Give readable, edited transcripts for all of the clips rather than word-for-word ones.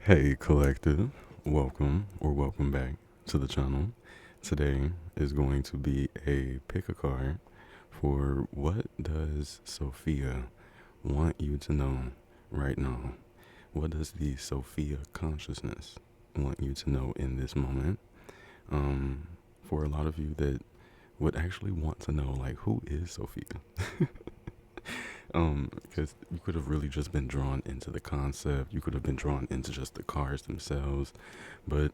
Hey collective, welcome or welcome back to the channel. Today is going to be a pick a card for what does Sophia want you to know right now? What does the Sophia consciousness want you to know in this moment? For a lot of you that would actually want to know, like, who is Sophia? Because you could have really just been drawn into the concept. You could have been drawn into just the cards themselves. But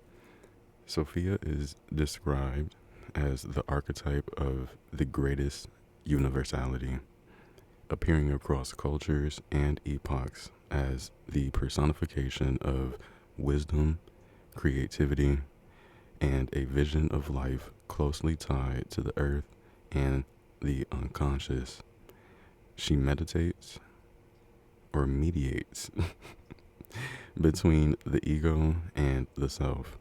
Sophia is described as the archetype of the greatest universality, appearing across cultures and epochs as the personification of wisdom, creativity, and a vision of life closely tied to the earth and the unconscious. She meditates or mediates between the ego and the self,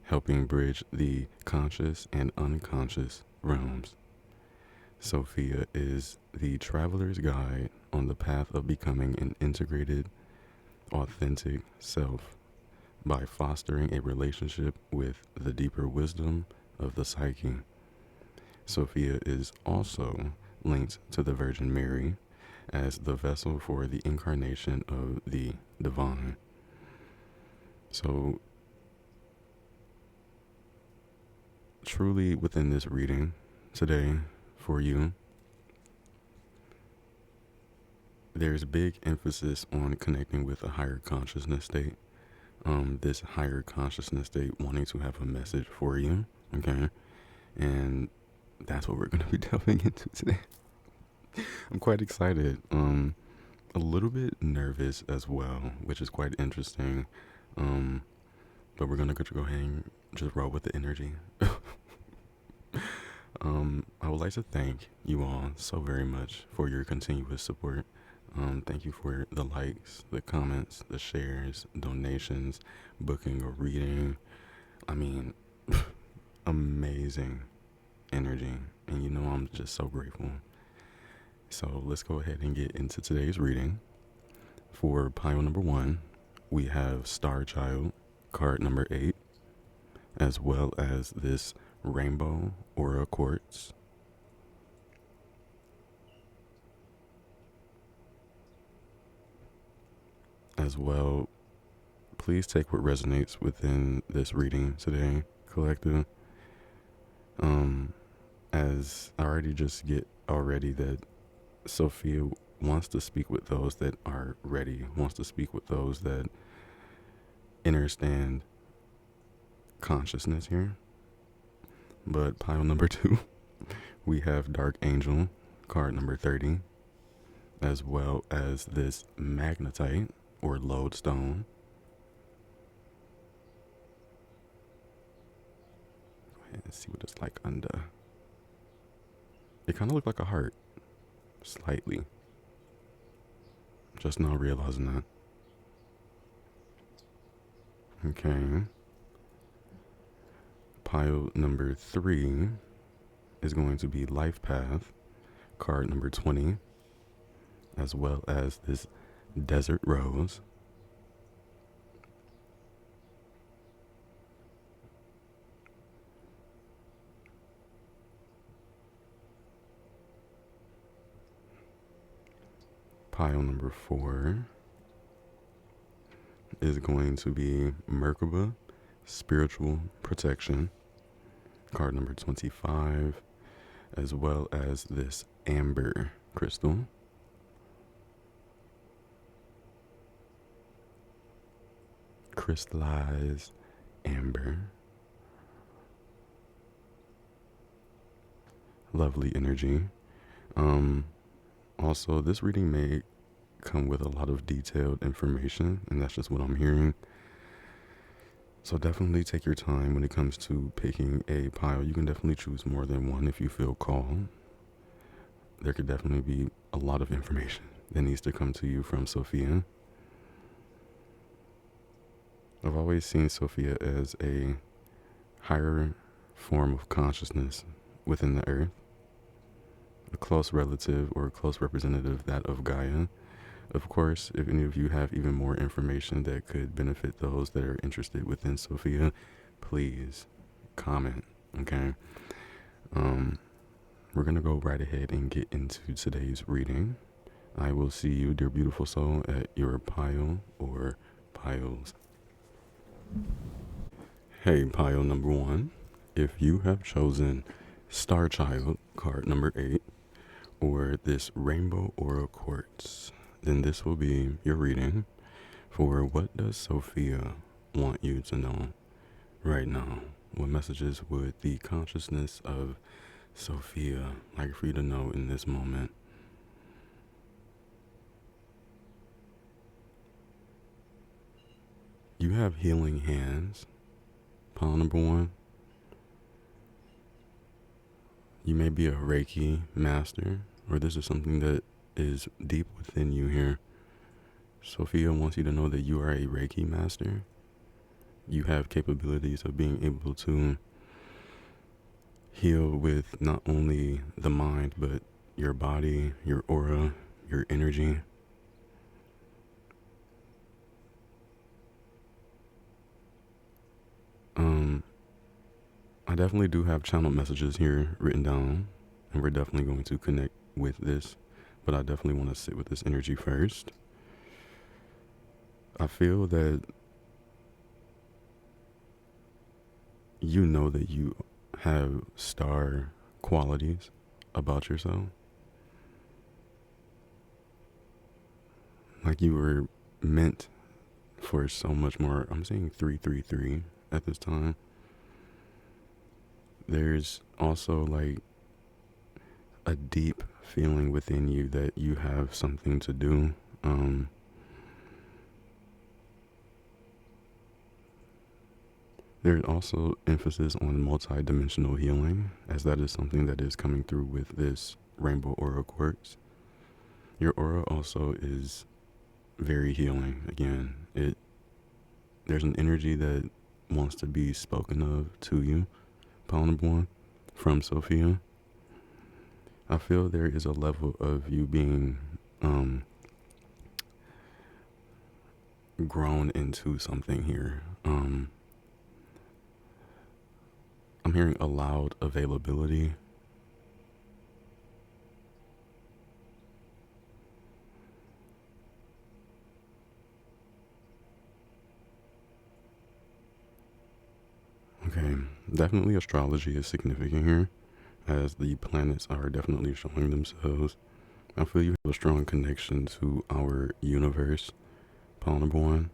helping bridge the conscious and unconscious realms. Sophia is the traveler's guide on the path of becoming an integrated, authentic self by fostering a relationship with the deeper wisdom of the psyche. Sophia is also linked to the Virgin Mary as the vessel for the incarnation of the divine. So, truly within this reading today for you, there's big emphasis on connecting with a higher consciousness state. This higher consciousness state wanting to have a message for you, okay? And that's what we're going to be delving into today. I'm quite excited. A little bit nervous as well, which is quite interesting. But we're gonna go ahead and just roll with the energy. I would like to thank you all so very much for your continuous support. Thank you for the likes, the comments, the shares, donations, booking a reading. I mean, amazing energy, and you know I'm just so grateful. So let's go ahead and get into today's reading. For pile number 1, we have Star Child, card number 8, as well as this rainbow or a quartz. As well, please take what resonates within this reading today, collective. As I already just get already that Sophia wants to speak with those that are ready, wants to speak with those that understand consciousness here. But pile number 2, we have Dark Angel, card number 30, as well as this Magnetite or Lodestone. Go ahead and see what it's like under. It kind of looked like a heart, slightly. Just now realizing that. Okay. Pile number 3 is going to be Life Path, card number 20, as well as this Desert Rose. Pile number 4 is going to be Merkaba, Spiritual Protection, card number 25, as well as this Amber Crystal. Crystallized amber. Lovely energy. Also, this reading may come with a lot of detailed information, and that's just what I'm hearing. So definitely take your time when it comes to picking a pile. You can definitely choose more than one if you feel called. There could definitely be a lot of information that needs to come to you from Sophia. I've always seen Sophia as a higher form of consciousness within the earth, a close relative or a close representative, that of Gaia, Of course, if any of you have even more information that could benefit those that are interested within Sophia, please comment, okay? Um, we're going to go right ahead and get into today's reading. I will see you, dear beautiful soul, at your pile or piles. Hey, pile number 1. If you have chosen Star Child, card number 8, or this Rainbow Aura Quartz, then this will be your reading for what does Sophia want you to know right now. What messages would the consciousness of Sophia like for you to know in this moment? You have healing hands, pile number 1. You may be a Reiki master, or this is something that is deep within you here. Sophia wants you to know that you are a Reiki master. You have capabilities of being able to heal with not only the mind, but your body, your aura, your energy. I definitely do have channel messages here written down, and we're definitely going to connect with this, but I definitely want to sit with this energy first. I feel that you know that you have star qualities about yourself. Like you were meant for so much more. I'm saying 333 at this time. There's also like a deep feeling within you that you have something to do. There's also emphasis on multi-dimensional healing, as that is something that is coming through with this Rainbow Aura Quartz. Your aura also is very healing. Again, there's an energy that wants to be spoken of to you, pile number 1, from Sophia. I feel there is a level of you being grown into something here. I'm hearing a loud availability. Okay, definitely astrology is significant here, as the planets are definitely showing themselves. I feel you have a strong connection to our universe, pile number 1.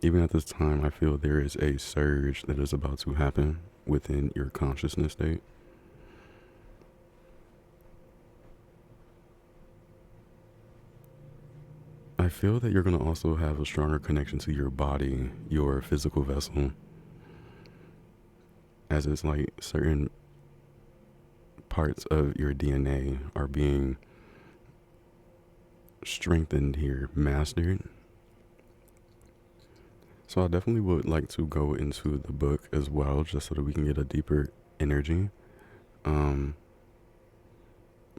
Even at this time, I feel there is a surge that is about to happen within your consciousness state. I feel that you're going to also have a stronger connection to your body, your physical vessel, as it's like certain parts of your DNA are being strengthened here, mastered. So I definitely would like to go into the book as well, just so that we can get a deeper energy. But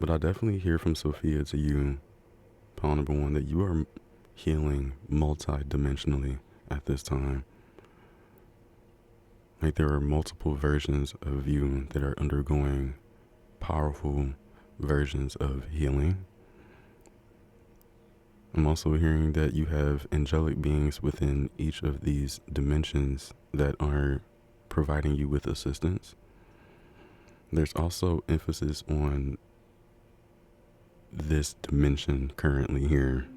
I definitely hear from Sophia to you, pile number 1, that you are healing multi-dimensionally at this time. Like there are multiple versions of you that are undergoing powerful versions of healing. I'm also hearing that you have angelic beings within each of these dimensions that are providing you with assistance. There's also emphasis on this dimension currently here.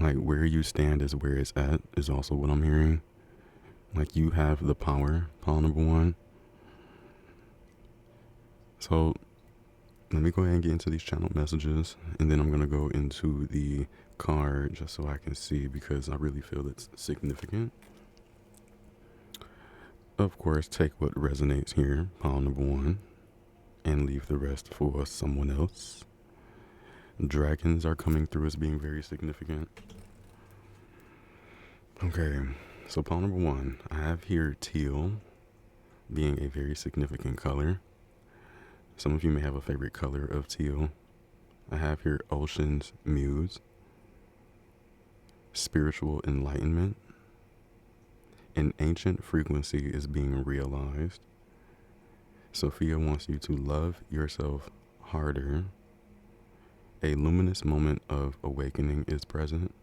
Like where you stand is where it's at is also what I'm hearing. Like you have the power, pile number 1. So let me go ahead and get into these channel messages, and then I'm going to go into the card just so I can see, because I really feel it's significant. Of course, take what resonates here, pile number 1, and leave the rest for someone else. Dragons are coming through as being very significant. Okay, so pile number 1, I have here teal being a very significant color. Some of you may have a favorite color of teal. I have here Ocean's Muse, Spiritual Enlightenment, an ancient frequency is being realized. Sophia wants you to love yourself harder. A luminous moment of awakening is present.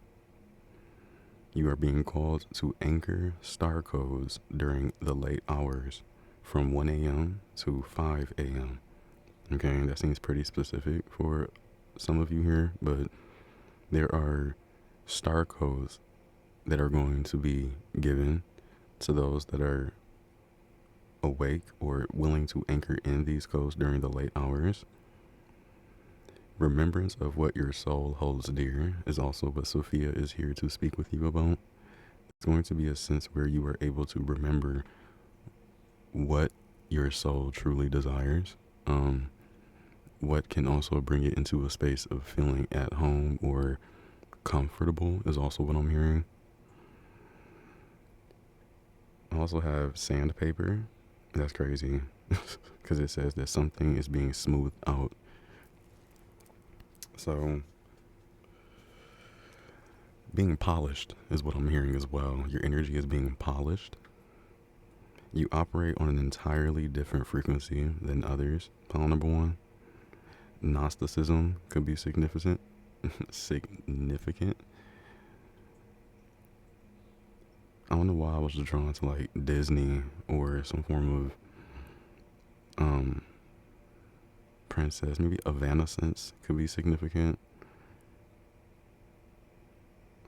You are being called to anchor star codes during the late hours from 1 a.m. to 5 a.m. Okay, that seems pretty specific for some of you here, but there are star codes that are going to be given to those that are awake or willing to anchor in these codes during the late hours. Remembrance of what your soul holds dear is also what Sophia is here to speak with you about. It's going to be a sense where you are able to remember what your soul truly desires. What can also bring it into a space of feeling at home or comfortable is also what I'm hearing. I also have sandpaper. That's crazy because it says that something is being smoothed out. So being polished is what I'm hearing as well. Your energy is being polished. You operate on an entirely different frequency than others. Pile number one. Gnosticism could be significant. Significant. I don't know why I was just drawn to like Disney or some form of princess. Maybe Evanescence could be significant.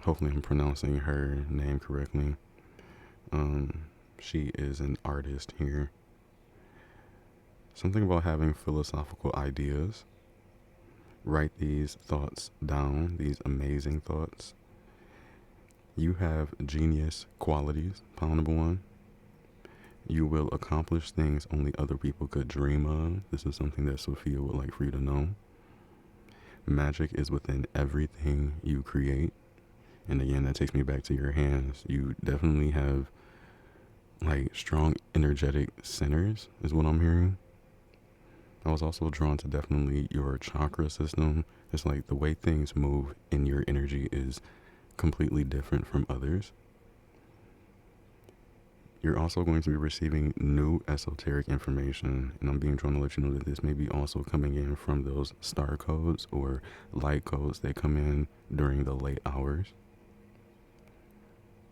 Hopefully I'm pronouncing her name correctly. She is an artist here. Something about having philosophical ideas. Write these thoughts down, these amazing thoughts. You have genius qualities, pile number one. You will accomplish things only other people could dream of. This is something that Sophia would like for you to know. Magic is within everything you create. And again, that takes me back to your hands. You definitely have like strong energetic centers is what I'm hearing. I was also drawn to definitely your chakra system. It's like the way things move in your energy is completely different from others. You're also going to be receiving new esoteric information, and I'm being drawn to let you know that this may be also coming in from those star codes or light codes that come in during the late hours.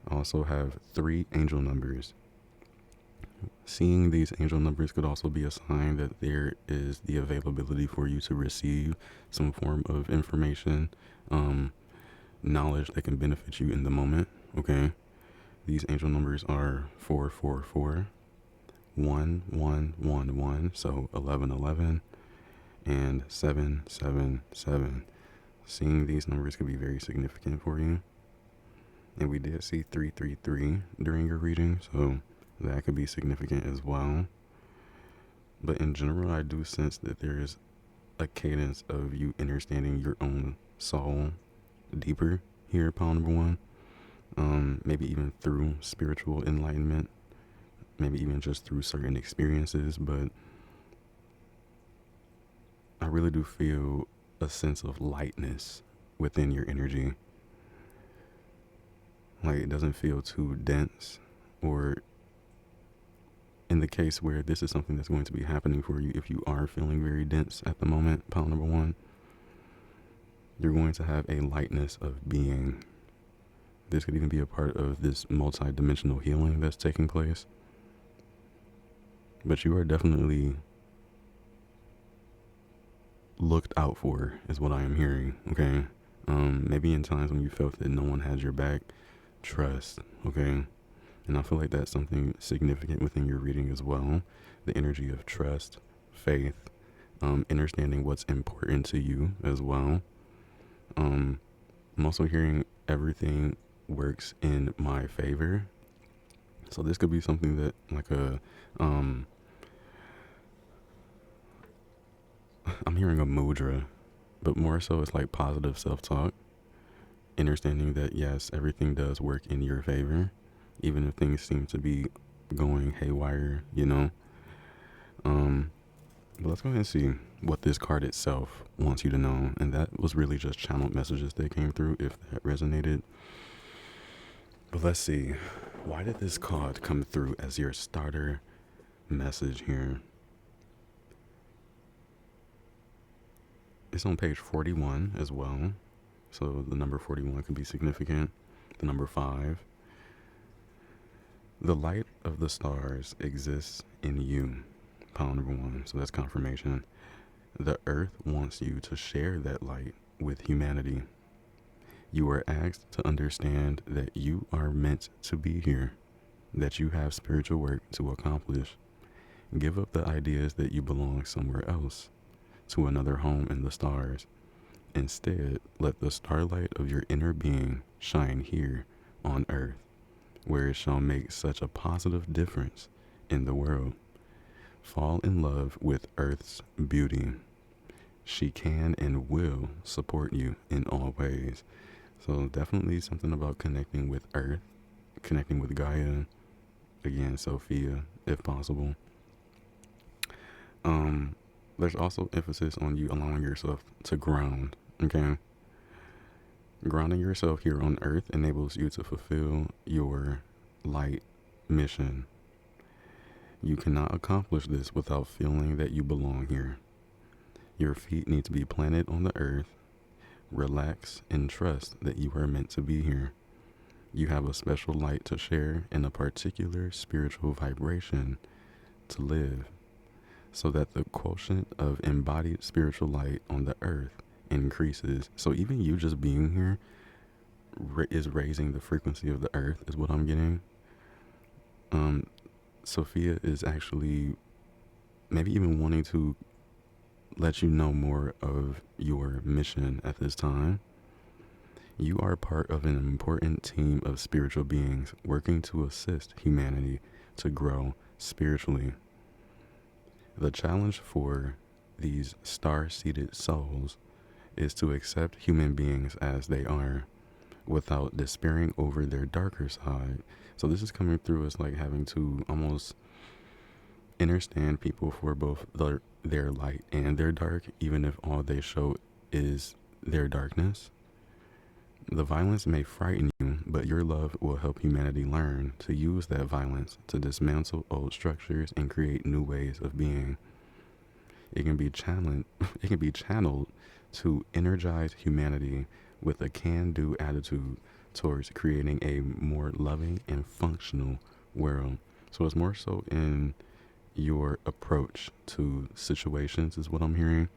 I also have 3 angel numbers. Seeing these angel numbers could also be a sign that there is the availability for you to receive some form of information, knowledge that can benefit you in the moment, okay? These angel numbers are 444, 1111, so 1111, and 777. Seeing these numbers could be very significant for you. And we did see 333 during your reading, so that could be significant as well. But in general, I do sense that there is a cadence of you understanding your own soul deeper here, pile number one. Maybe even through spiritual enlightenment, maybe even just through certain experiences, but I really do feel a sense of lightness within your energy. Like it doesn't feel too dense, or in the case where this is something that's going to be happening for you, if you are feeling very dense at the moment, pile number one, you're going to have a lightness of being. This could even be a part of this multi-dimensional healing that's taking place. But you are definitely looked out for, is what I am hearing, okay? Maybe in times when you felt that no one had your back, trust, okay? And I feel like that's something significant within your reading as well. The energy of trust, faith, understanding what's important to you as well. I'm also hearing everything works in my favor. So this could be something that like I'm hearing a mudra, but more so it's like positive self-talk. Understanding that yes, everything does work in your favor, even if things seem to be going haywire, you know. But let's go ahead and see what this card itself wants you to know. And that was really just channeled messages that came through, if that resonated. But let's see. Why did this card come through as your starter message here? It's on page 41 as well. So the number 41 can be significant. The number 5. The light of the stars exists in you. Pile number 1. So that's confirmation. The earth wants you to share that light with humanity. You are asked to understand that you are meant to be here, that you have spiritual work to accomplish. Give up the ideas that you belong somewhere else, to another home in the stars. Instead, let the starlight of your inner being shine here on earth, where it shall make such a positive difference in the world. Fall in love with earth's beauty. She can and will support you in all ways. So definitely something about connecting with earth, connecting with Gaia, again, Sophia, if possible. There's also emphasis on you allowing yourself to ground, okay? Grounding yourself here on earth enables you to fulfill your light mission. You cannot accomplish this without feeling that you belong here. Your feet need to be planted on the earth. Relax and trust that you are meant to be here. You have a special light to share and a particular spiritual vibration to live, so that the quotient of embodied spiritual light on the earth increases. So even you just being here is raising the frequency of the earth, is what I'm getting. Sophia is actually maybe even wanting to let you know more of your mission at this time. You are part of an important team of spiritual beings working to assist humanity to grow spiritually. The challenge for these star-seated souls is to accept human beings as they are, without despairing over their darker side. So this is coming through as like having to almost understand people for both their light and their dark, even if all they show is their darkness. The violence may frighten you, but your love will help humanity learn to use that violence to dismantle old structures and create new ways of being. It can be channeled to energize humanity with a can-do attitude towards creating a more loving and functional world. So it's more so in your approach to situations, is what I'm hearing.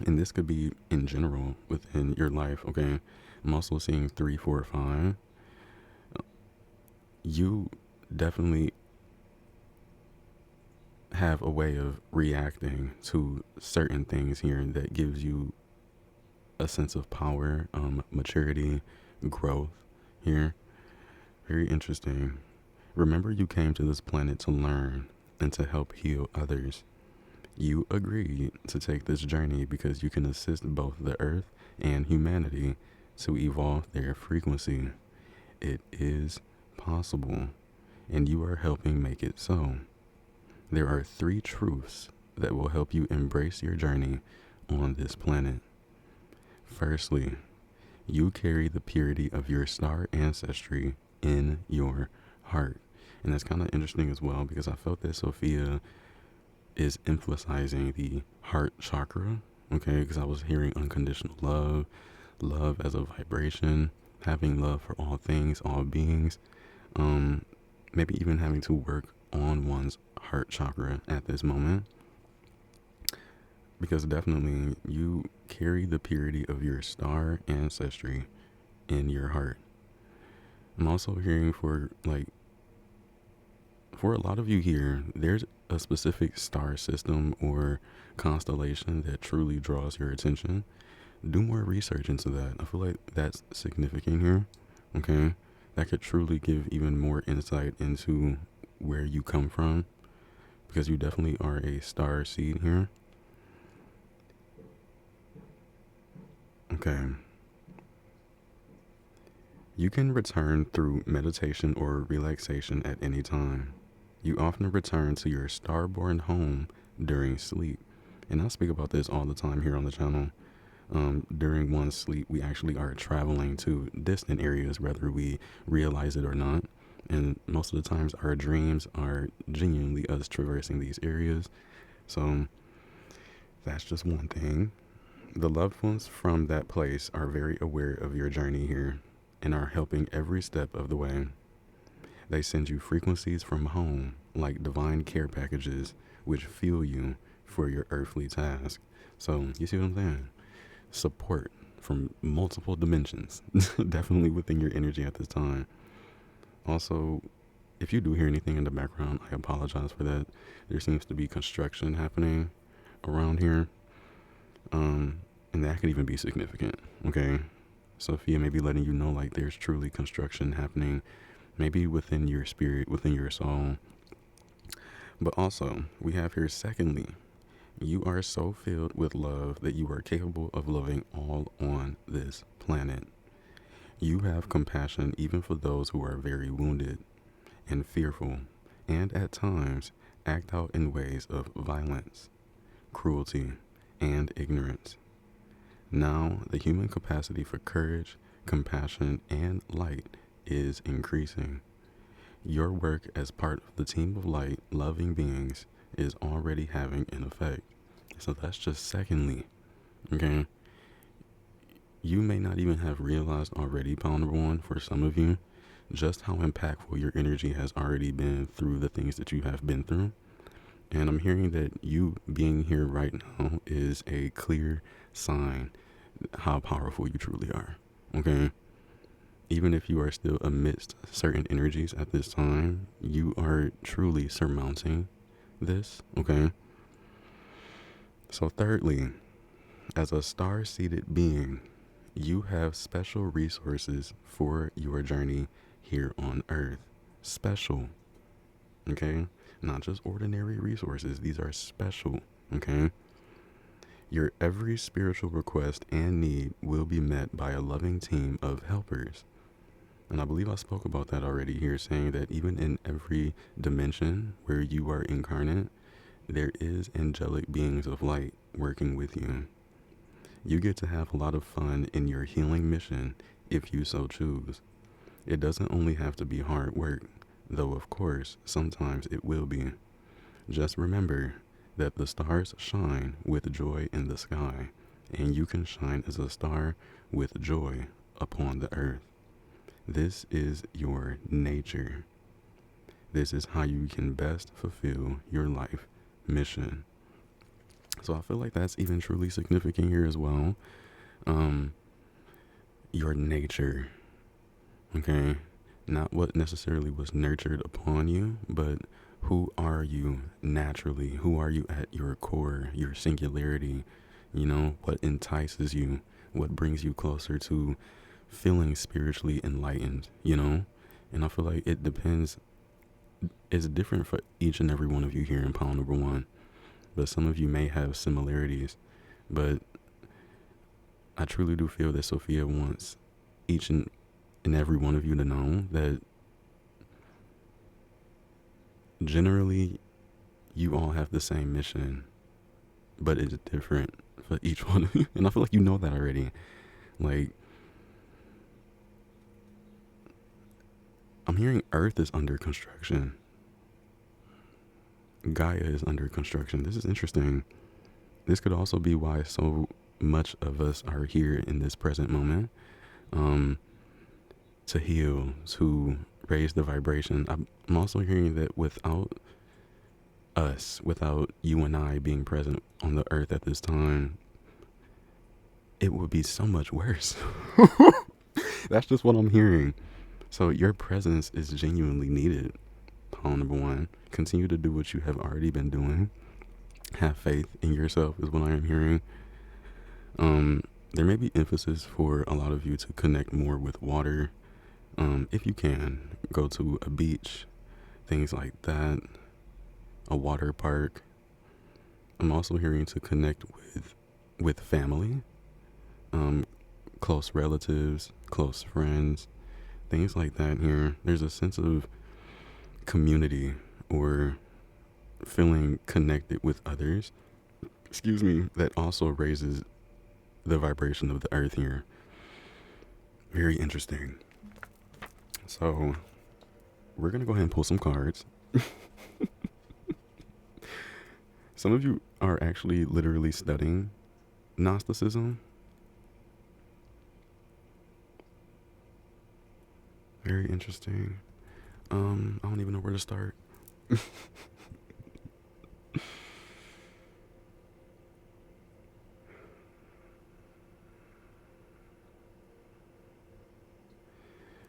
And this could be in general within your life, okay? I'm also seeing 3, 4, 5. You definitely have a way of reacting to certain things here that gives you a sense of power, maturity, growth here. Very interesting. Remember, you came to this planet to learn and to help heal others. You agreed to take this journey because you can assist both the earth and humanity to evolve their frequency. It is possible, and you are helping make it so. There are 3 truths that will help you embrace your journey on this planet. Firstly, you carry the purity of your star ancestry in your heart. And that's kind of interesting as well, because I felt that Sophia is emphasizing the heart chakra, okay? Because I was hearing unconditional love, love as a vibration, having love for all things, all beings, maybe even having to work on one's heart chakra at this moment, because definitely you carry the purity of your star ancestry in your heart. I'm also hearing for a lot of you here, there's a specific star system or constellation that truly draws your attention. Do more research into that. I feel like that's significant here, okay? That could truly give even more insight into where you come from, because you definitely are a star seed here. Okay. You can return through meditation or relaxation at any time. You often return to your star-born home during sleep. And I speak about this all the time here on the channel. During one sleep, we actually are traveling to distant areas, whether we realize it or not. And most of the times, our dreams are genuinely us traversing these areas. So that's just one thing. The loved ones from that place are very aware of your journey here and are helping every step of the way. They send you frequencies from home, like divine care packages, which fuel you for your earthly task. So, you see what I'm saying? Support from multiple dimensions, definitely within your energy at this time. Also, if you do hear anything in the background, I apologize for that. There seems to be construction happening around here. And that could even be significant, okay? Sophia may be letting you know, like, there's truly construction happening, maybe within your spirit, within your soul. But also, we have here, secondly, you are so filled with love that you are capable of loving all on this planet. You have compassion even for those who are very wounded and fearful, and at times act out in ways of violence, cruelty, and ignorance. Now, the human capacity for courage, compassion, and light is increasing. Your work as part of the team of light, loving beings, is already having an effect. So that's just secondly, okay? You may not even have realized already, pound number one, for some of you, just how impactful your energy has already been through the things that you have been through. And I'm hearing that you being here right now is a clear sign how powerful you truly are, okay? Even if you are still amidst certain energies at this time, you are truly surmounting this, okay? So thirdly, as a star-seated being, you have special resources for your journey here on Earth. Special, okay? Not just ordinary resources. These are special, okay? Your every spiritual request and need will be met by a loving team of helpers. And I believe I spoke about that already here, saying that even in every dimension where you are incarnate, there is angelic beings of light working with you. You get to have a lot of fun in your healing mission if you so choose. It doesn't only have to be hard work, though of course, sometimes it will be. Just remember that the stars shine with joy in the sky, and you can shine as a star with joy upon the earth. This is your nature. This is how you can best fulfill your life mission. So I feel like that's even truly significant here as well. Your nature, okay? Not what necessarily was nurtured upon you, but who are you naturally? Who are you at your core, your singularity? You know, what entices you? What brings you closer to feeling spiritually enlightened, you know? And I feel like it depends. It's different for each and every one of you here in pound number one. But some of you may have similarities. But I truly do feel that Sophia wants each and every one of you to know that generally you all have the same mission, but it's different for each one of you. And I feel like you know that already. Like, I'm hearing Earth is under construction. Gaia is under construction. This is interesting. This could also be why so much of us are here in this present moment, to heal, to raise the vibration. I'm also hearing that without us, without you and I being present on the earth at this time, it would be so much worse. That's just what I'm hearing. So your presence is genuinely needed. Pawn number one, continue to do what you have already been doing. Have faith in yourself is what I am hearing. There may be emphasis for a lot of you to connect more with water. If you can, go to a beach, things like that, a water park. I'm also hearing to connect with family, close relatives, close friends, things like that here. There's a sense of community or feeling connected with others, excuse me, that also raises the vibration of the earth here. Very interesting. So we're going to go ahead and pull some cards. Some of you are actually literally studying Gnosticism. Very interesting. I don't even know where to start.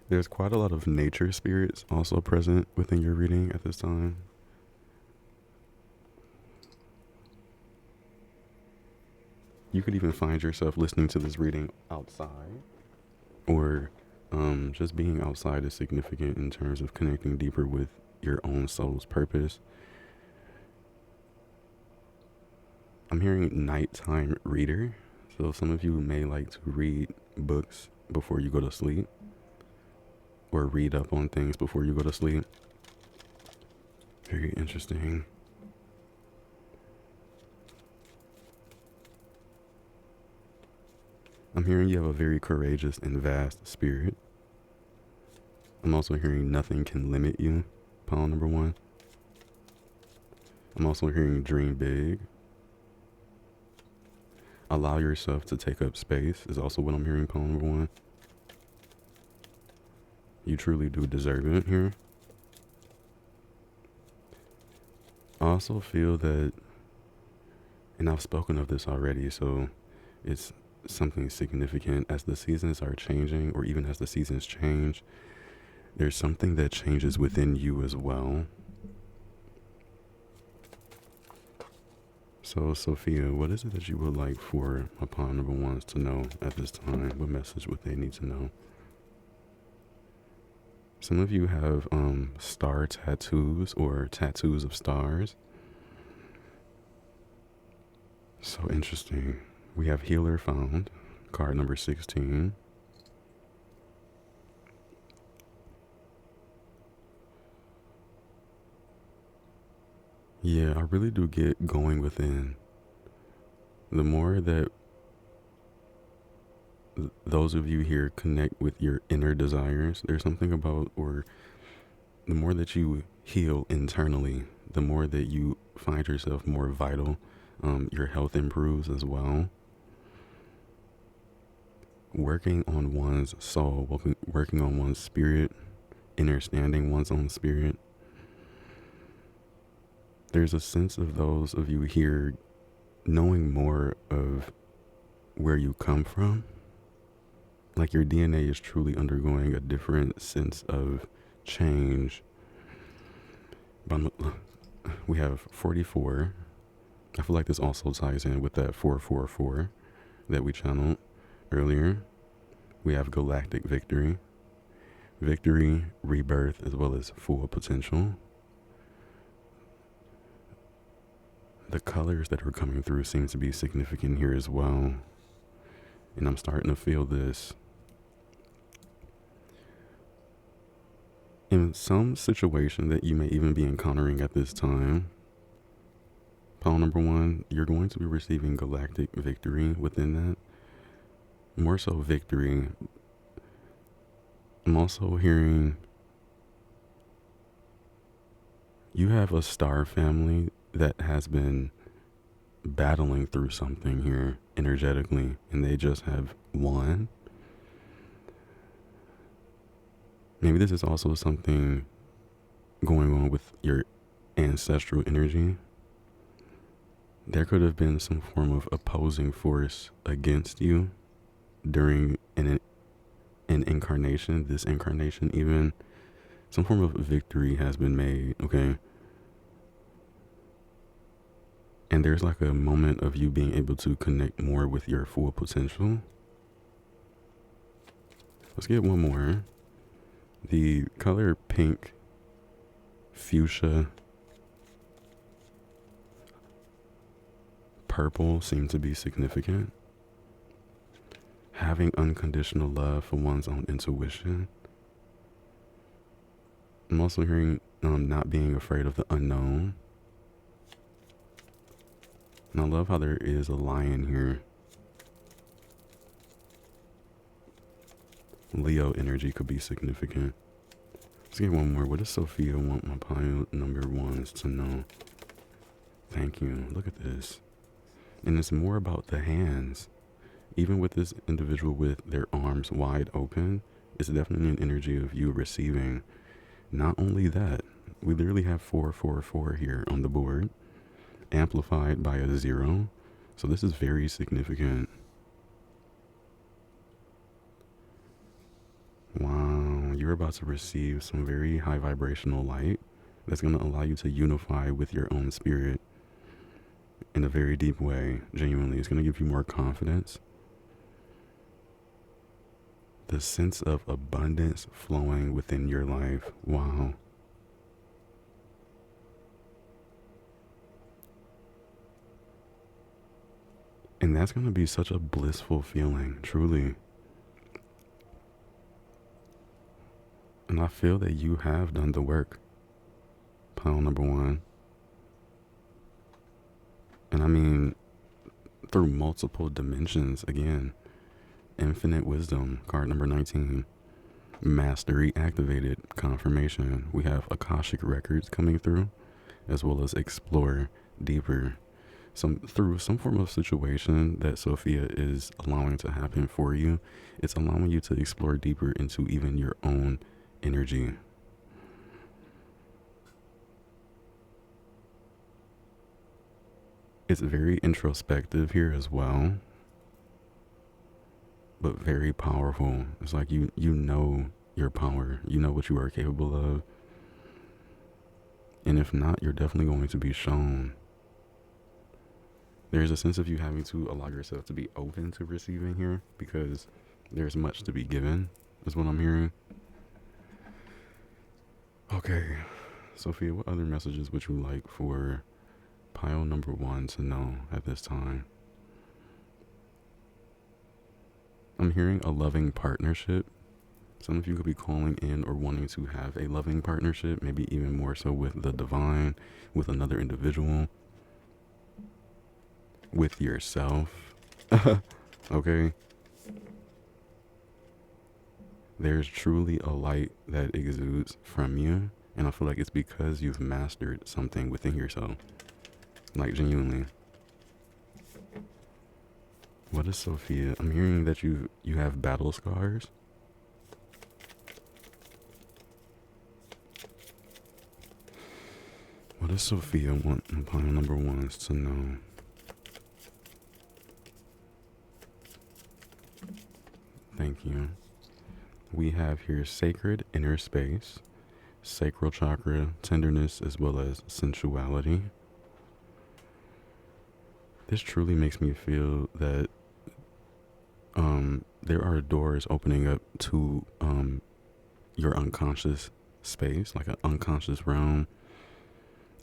There's quite a lot of nature spirits also present within your reading at this time. You could even find yourself listening to this reading outside, or just being outside is significant in terms of connecting deeper with your own soul's purpose. I'm hearing nighttime reader, so some of you may like to read books before you go to sleep, or read up on things before you go to sleep. Very interesting. I'm hearing you have a very courageous and vast spirit. I'm also hearing nothing can limit you, pile number 1. I'm also hearing dream big. Allow yourself to take up space is also what I'm hearing, pile number 1. You truly do deserve it here. I also feel that, and I've spoken of this already, so it's something significant as the seasons are changing, or even as the seasons change, there's something that changes within you as well. So, Sophia, what is it that you would like for my pile number 1s to know at this time? What message would they need to know? Some of you have star tattoos or tattoos of stars. So interesting. We have healer found, card number 16. Yeah, I really do get going within. The more that those of you here connect with your inner desires, there's something about, or the more that you heal internally, the more that you find yourself more vital, your health improves as well. Working on one's soul, working on one's spirit, understanding one's own spirit. There's a sense of those of you here knowing more of where you come from. Like your DNA is truly undergoing a different sense of change. We have 44. I feel like this also ties in with that 444 that we channeled earlier. We have galactic victory, rebirth, as well as full potential. The colors that are coming through seem to be significant here as well. And I'm starting to feel this. In some situation that you may even be encountering at this time, pile number 1, you're going to be receiving galactic victory within that. More so victory. I'm also hearing you have a star family that has been battling through something here energetically, and they just have won. Maybe this is also something going on with your ancestral energy. There could have been some form of opposing force against you during an incarnation, this incarnation even. Some form of victory has been made, okay? And there's like a moment of you being able to connect more with your full potential. Let's get one more. The color pink, fuchsia, purple seem to be significant. Having unconditional love for one's own intuition. I'm also hearing not being afraid of the unknown. And I love how there is a lion here. Leo energy could be significant. Let's get one more. What does Sophia want my pile number ones to know? Thank you. Look at this. And it's more about the hands. Even with this individual with their arms wide open, it's definitely an energy of you receiving. Not only that, we literally have 444 here on the board, amplified by a 0. So this is very significant. Wow, you're about to receive some very high vibrational light that's going to allow you to unify with your own spirit in a very deep way. Genuinely, it's going to give you more confidence. The sense of abundance flowing within your life. Wow. And that's going to be such a blissful feeling, truly. And I feel that you have done the work. Pile number one. And I mean, through multiple dimensions, again. Infinite wisdom, card number 19. Mastery activated, confirmation. We have Akashic records coming through, as well as explore deeper. Through some form of situation that Sophia is allowing to happen for you, it's allowing you to explore deeper into even your own energy. It's very introspective here as well, but very powerful. It's like you know your power, you know what you are capable of, and if not, you're definitely going to be shown. There's a sense of you having to allow yourself to be open to receiving here, because there's much to be given, is what I'm hearing. Okay, Sophia, what other messages would you like for pile number one to know at this time? I'm hearing a loving partnership. Some of you could be calling in or wanting to have a loving partnership, maybe even more so with the divine, with another individual, with yourself. Okay? There's truly a light that exudes from you, and I feel like it's because you've mastered something within yourself. Like, genuinely. What is Sophia? I'm hearing that you have battle scars. What does Sophia want pile number ones to know? Thank you. We have here sacred inner space, sacral chakra, tenderness, as well as sensuality. This truly makes me feel that there are doors opening up to your unconscious space, like an unconscious realm.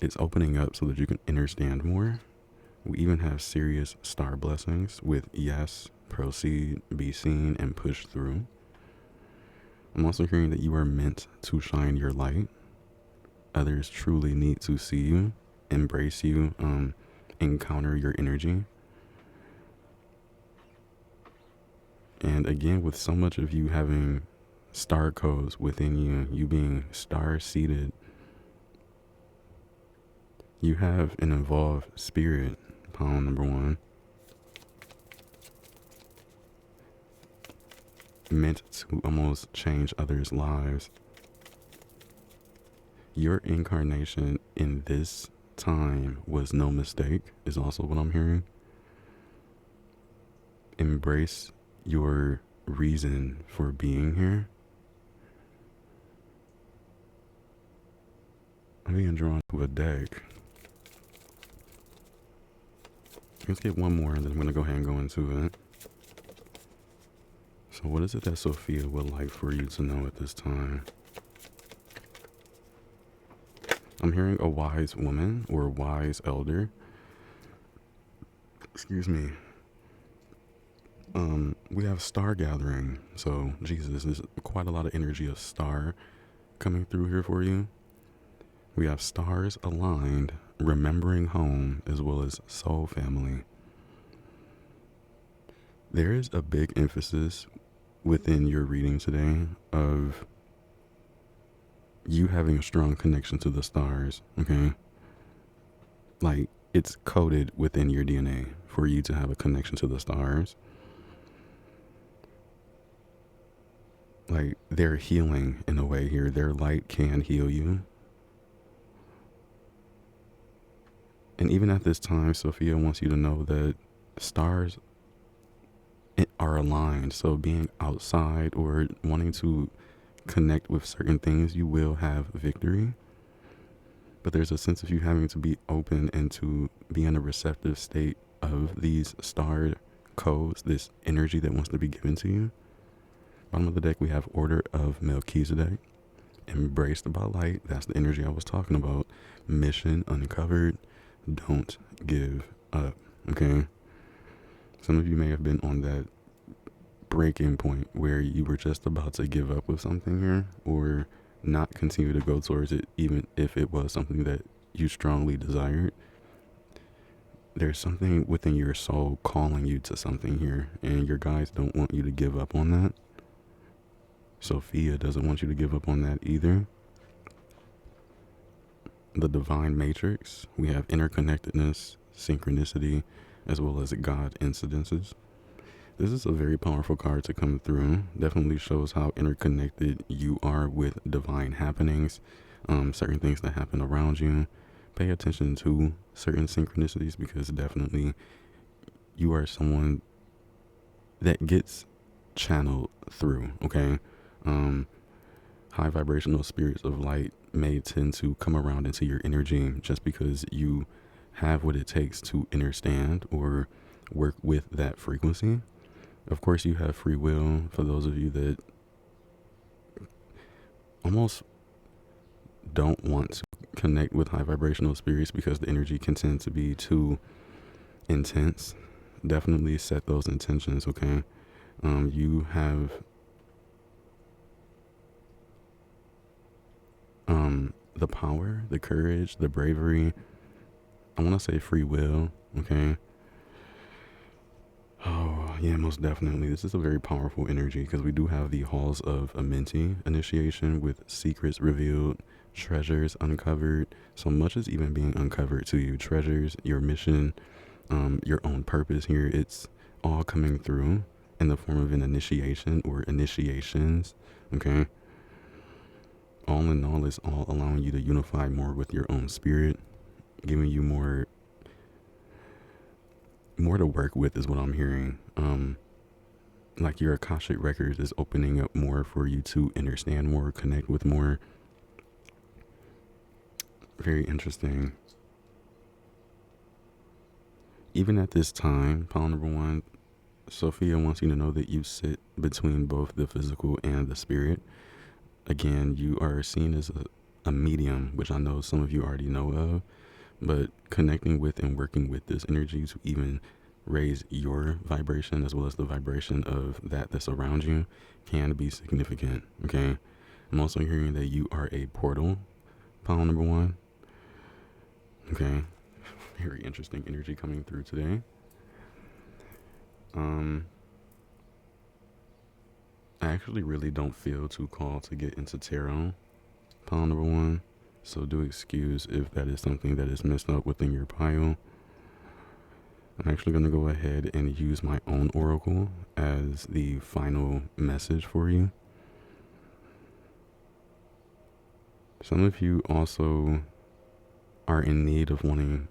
It's opening up so that you can understand more. We even have serious star blessings with yes, proceed, be seen, and push through. I'm also hearing that you are meant to shine your light. Others truly need to see you, embrace you, encounter your energy. And again, with so much of you having star codes within you, you being star seated, you have an evolved spirit, pile number one, meant to almost change others' lives. Your incarnation in this time was no mistake, is also what I'm hearing. Embrace your reason for being here. I'm being drawn to a deck. Let's get one more and then I'm going to go ahead and go into it. So what is it that Sophia would like for you to know at this time? I'm hearing a wise woman or a wise elder. Excuse me. We have star gathering. So, Jesus, there's quite a lot of energy of star coming through here for you. We have stars aligned, remembering home, as well as soul family. There is a big emphasis within your reading today of you having a strong connection to the stars, okay? Like, it's coded within your DNA for you to have a connection to the stars. Like, they're healing in a way here. Their light can heal you. And even at this time, Sophia wants you to know that stars are aligned. So being outside or wanting to connect with certain things, you will have victory. But there's a sense of you having to be open and to be in a receptive state of these star codes, this energy that wants to be given to you. Bottom of the deck, we have Order of Melchizedek, embraced by light. That's the energy I was talking about. Mission uncovered. Don't give up. Okay. Some of you may have been on that breaking point where you were just about to give up with something here, or not continue to go towards it, even if it was something that you strongly desired. There's something within your soul calling you to something here, and your guides don't want you to give up on that. Sophia doesn't want you to give up on that either. The divine matrix, we have interconnectedness, synchronicity, as well as God incidences. This is a very powerful card to come through. Definitely shows how interconnected you are with divine happenings, certain things that happen around you. Pay attention to certain synchronicities, because definitely you are someone that gets channeled through, okay? High vibrational spirits of light may tend to come around into your energy just because you have what it takes to understand or work with that frequency. Of course, you have free will. For those of you that almost don't want to connect with high vibrational spirits because the energy can tend to be too intense, definitely set those intentions, okay? You have the power, the courage, the bravery. I want to say free will, okay? Oh, yeah, most definitely. This is a very powerful energy because we do have the halls of Amenti initiation with secrets revealed, treasures uncovered. So much is even being uncovered to you. Treasures, your mission, your own purpose here. It's all coming through in the form of an initiation or initiations, okay? All in all, it's all allowing you to unify more with your own spirit, giving you more to work with is what I'm hearing. Like your Akashic records is opening up more for you to understand more, connect with more. Very interesting. Even at this time, pile number one, Sophia wants you to know that you sit between both the physical and the spirit. Again, you are seen as a medium, which I know some of you already know of, but connecting with and working with this energy to even raise your vibration as well as the vibration of that's around you can be significant, okay? I'm also hearing that you are a portal, pile number one. Okay, very interesting energy coming through today. I actually really don't feel too called to get into tarot, pile number one, so do excuse if that is something that is messed up within your pile. I'm actually going to go ahead and use my own oracle as the final message for you. Some of you also are in need of wanting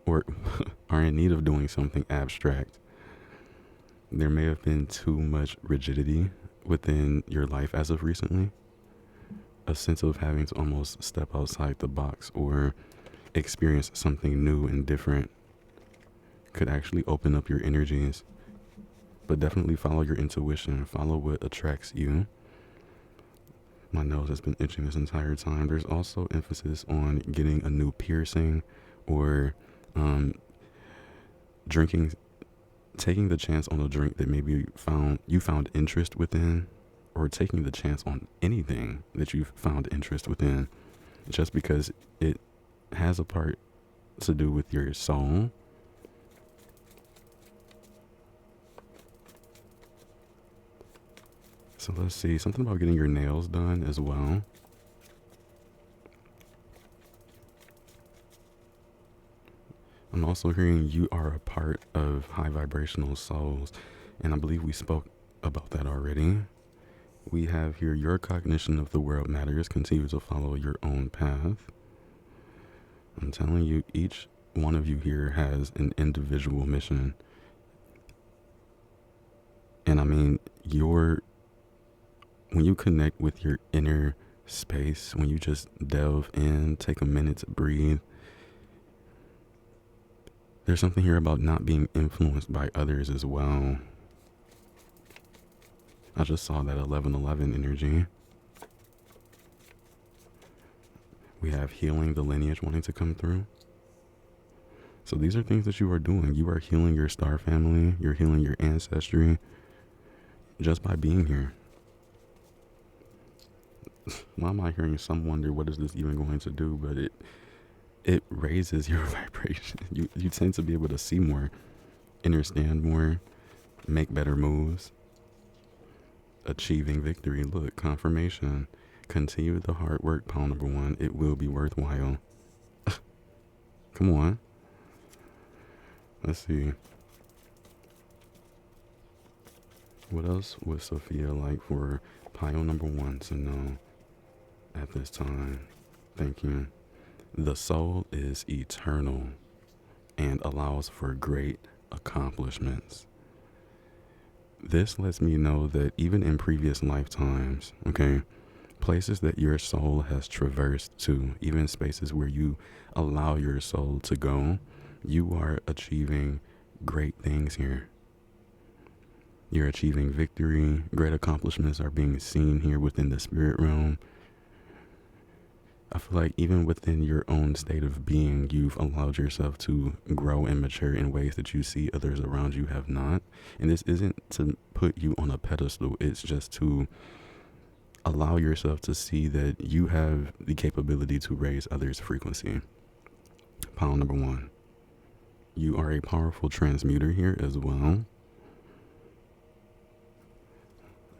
or are in need of doing something abstract. There may have been too much rigidity within your life as of recently. A sense of having to almost step outside the box or experience something new and different could actually open up your energies. But definitely follow your intuition. Follow what attracts you. My nose has been itching this entire time. There's also emphasis on getting a new piercing or drinking, taking the chance on a drink that maybe you found interest within, or taking the chance on anything that you've found interest within. just because it has a part to do with your soul. So let's see, something about getting your nails done as well. I'm also hearing you are a part of high vibrational souls, and I believe we spoke about that already. We have here your cognition of the world matters. Continue to follow your own path. I'm telling you, each one of you here has an individual mission. And I mean, when you connect with your inner space, when you just delve in, take a minute to breathe, there's something here about not being influenced by others as well. I just saw that 1111 energy. We have healing the lineage wanting to come through. So these are things that you are doing. You are healing your star family. You're healing your ancestry just by being here. Why am I hearing some wonder what is this even going to do? But it raises your vibration. You tend to be able to see more, understand more, make better moves. Achieving victory. Look, confirmation. Continue the hard work, pile number 1. It will be worthwhile. Come on. Let's see. What else would Sophia like for pile number 1 to know at this time? Thank you. The soul is eternal and allows for great accomplishments. This lets me know that even in previous lifetimes, okay, places that your soul has traversed to, even spaces where you allow your soul to go, you are achieving great things here. You're achieving victory. Great accomplishments are being seen here within the spirit realm. I feel like even within your own state of being, you've allowed yourself to grow and mature in ways that you see others around you have not. And this isn't to put you on a pedestal. It's just to allow yourself to see that you have the capability to raise others' frequency. Pile number 1. You are a powerful transmuter here as well.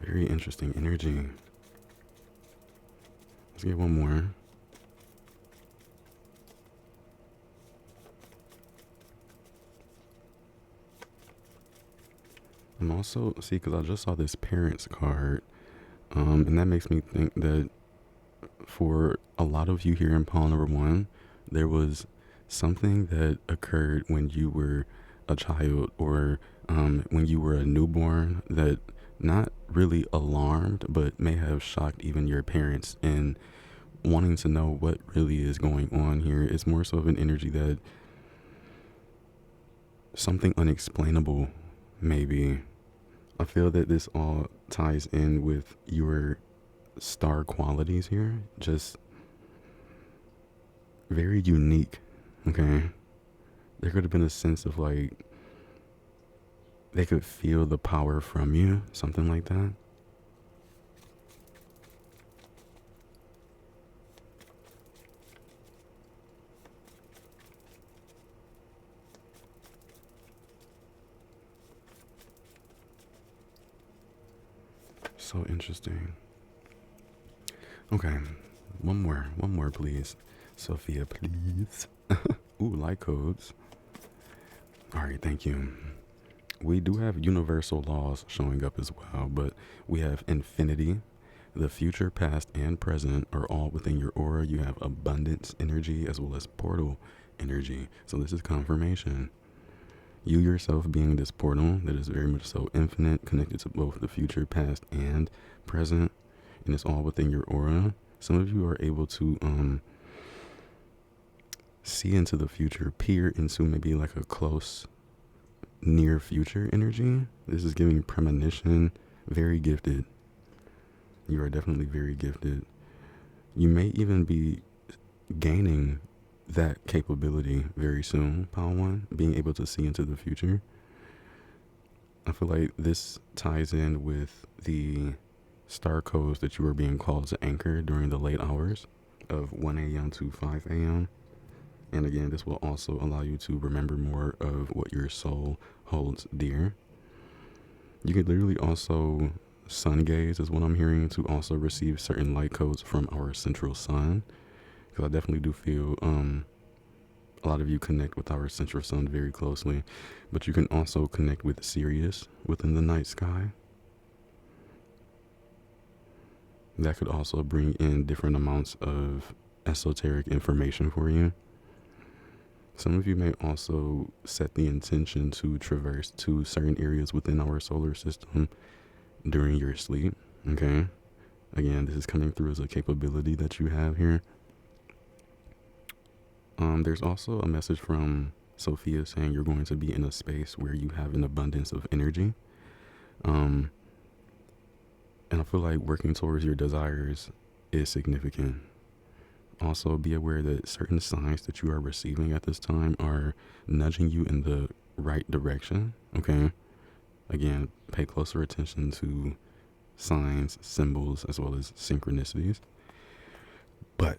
Very interesting energy. Let's get one more. I'm also, see, because I just saw this parents card, and that makes me think that for a lot of you here in pile number 1, there was something that occurred when you were a child or when you were a newborn that not really alarmed, but may have shocked even your parents in wanting to know what really is going on here. It's more so of an energy that something unexplainable, maybe. I feel that this all ties in with your star qualities here. Just very unique, okay? There could have been a sense of like, they could feel the power from you, something like that. So interesting. Okay, one more, please. Sophia, please. Ooh, light codes. All right, thank you. We do have universal laws showing up as well, but we have infinity. The future, past, and present are all within your aura. You have abundance energy as well as portal energy. So this is confirmation. You yourself being this portal that is very much so infinite, connected to both the future, past, and present, and it's all within your aura. Some of you are able to see into the future, peer into maybe like a close, near future energy. This is giving premonition. Very gifted. You are definitely very gifted. You may even be gaining that capability very soon, Pile 1, being able to see into the future. I feel like this ties in with the star codes that you were being called to anchor during the late hours of 1 a.m. to 5 a.m. And again, this will also allow you to remember more of what your soul holds dear. You can literally also sun gaze, is what I'm hearing, to also receive certain light codes from our central sun. Because I definitely do feel a lot of you connect with our central sun very closely. But you can also connect with Sirius within the night sky. That could also bring in different amounts of esoteric information for you. Some of you may also set the intention to traverse to certain areas within our solar system during your sleep, okay? Again, this is coming through as a capability that you have here. There's also a message from Sophia saying you're going to be in a space where you have an abundance of energy. And I feel like working towards your desires is significant. Also, be aware that certain signs that you are receiving at this time are nudging you in the right direction, okay? Again, pay closer attention to signs, symbols, as well as synchronicities. But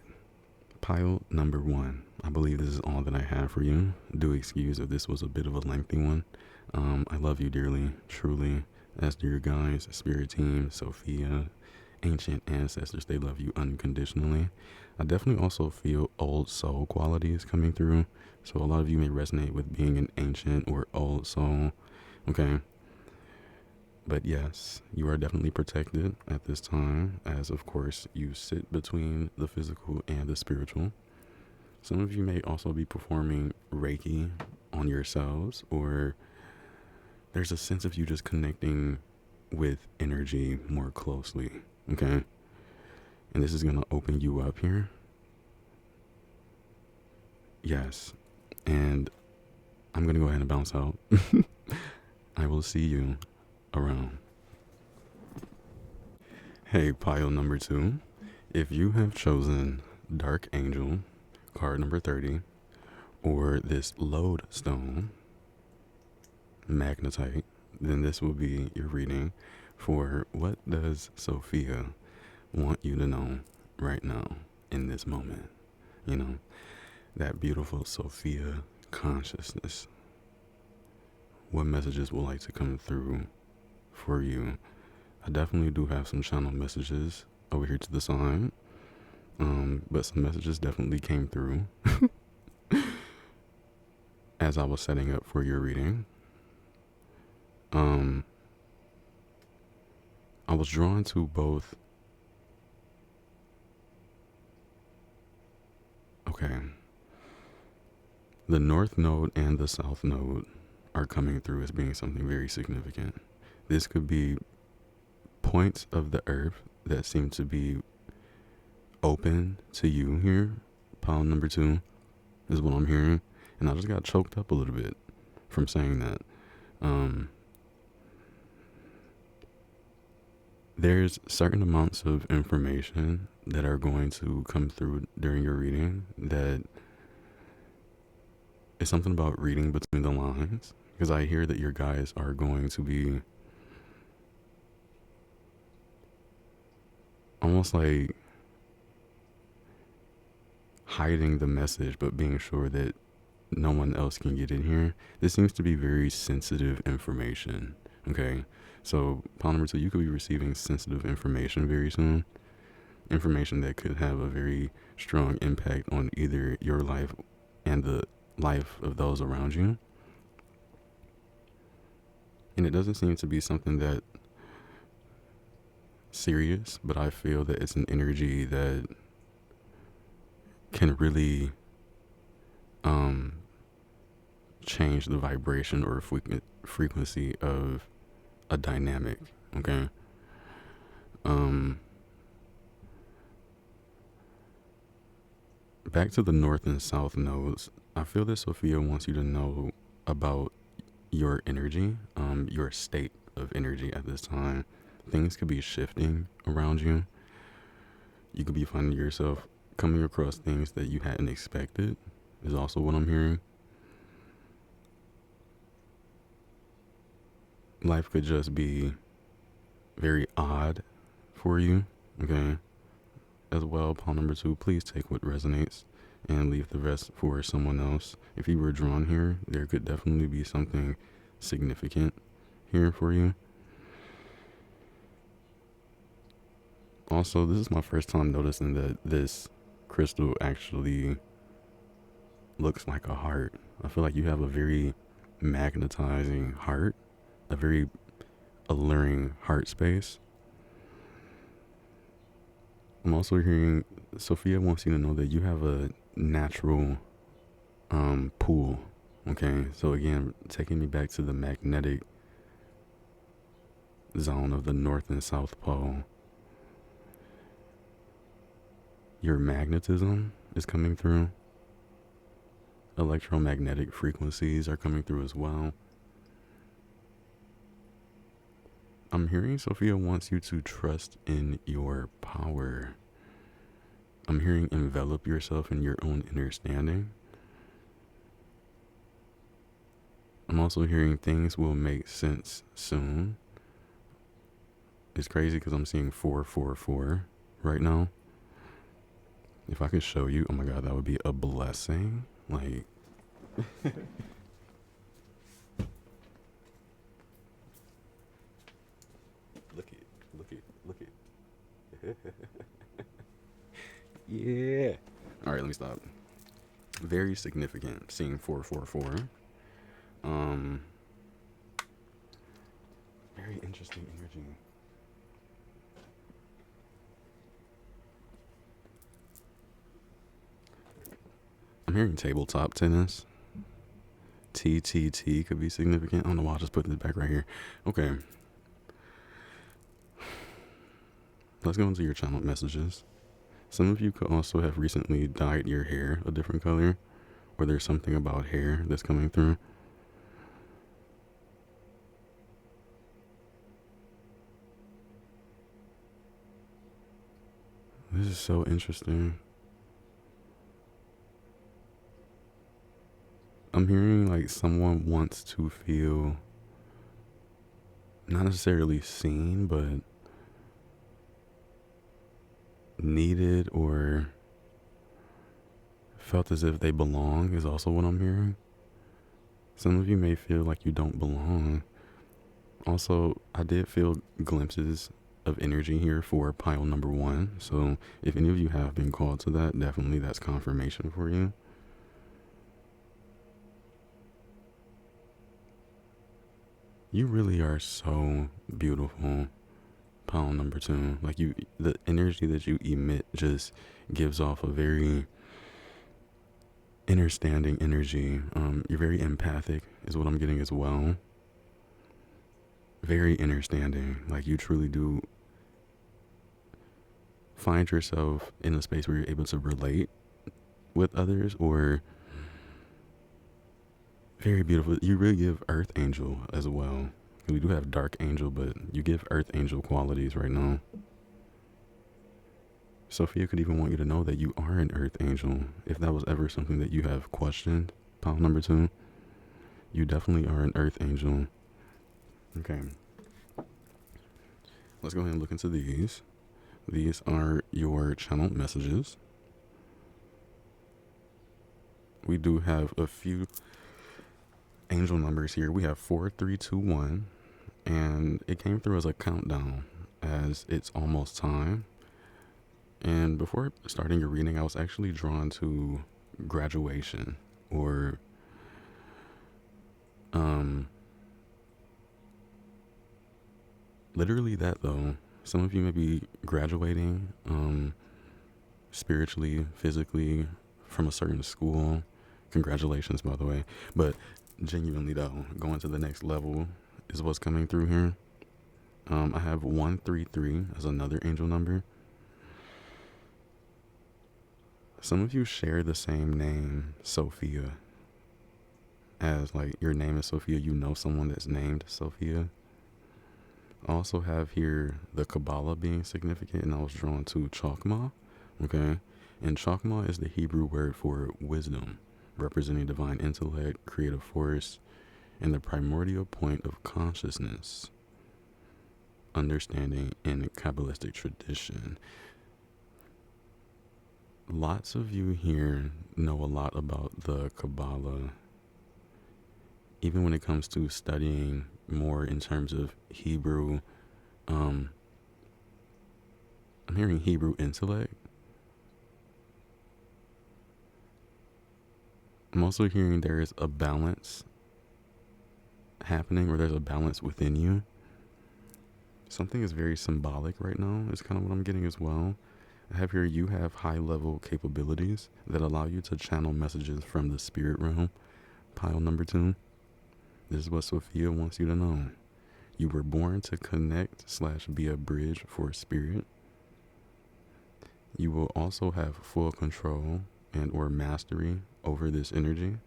pile number 1, I believe this is all that I have for you. Do excuse if this was a bit of a lengthy one. I love you dearly, truly, as do your guides, spirit team, Sophia, ancient ancestors. They love you unconditionally. I definitely also feel old soul qualities coming through. So a lot of you may resonate with being an ancient or old soul, okay? But yes, you are definitely protected at this time, as of course you sit between the physical and the spiritual. Some of you may also be performing Reiki on yourselves, or there's a sense of you just connecting with energy more closely, okay? And this is going to open you up here. Yes. And I'm going to go ahead and bounce out. I will see you around. Hey, pile number 2. If you have chosen Dark Angel, card number 30, or this Lodestone, Magnetite, then this will be your reading for what does Sophia want you to know right now in this moment. You know, that beautiful Sophia consciousness. What messages would like to come through for you? I definitely do have some channel messages over here to the side, but some messages definitely came through as I was setting up for your reading. I was drawn to both. Okay. The North Node and the South Node are coming through as being something very significant. This could be points of the earth that seem to be open to you here. Pile number 2 is what I'm hearing. And I just got choked up a little bit from saying that. There's certain amounts of information that are going to come through during your reading that is something about reading between the lines, because I hear that your guys are going to be almost like hiding the message but being sure that no one else can get in here. This seems to be very sensitive information, okay? So, pile number 2, you could be receiving sensitive information very soon. Information that could have a very strong impact on either your life and the life of those around you. And it doesn't seem to be something that serious, but I feel that it's an energy that can really change the vibration or frequency of a dynamic, okay? Back to the North and South nodes, I feel that Sophia wants you to know about your energy, your state of energy at this time. Things could be shifting around you. You could be finding yourself coming across things that you hadn't expected, is also what I'm hearing. Life could just be very odd for you, okay? as well, pile number 2, please take what resonates and leave the rest for someone else. If you were drawn here, there could definitely be something significant here for you. Also, this is my first time noticing that this crystal actually looks like a heart. I feel like you have a very magnetizing heart, a very alluring heart space. I'm also hearing Sophia wants you to know that you have a natural pull. Okay, so again, taking me back to the magnetic zone of the North and South Pole. Your magnetism is coming through. Electromagnetic frequencies are coming through as well. I'm hearing Sophia wants you to trust in your power. I'm hearing envelop yourself in your own understanding. I'm also hearing things will make sense soon. It's crazy because I'm seeing 444 right now. If I could show you, oh my god, that would be a blessing. Like, look it. Yeah. All right, let me stop. Very significant seeing 444. Very interesting energy. I'm hearing tabletop tennis. TTT could be significant. I don't know why I just put this back right here. Okay. Let's go into your channel messages. Some of you could also have recently dyed your hair a different color, or there's something about hair that's coming through. This is so interesting. I'm hearing like someone wants to feel not necessarily seen, but needed or felt as if they belong is also what I'm hearing. Some of you may feel like you don't belong. Also, I did feel glimpses of energy here for pile number 1. So if any of you have been called to that, definitely that's confirmation for you. You really are so beautiful, pile number 2. Like the energy that you emit just gives off a very understanding energy. You're very empathic is what I'm getting as well. Very understanding. Like you truly do find yourself in a space where you're able to relate with others, or very beautiful. You really give Earth Angel as well. We do have Dark Angel, but you give Earth Angel qualities right now. Sophia could even want you to know that you are an Earth Angel. If that was ever something that you have questioned, pile number 2, you definitely are an Earth Angel. Okay. Let's go ahead and look into these. These are your channel messages. We do have a few angel numbers here. We have 4321, and it came through as a countdown as it's almost time. And before starting your reading, I was actually drawn to graduation, or literally that though. Some of you may be graduating spiritually, physically from a certain school. Congratulations, by the way. But genuinely though, going to the next level is what's coming through here. I have 133 as another angel number. Some of you share the same name, Sophia. As like your name is Sophia, you know someone that's named Sophia. I also have here the Kabbalah being significant, and I was drawn to Chakra. Okay, and Chakra is the Hebrew word for wisdom, representing divine intellect, creative force, and the primordial point of consciousness, understanding in Kabbalistic tradition. Lots of you here know a lot about the Kabbalah, even when it comes to studying more in terms of Hebrew. Um, I'm hearing Hebrew intellect. I'm also hearing there is a balance happening, or there's a balance within you. Something is very symbolic right now, is kind of what I'm getting as well. I have here you have high level capabilities that allow you to channel messages from the spirit realm. Pile number 2. This is what Sophia wants you to know. You were born to connect / be a bridge for spirit. You will also have full control and or mastery over this energy.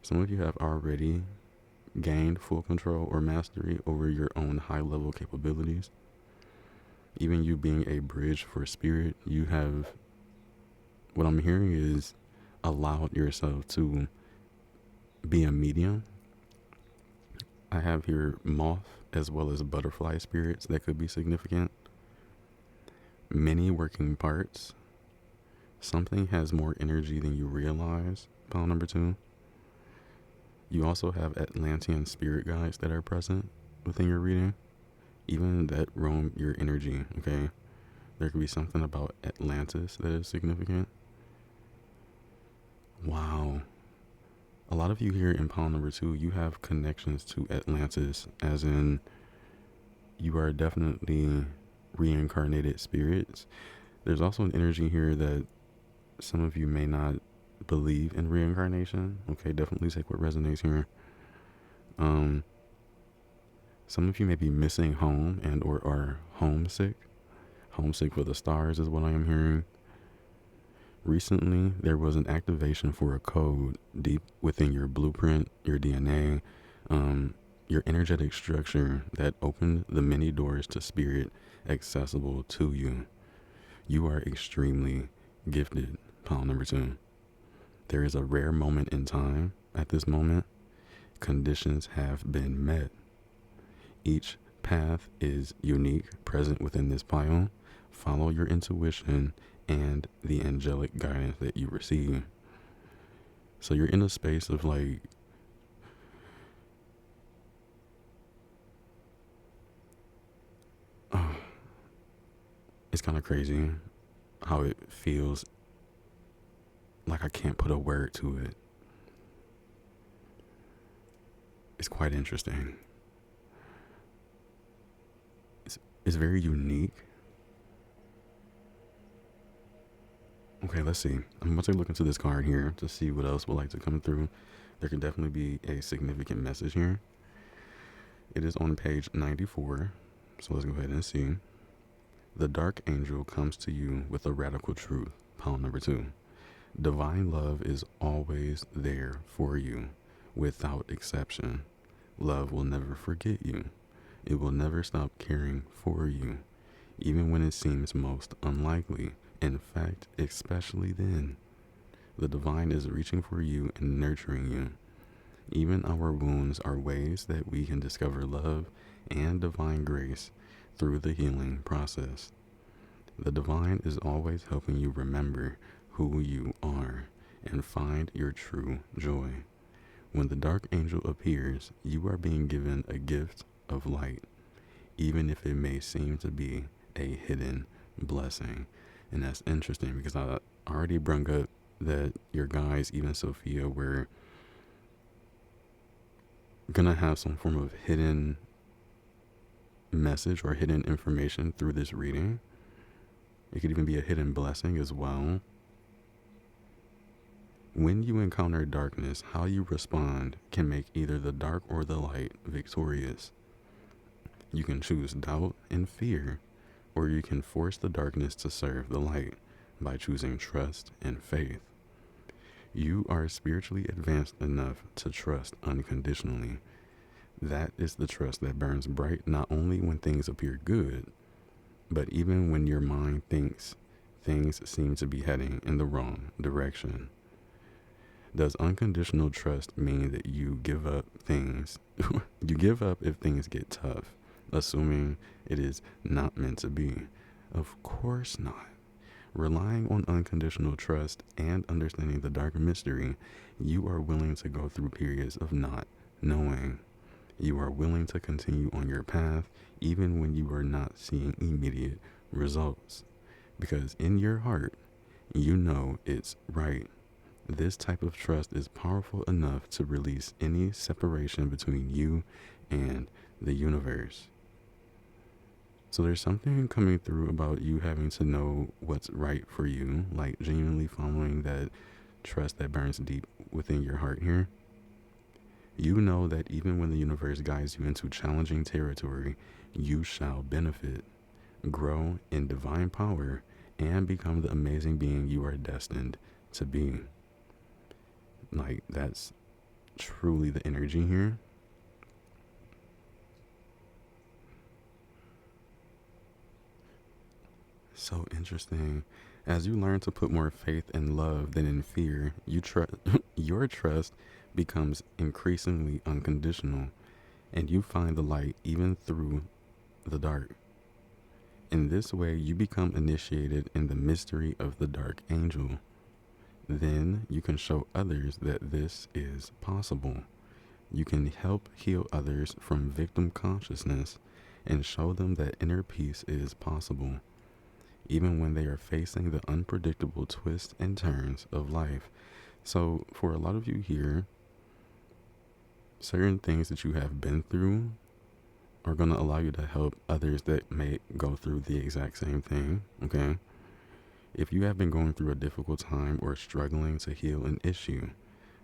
Some of you have already gained full control or mastery over your own high level capabilities. Even you being a bridge for spirit, you have, what I'm hearing is, allowed yourself to be a medium. I have here moth as well as butterfly spirits that could be significant. Many working parts. Something has more energy than you realize. Pile number 2. You also have Atlantean spirit guides that are present within your reading. Even that roam your energy, okay? There could be something about Atlantis that is significant. Wow. A lot of you here in pile number 2, you have connections to Atlantis, as in you are definitely reincarnated spirits. There's also an energy here that some of you may not believe in reincarnation. Okay, definitely take what resonates here. Some of you may be missing home and or are homesick. Homesick for the stars is what I am hearing. Recently, there was an activation for a code deep within your blueprint, your DNA, your energetic structure that opened the many doors to spirit accessible to you. You are extremely gifted, pile number 2. There is a rare moment in time. At this moment, conditions have been met. Each path is unique, present within this pile. Follow your intuition and the angelic guidance that you receive. So you're in a space of like, it's kind of crazy how it feels like I can't put a word to it. It's quite interesting. It's very unique. Okay, let's see. I'm about to look into this card here to see what else would like to come through. There could definitely be a significant message here. It is on page 94. So let's go ahead and see. The dark angel comes to you with a radical truth. Pile number 2. Divine love is always there for you, without exception. Love will never forget you. It will never stop caring for you, even when it seems most unlikely. In fact, especially then. The divine is reaching for you and nurturing you. Even our wounds are ways that we can discover love and divine grace through the healing process. The divine is always helping you remember who you are and find your true joy. When the dark angel appears, you are being given a gift of light, even if it may seem to be a hidden blessing. And that's interesting because I already brought up that your guys, even Sophia, were gonna have some form of hidden message or hidden information through this reading. It could even be a hidden blessing as well. When you encounter darkness, how you respond can make either the dark or the light victorious. You can choose doubt and fear, or you can force the darkness to serve the light by choosing trust and faith. You are spiritually advanced enough to trust unconditionally. That is the trust that burns bright not only when things appear good, but even when your mind thinks things seem to be heading in the wrong direction. Does unconditional trust mean that you give up things? You give up if things get tough, assuming it is not meant to be? Of course not. Relying on unconditional trust and understanding the darker mystery, you are willing to go through periods of not knowing. You are willing to continue on your path even when you are not seeing immediate results. Because in your heart, you know it's right. This type of trust is powerful enough to release any separation between you and the universe. So there's something coming through about you having to know what's right for you, like genuinely following that trust that burns deep within your heart here. You know that even when the universe guides you into challenging territory, you shall benefit, grow in divine power, and become the amazing being you are destined to be. Like, that's truly the energy here. So interesting. As you learn to put more faith in love than in fear, your trust becomes increasingly unconditional, and you find the light even through the dark. In this way, you become initiated in the mystery of the dark angel. Then you can show others that this is possible. You can help heal others from victim consciousness and show them that inner peace is possible, even when they are facing the unpredictable twists and turns of life. So, for a lot of you here, certain things that you have been through are going to allow you to help others that may go through the exact same thing, okay? If you have been going through a difficult time or struggling to heal an issue,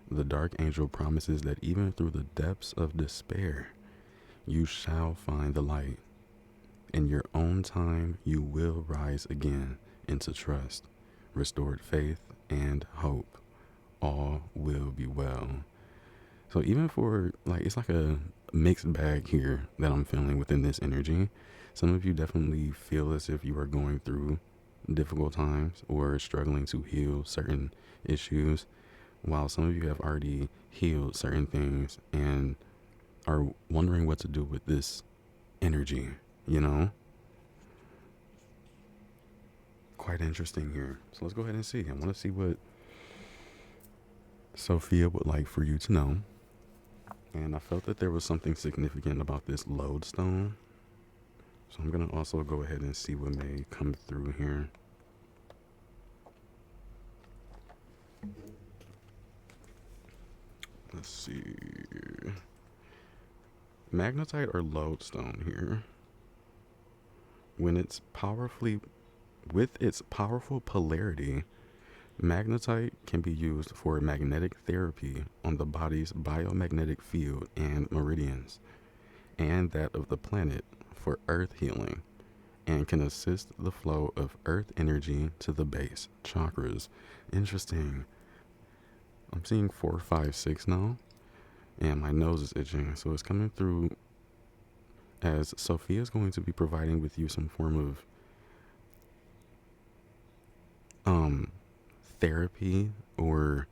the dark angel promises that even through the depths of despair, you shall find the light. In your own time, you will rise again into trust, restored faith, and hope. All will be well. So even for, like, it's like a mixed bag here that I'm feeling within this energy. Some of you definitely feel as if you are going through difficult times or struggling to heal certain issues, while some of you have already healed certain things and are wondering what to do with this energy, you know? Quite interesting here. So let's go ahead and see. I want to see what Sophia would like for you to know. And I felt that there was something significant about this lodestone. So I'm going to also go ahead and see what may come through here. Let's see. Magnetite or lodestone here. With its powerful polarity, magnetite can be used for magnetic therapy on the body's biomagnetic field and meridians, and that of the planet for earth healing, and can assist the flow of earth energy to the base chakras. Interesting. I'm seeing 4, 5, 6 now, and my nose is itching, so it's coming through as Sophia is going to be providing with you some form of therapy or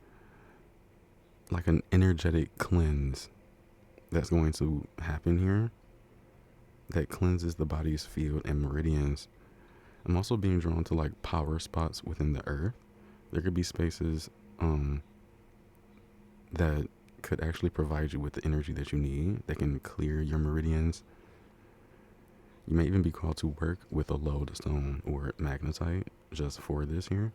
like an energetic cleanse that's going to happen here that cleanses the body's field and meridians. I'm also being drawn to like power spots within the earth. There could be spaces that could actually provide you with the energy that you need, that can clear your meridians. You may even be called to work with a lodestone or magnetite just for this here.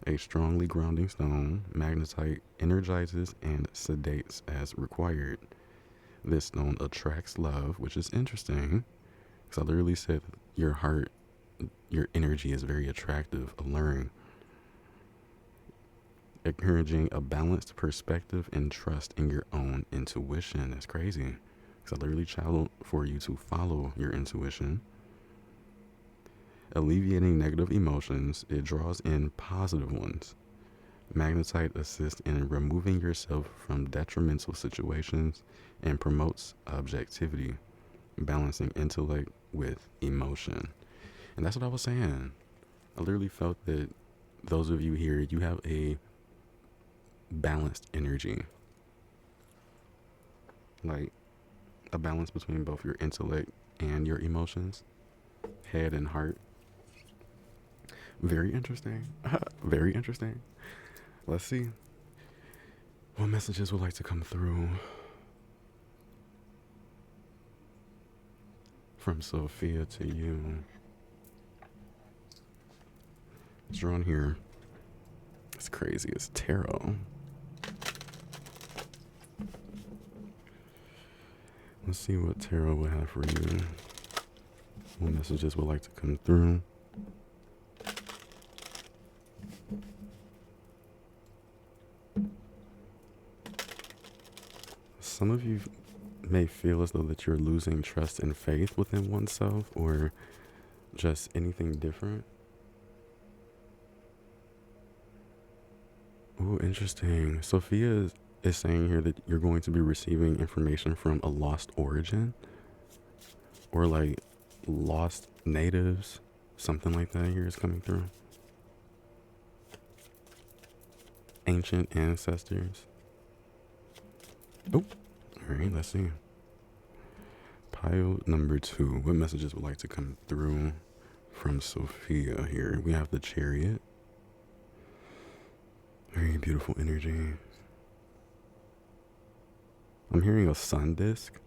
A strongly grounding stone, magnetite energizes and sedates as required. This stone attracts love, which is interesting, because I literally said your heart, your energy is very attractive, alluring, encouraging a balanced perspective and trust in your own intuition. That's crazy, because I literally channel for you to follow your intuition. Alleviating negative emotions, it draws in positive ones. Magnetite assists in removing yourself from detrimental situations and promotes objectivity, balancing intellect with emotion. And that's what I was saying. I literally felt that those of you here, you have a balanced energy. Like a balance between both your intellect and your emotions, head and heart. Very interesting. Very interesting. Let's see what messages would like to come through from Sophia to you. It's drawn here. It's crazy. It's tarot. Let's see what tarot will have for you. What messages would like to come through. Some of you may feel as though that you're losing trust and faith within oneself, or just anything different. Oh, interesting. Sophia is saying here that you're going to be receiving information from a lost origin, or like lost natives, something like that here is coming through. Ancient ancestors. Oh, all right, let's see. Pile number 2. What messages would like to come through from Sophia here? We have the Chariot. Very beautiful energy. I'm hearing a sun disk.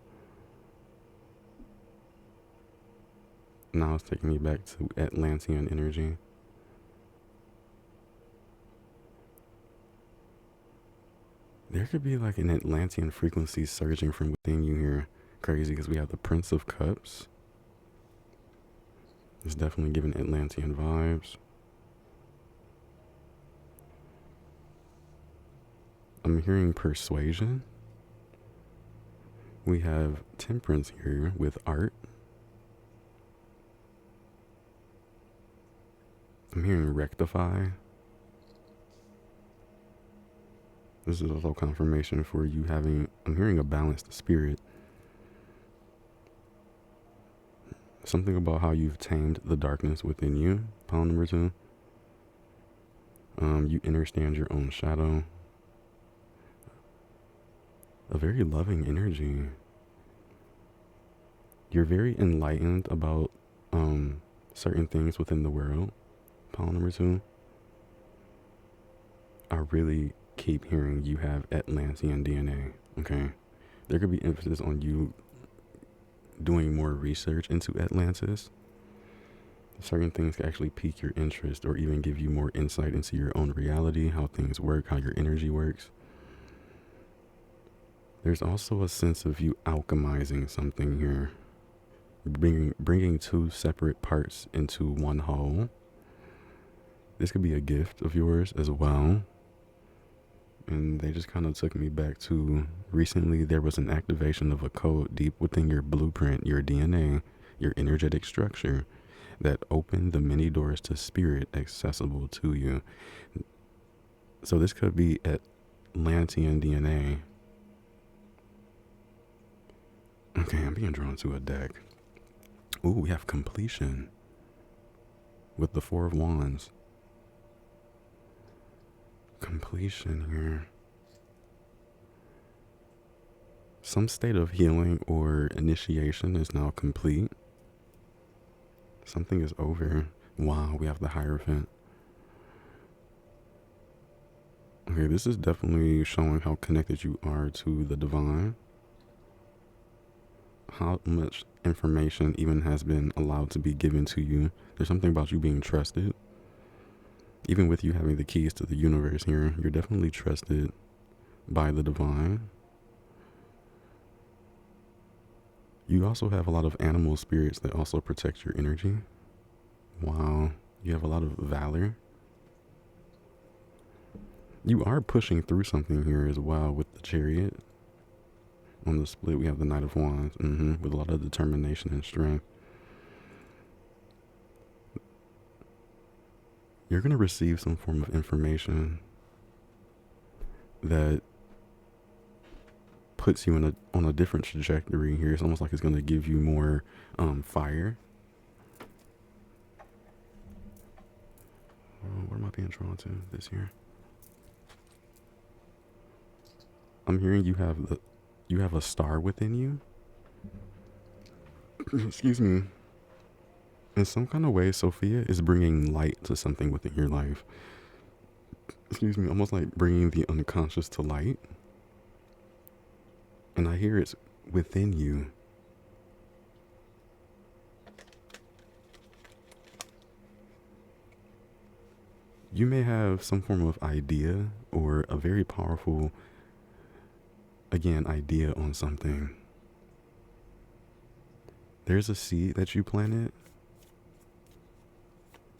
Now it's taking me back to Atlantean energy. There could be like an Atlantean frequency surging from within you here. Crazy, because we have the Prince of Cups. It's definitely giving Atlantean vibes. I'm hearing persuasion. We have temperance here with art. I'm hearing rectify. This is also confirmation for you having, I'm hearing a balanced spirit. Something about how you've tamed the darkness within you. Pile number 2. You understand your own shadow. A very loving energy. You're very enlightened about certain things within the world. Pile number 2. I really keep hearing you have Atlantean DNA. Okay, there could be emphasis on you doing more research into Atlantis. Certain things can actually pique your interest or even give you more insight into your own reality, how things work, how your energy works. There's also a sense of you alchemizing something here, bringing 2 separate parts into one whole. This could be a gift of yours as well. And they just kind of took me back to recently there was an activation of a code deep within your blueprint, your DNA, your energetic structure that opened the many doors to spirit accessible to you. So this could be Atlantean DNA. Okay, I'm being drawn to a deck. Ooh, we have completion with the 4 of Wands. Completion here. Some state of healing or initiation is now complete. Something is over. Wow, we have the Hierophant. Okay, this is definitely showing how connected you are to the divine. How much information even has been allowed to be given to you. There's something about you being trusted. Even with you having the keys to the universe here, you're definitely trusted by the divine. You also have a lot of animal spirits that also protect your energy. Wow. You have a lot of valor. You are pushing through something here as well with the Chariot. On the split, we have the Knight of Wands, with a lot of determination and strength. You're going to receive some form of information that puts you on a different trajectory here. It's almost like it's going to give you more fire. What am I being drawn to this year? I'm hearing you have a star within you. Excuse me. In some kind of way, Sophia is bringing light to something within your life. Excuse me, almost like bringing the unconscious to light. And I hear it's within you. You may have some form of idea or a very powerful, again, idea on something. There's a seed that you planted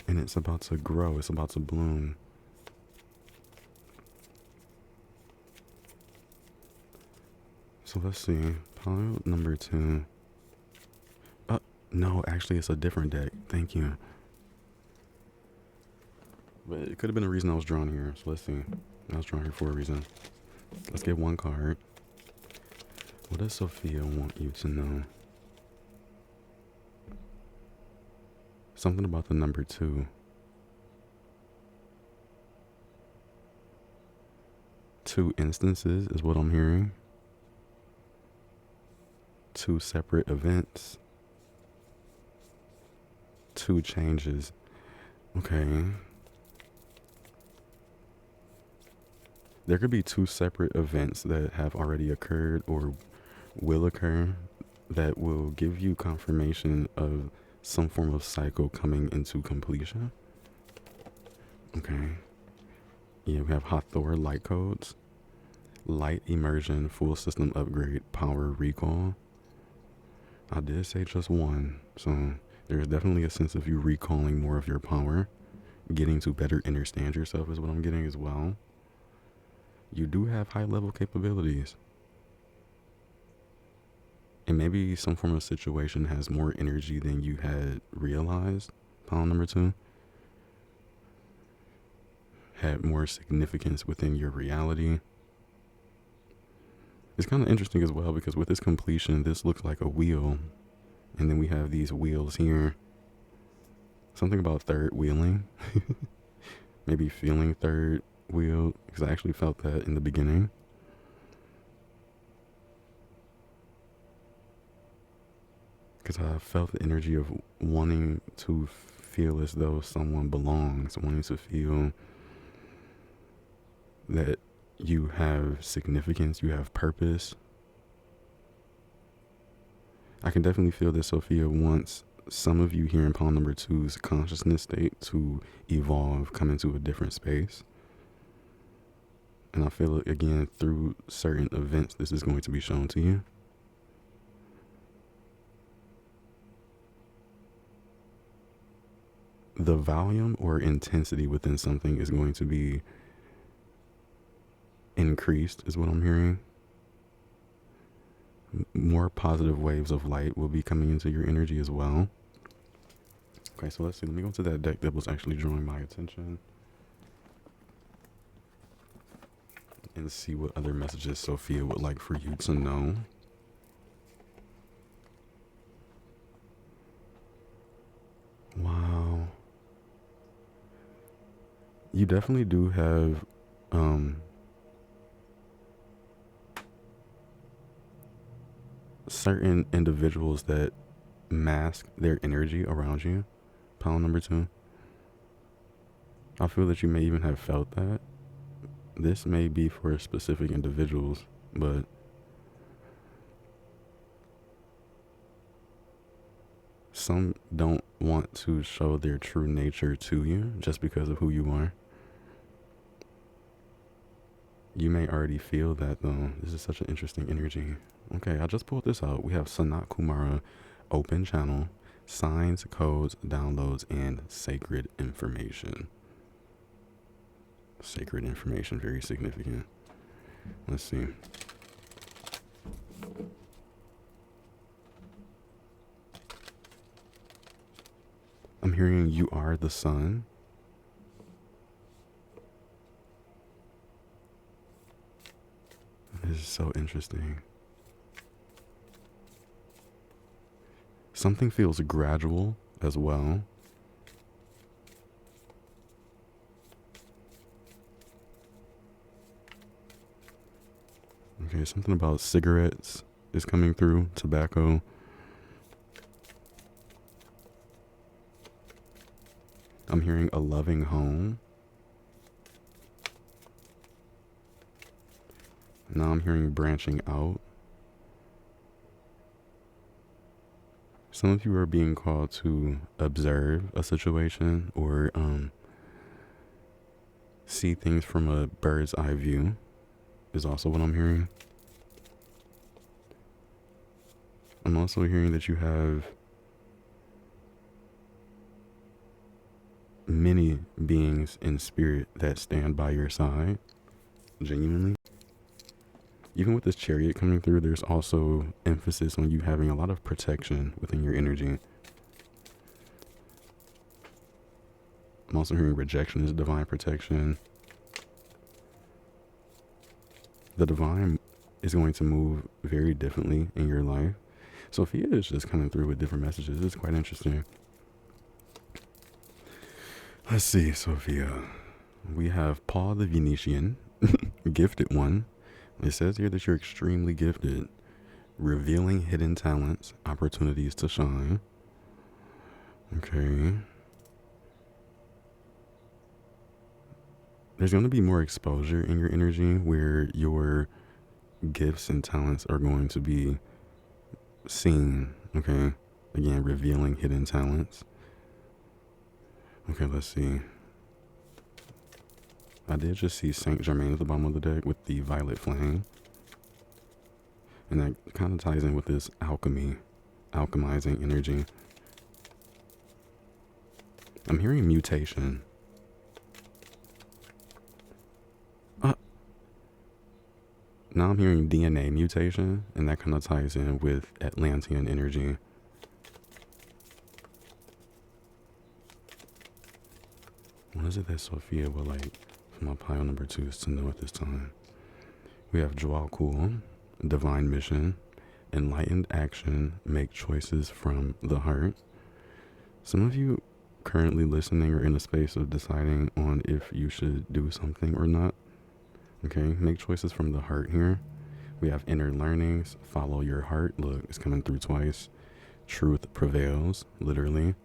and it's about to grow, it's about to bloom. So let's see, pile number 2. No, actually it's a different deck. Thank you. But it could have been a reason I was drawn here. So let's see. I was drawn here for a reason. Let's get one card. What does Sophia want you to know? Something about the number 2. 2 instances is what I'm hearing. 2 separate events. 2 changes. Okay. There could be 2 separate events that have already occurred or will occur that will give you confirmation of some form of cycle coming into completion. Okay. Yeah, we have Hathor light codes, light immersion, full system upgrade, power recall. I did say just one, so there's definitely a sense of you recalling more of your power, getting to better understand yourself is what I'm getting as well. You do have high level capabilities. And maybe some form of situation has more energy than you had realized. Pile number 2 had more significance within your reality. It's kind of interesting as well because with this completion, this looks like a wheel. And then we have these wheels here. Something about third wheeling. Maybe feeling third wheel, because I actually felt that in the beginning. Because I felt the energy of wanting to feel as though someone belongs, wanting to feel that you have significance, you have purpose. I can definitely feel that Sophia wants some of you here in pile number 2's consciousness state to evolve, come into a different space. And I feel it again through certain events this is going to be shown to you. The volume or intensity within something is going to be increased, is what I'm hearing. More positive waves of light will be coming into your energy as well. Okay, so let's see. Let me go to that deck that was actually drawing my attention and see what other messages Sophia would like for you to know. Wow. You definitely do have certain individuals that mask their energy around you. Pile number 2. I feel that you may even have felt that. This may be for specific individuals, but some don't want to show their true nature to you just because of who you are. You may already feel that though. This is such an interesting energy. Okay, I just pulled this out. We have Sanat Kumara, open channel, signs, codes, downloads, and sacred information. Sacred information, very significant. Let's see. I'm hearing you are the sun. This is so interesting. Something feels gradual as well. Okay, something about cigarettes is coming through, tobacco. I'm hearing a loving home. Now I'm hearing branching out. Some of you are being called to observe a situation or see things from a bird's eye view is also what I'm hearing. I'm also hearing that you have many beings in spirit that stand by your side, genuinely. Even with this chariot coming through, there's also emphasis on you having a lot of protection within your energy. I'm also hearing rejection is divine protection. The divine is going to move very differently in your life. Sophia is just coming through with different messages. It's quite interesting. Let's see, Sophia. We have Paul the Venetian, gifted one. It says here that you're extremely gifted, revealing hidden talents, opportunities to shine. Okay. There's going to be more exposure in your energy where your gifts and talents are going to be seen. Okay. Again, revealing hidden talents. Okay, let's see. I did just see Saint Germain at the bottom of the deck with the violet flame. And that kind of ties in with this alchemy, alchemizing energy. I'm hearing mutation. Now I'm hearing DNA mutation, and that kind of ties in with Atlantean energy. What is it that Sophia would like for my pile number 2 is to know at this time? We have Joao Cool, divine mission, enlightened action, make choices from the heart. Some of you currently listening are in a space of deciding on if you should do something or not. Okay, make choices from the heart here. We have inner learnings, follow your heart. Look, it's coming through twice. Truth prevails, literally.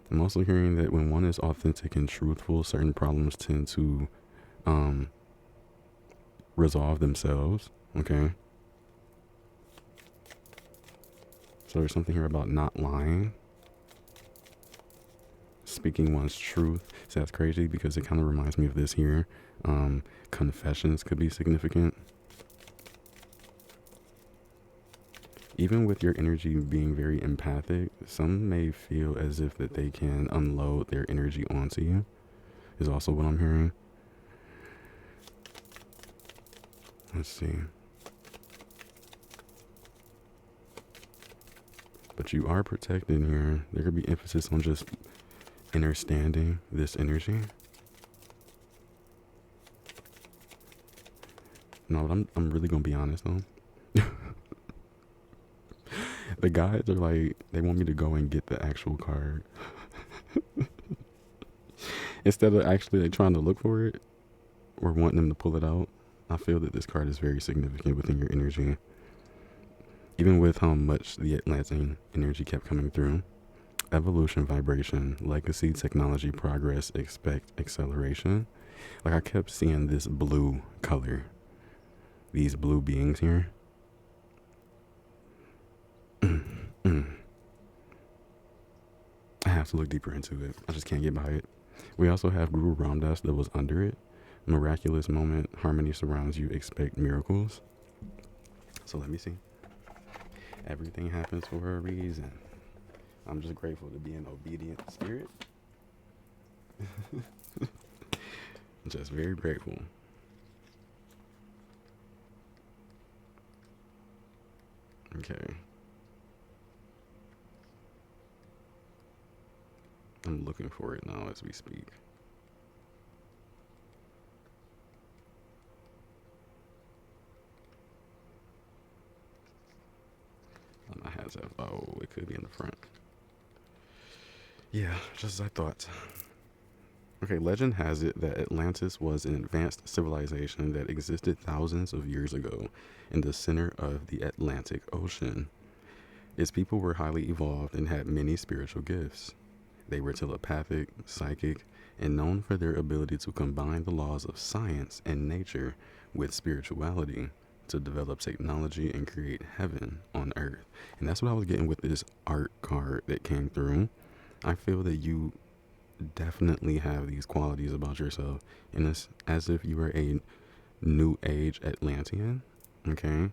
I'm also hearing that when one is authentic and truthful, certain problems tend to resolve themselves. Okay. So there's something here about not lying. Speaking one's truth. So that's crazy because it kind of reminds me of this here. Confessions could be significant. Even with your energy being very empathic, some may feel as if that they can unload their energy onto you, is also what I'm hearing. Let's see. But you are protected here. There could be emphasis on just understanding this energy. No, but I'm really gonna be honest though. The guys are like, they want me to go and get the actual card instead of actually like trying to look for it or wanting them to pull it out. I feel that this card is very significant within your energy, even with how much the Atlantean energy kept coming through. Evolution, vibration, legacy, technology, progress, expect acceleration. Like I kept seeing this blue color, these blue beings here. I have to look deeper into it. I just can't get by it. We also have Guru Ramdas that was under it. Miraculous moment, harmony surrounds you, expect miracles. So let me see. Everything happens for a reason. I'm just grateful to be an obedient spirit. Just very grateful. Okay. I'm looking for it now as we speak. My hands have, oh, it could be in the front. Yeah, just as I thought. Okay, legend has it that Atlantis was an advanced civilization that existed thousands of years ago in the center of the Atlantic Ocean. Its people were highly evolved and had many spiritual gifts. They were telepathic, psychic, and known for their ability to combine the laws of science and nature with spirituality to develop technology and create heaven on earth. And that's what I was getting with this art card that came through. I feel that you definitely have these qualities about yourself, and it's as if you were a new age Atlantean, okay?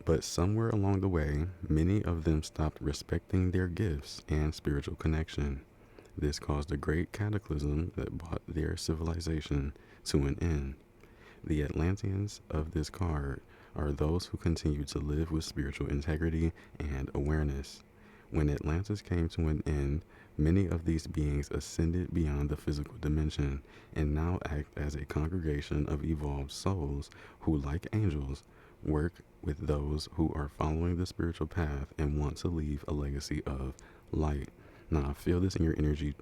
But somewhere along the way, many of them stopped respecting their gifts and spiritual connection. This caused a great cataclysm that brought their civilization to an end. The Atlanteans of this card are those who continue to live with spiritual integrity and awareness. When Atlantis came to an end, many of these beings ascended beyond the physical dimension and now act as a congregation of evolved souls who, like angels, work with those who are following the spiritual path and want to leave a legacy of light. Now, I feel this in your energy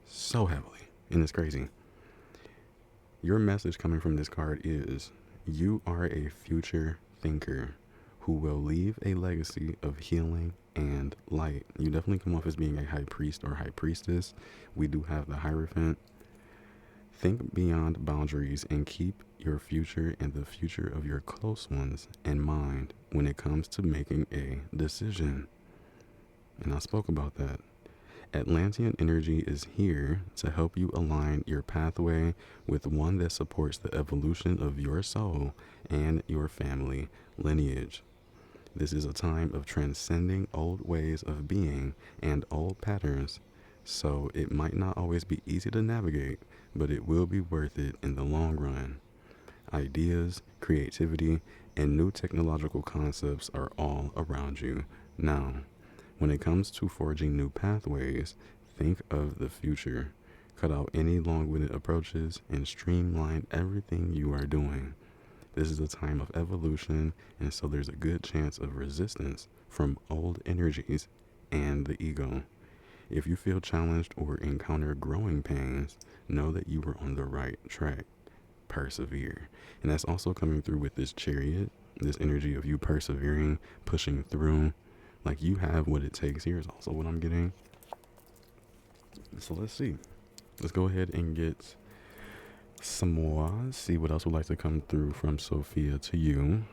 so heavily, and it's crazy. Your message coming from this card is you are a future thinker who will leave a legacy of healing and light. You definitely come off as being a high priest or high priestess. We do have the Hierophant. Think beyond boundaries and keep your future and the future of your close ones in mind when it comes to making a decision. And I spoke about that. Atlantean energy is here to help you align your pathway with one that supports the evolution of your soul and your family lineage. This is a time of transcending old ways of being and old patterns, so it might not always be easy to navigate, but it will be worth it in the long run. Ideas, creativity, and new technological concepts are all around you now. When it comes to forging new pathways, think of the future. Cut out any long-winded approaches and streamline everything you are doing. This is a time of evolution, and so there's a good chance of resistance from old energies and the ego. If you feel challenged or encounter growing pains, know that you are on the right track. Persevere. And that's also coming through with this Chariot, this energy of you persevering, pushing through. Like you have what it takes. Here's also what I'm getting. So let's see. Let's go ahead and get some more. See what else would like to come through from Sophia to you.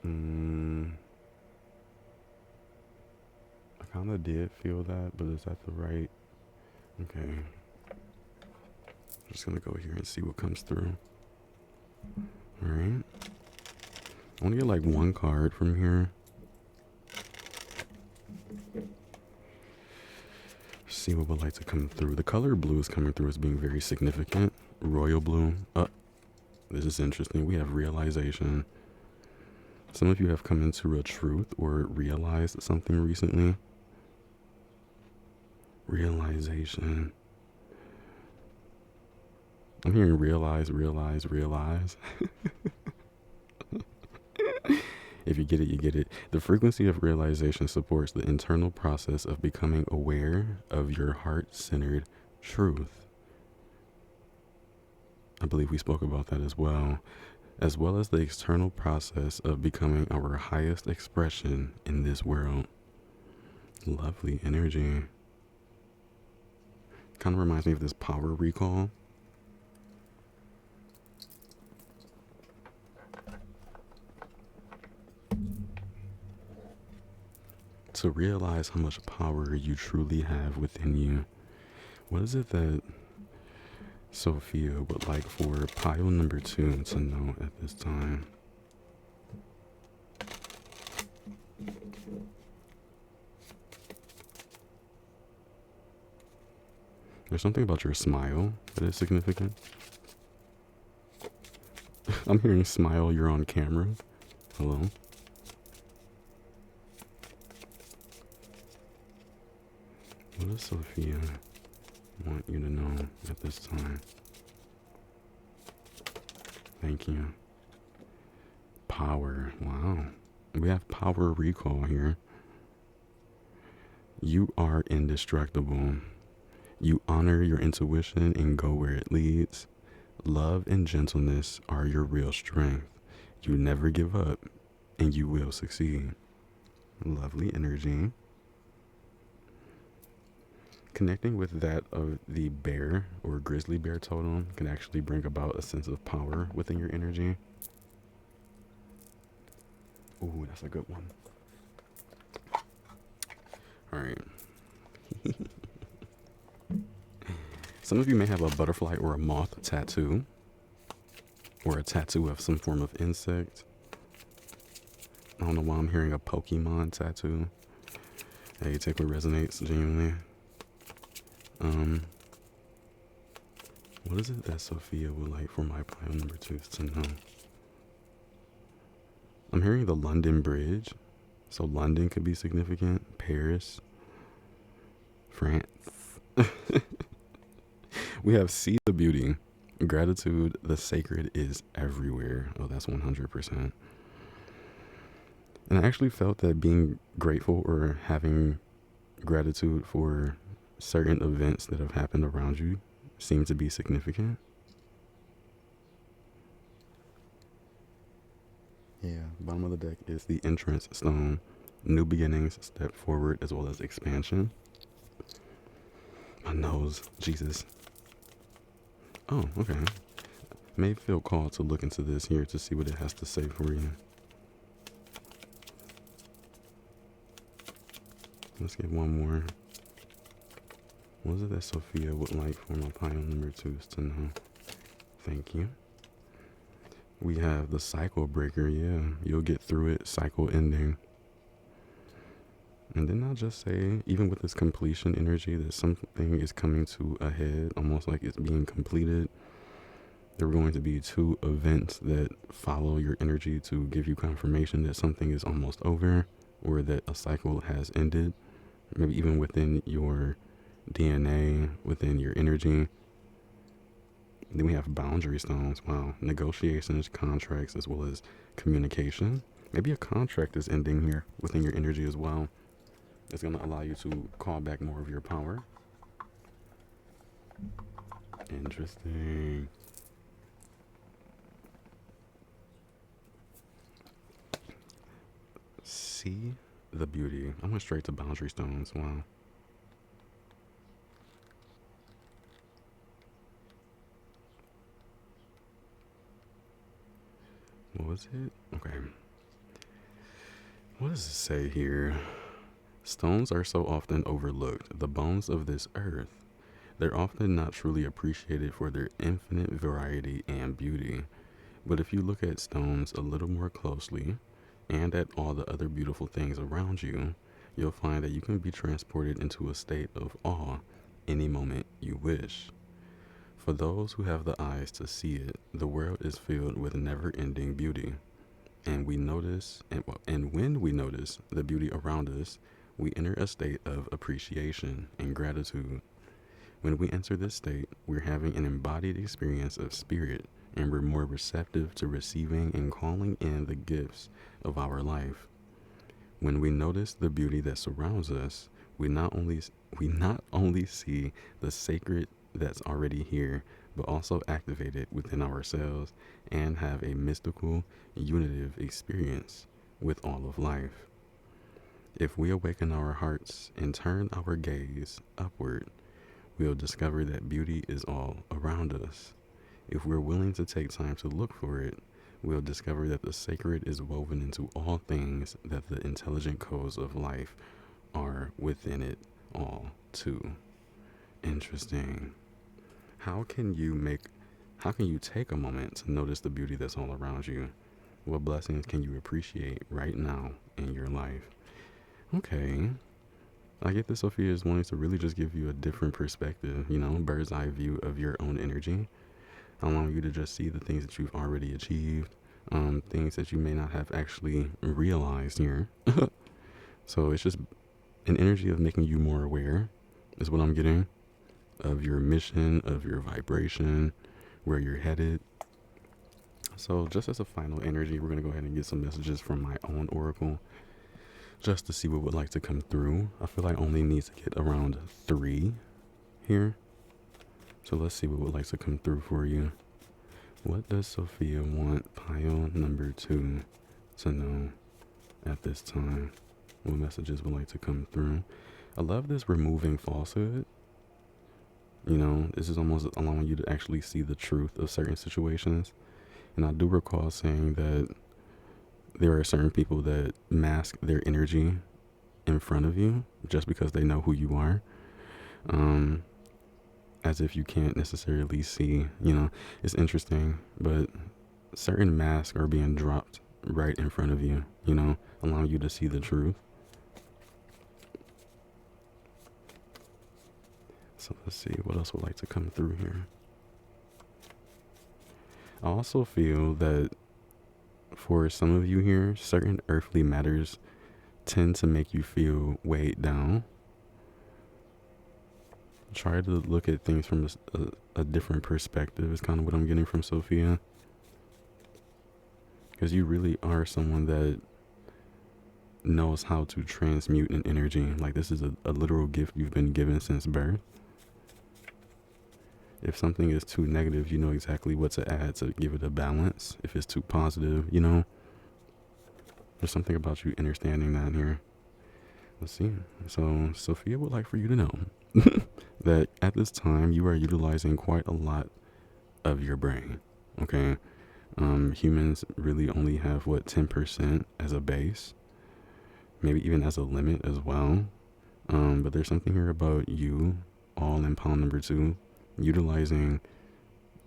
I kind of did feel that, but is that the right? Okay. I'm just going to go here and see what comes through. All right. I want to get like one card from here. See what would like to come through. The color blue is coming through as being very significant. Royal blue. This is interesting. We have realization. Some of you have come into a truth or realized something recently. Realization. I'm hearing realize. If you get it, you get it. The frequency of realization supports the internal process of becoming aware of your heart-centered truth. I believe we spoke about that as well as the external process of becoming our highest expression in this world. Lovely energy. Kind of reminds me of this power recall. To realize how much power you truly have within you. What is it that Sophia would like for pile number 2 to know at this time? There's something about your smile that is significant. I'm hearing smile, you're on camera. Hello? What does Sophia want you to know at this time? Thank you. Power. Wow. We have power recall here. You are indestructible. You honor your intuition and go where it leads. Love and gentleness are your real strength. You never give up, and you will succeed. Lovely energy. Connecting with that of the bear or grizzly bear totem can actually bring about a sense of power within your energy. Ooh, that's a good one. All right. Some of you may have a butterfly or a moth tattoo, or a tattoo of some form of insect. I don't know why I'm hearing a Pokemon tattoo. Hey, take what resonates genuinely. What is it that Sophia would like for my pile number 2 to know? I'm hearing the London Bridge. So London could be significant. Paris. France. We have see the beauty. Gratitude, the sacred is everywhere. Oh, that's 100%. And I actually felt that being grateful or having gratitude for certain events that have happened around you seem to be significant. Yeah, bottom of the deck is the entrance stone. New beginnings, step forward, as well as expansion. My nose, Jesus. Oh, okay. May feel called to look into this here to see what it has to say for you. Let's get one more. What is it that Sophia would like for my pile number 2 to know? Thank you. We have the cycle breaker. Yeah, you'll get through it. Cycle ending. And then I'll just say, even with this completion energy, that something is coming to a head, almost like it's being completed. There are going to be 2 events that follow your energy to give you confirmation that something is almost over, or that a cycle has ended. Maybe even within your DNA, within your energy. Then we have boundary stones. Wow. Negotiations, contracts, as well as communication. Maybe a contract is ending here within your energy as well. It's going to allow you to call back more of your power. Interesting. See the beauty. I went straight to boundary stones. Wow. What was it? Okay. What does it say here? Stones are so often overlooked, the bones of this earth. They're often not truly appreciated for their infinite variety and beauty. But if you look at stones a little more closely, and at all the other beautiful things around you, you'll find that you can be transported into a state of awe any moment you wish. For those who have the eyes to see it, the world is filled with never-ending beauty. And when we notice the beauty around us, we enter a state of appreciation and gratitude. When we enter this state, we're having an embodied experience of spirit, and we're more receptive to receiving and calling in the gifts of our life. When we notice the beauty that surrounds us, we not only see the sacred that's already here, but also activate it within ourselves and have a mystical, unitive experience with all of life. If we awaken our hearts and turn our gaze upward, we'll discover that beauty is all around us. If we're willing to take time to look for it, we'll discover that the sacred is woven into all things, that the intelligent codes of life are within it all, too. Interesting. How can you take a moment to notice the beauty that's all around you? What blessings can you appreciate right now in your life? Okay. I get that Sophia is wanting to really just give you a different perspective, bird's eye view of your own energy, allowing you to just see the things that you've already achieved, things that you may not have actually realized here. So it's just an energy of making you more aware, is what I'm getting, of your mission, of your vibration, where you're headed. So just as a final energy, we're going to go ahead and get some messages from my own oracle, just to see what would like to come through. I feel I only need to get around 3 here. So let's see what would like to come through for you. What does Sophia want pile number 2 to know at this time? what messages would like to come through. I love this removing falsehood. You know, this is almost allowing you to actually see the truth of certain situations. And I do recall saying that there are certain people that mask their energy in front of you just because they know who you are. As if you can't necessarily see, you know, it's interesting, but certain masks are being dropped right in front of you, you know, allowing you to see the truth. So let's see what else would like to come through here. I also feel that for some of you here, certain earthly matters tend to make you feel weighed down. Try to look at things from a different perspective is kind of what I'm getting from Sophia. Because you really are someone that knows how to transmute an energy. Like this is a literal gift you've been given since birth. If something is too negative, you know exactly what to add to give it a balance. If it's too positive, you know, there's something about you understanding that here. Let's see. So Sophia would like for you to know that at this time you are utilizing quite a lot of your brain. Okay. Humans really only have 10% as a base, maybe even as a limit as well. But there's something here about you, all in pound number 2, utilizing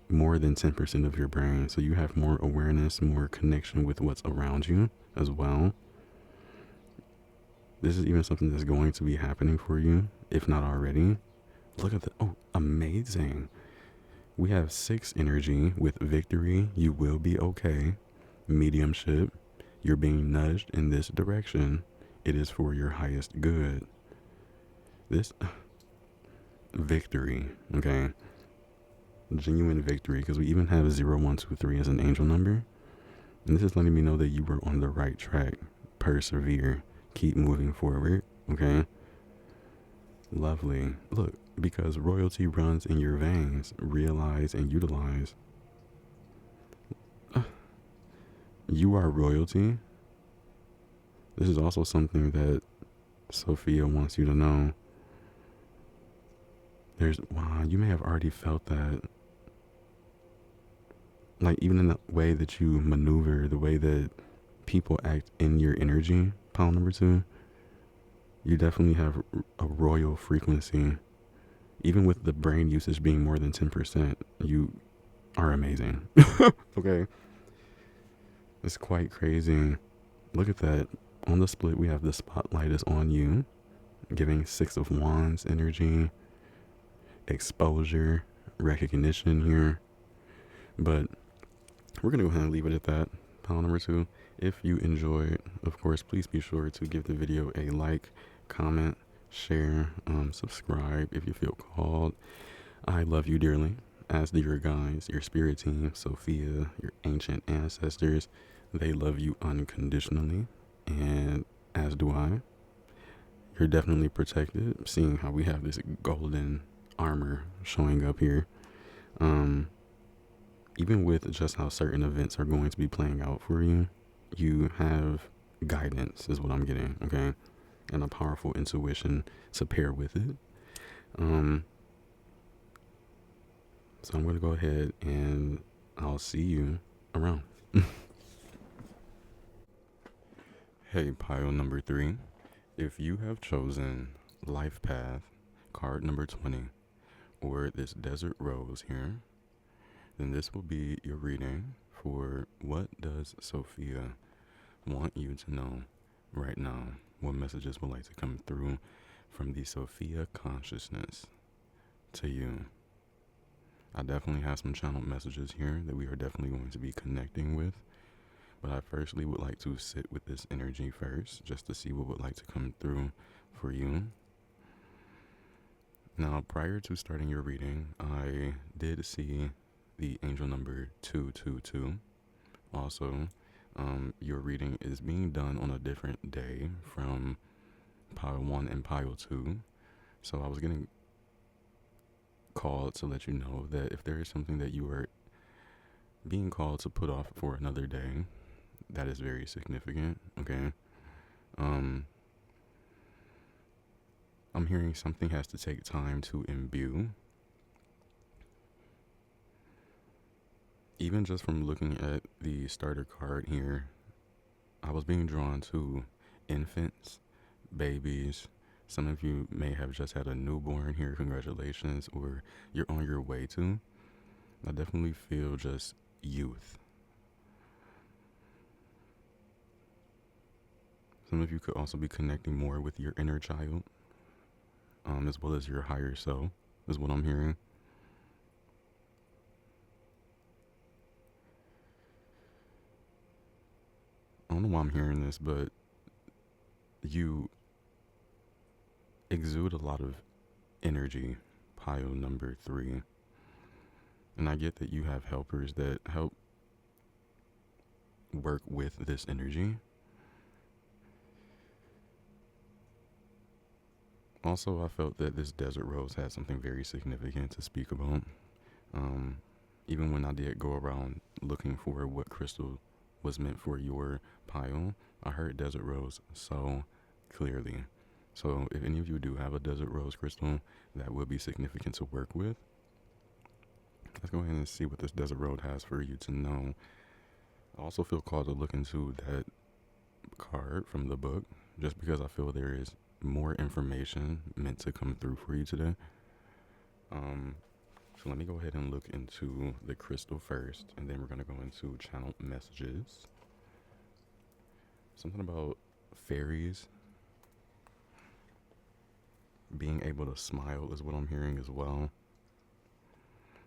more than 10% of your brain. So you have more awareness, more connection with what's around you as well. This is even something that's going to be happening for you, if not already. Look at that. Oh, amazing. We have 6 energy with victory. You will be okay. Mediumship. You're being nudged in this direction. It is for your highest good. This victory. Okay. Genuine victory. Because we even have 0, 1, 2, 3 as an angel number. And this is letting me know that you were on the right track. Persevere. Keep moving forward. Okay. Lovely. Look. Because royalty runs in your veins. Realize and utilize. You are royalty. This is also something that Sophia wants you to know. Wow, you may have already felt that. Like, even in the way that you maneuver, the way that people act in your energy, pound number 2, you definitely have a royal frequency. Even with the brain usage being more than 10%, you are amazing. Okay. It's quite crazy. Look at that. On the split, we have the spotlight is on you, giving 6 of Wands energy, exposure, recognition here. But we're going to go ahead and leave it at that. Pound number 2. If you enjoyed, of course, please be sure to give the video a like, comment, share, subscribe if you feel called. I love you dearly, as do your guides, your spirit team, Sophia, your ancient ancestors. They love you unconditionally, and as do I. You're definitely protected, seeing how we have this golden armor showing up here. Even with just how certain events are going to be playing out for you, you have guidance is what I'm getting, okay? And a powerful intuition to pair with it. So I'm going to go ahead and I'll see you around. Hey, pile number 3. If you have chosen Life Path, card number 20, or this Desert Rose here, then this will be your reading for what does Sophia want you to know right now. What messages would like to come through from the Sophia consciousness to you. I definitely have some channeled messages here that we are definitely going to be connecting with. But I firstly would like to sit with this energy first, just to see what would like to come through for you. Now, prior to starting your reading, I did see the angel number 222. Also, your reading is being done on a different day from pile 1 and pile 2. So I was getting called to let you know that if there is something that you are being called to put off for another day, that is very significant, okay? I'm hearing something has to take time to imbue. Even just from looking at the starter card here, I was being drawn to infants, babies. Some of you may have just had a newborn here, congratulations, or you're on your way to. I definitely feel just youth. Some of you could also be connecting more with your inner child, as well as your higher self, is what I'm hearing. I don't know why I'm hearing this, but you exude a lot of energy, pile number 3. And I get that you have helpers that help work with this energy. Also, I felt that this desert rose had something very significant to speak about. Even when I did go around looking for what crystal was meant for your pile, I heard desert rose so clearly. So if any of you do have a desert rose crystal, that would be significant to work with. Let's go ahead and see what this desert road has for you to know. I also feel called to look into that card from the book, just because I feel there is more information meant to come through for you today. So let me go ahead and look into the crystal first, and then we're going to go into channel messages. Something about fairies being able to smile is what I'm hearing as well.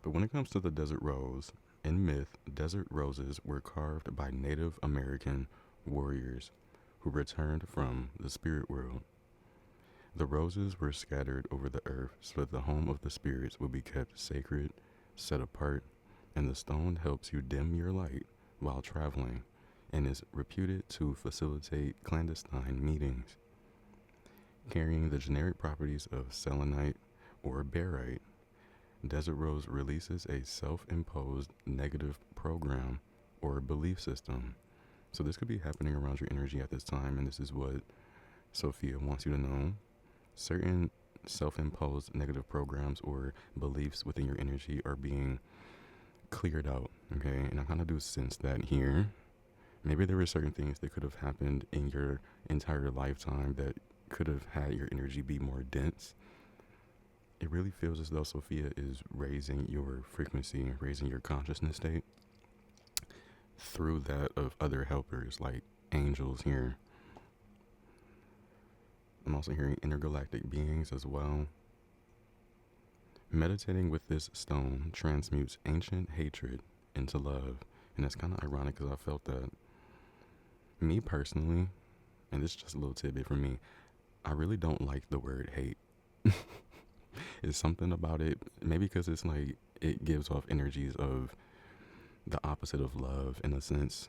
But when it comes to the desert rose, in myth, desert roses were carved by Native American warriors who returned from the spirit world. The roses were scattered over the earth so that the home of the spirits would be kept sacred, set apart, and the stone helps you dim your light while traveling and is reputed to facilitate clandestine meetings. Carrying the generic properties of selenite or barite, desert rose releases a self-imposed negative program or belief system. So this could be happening around your energy at this time, and this is what Sophia wants you to know. Certain self-imposed negative programs or beliefs within your energy are being cleared out, okay? And I kind of do sense that here. Maybe there were certain things that could have happened in your entire lifetime that could have had your energy be more dense. It really feels as though Sophia is raising your frequency, raising your consciousness state through that of other helpers like angels here. I'm also hearing intergalactic beings as well. Meditating with this stone transmutes ancient hatred into love. And that's kind of ironic because I felt that me personally, and this is just a little tidbit from me, I really don't like the word hate. It's something about it, maybe because it's like it gives off energies of the opposite of love in a sense.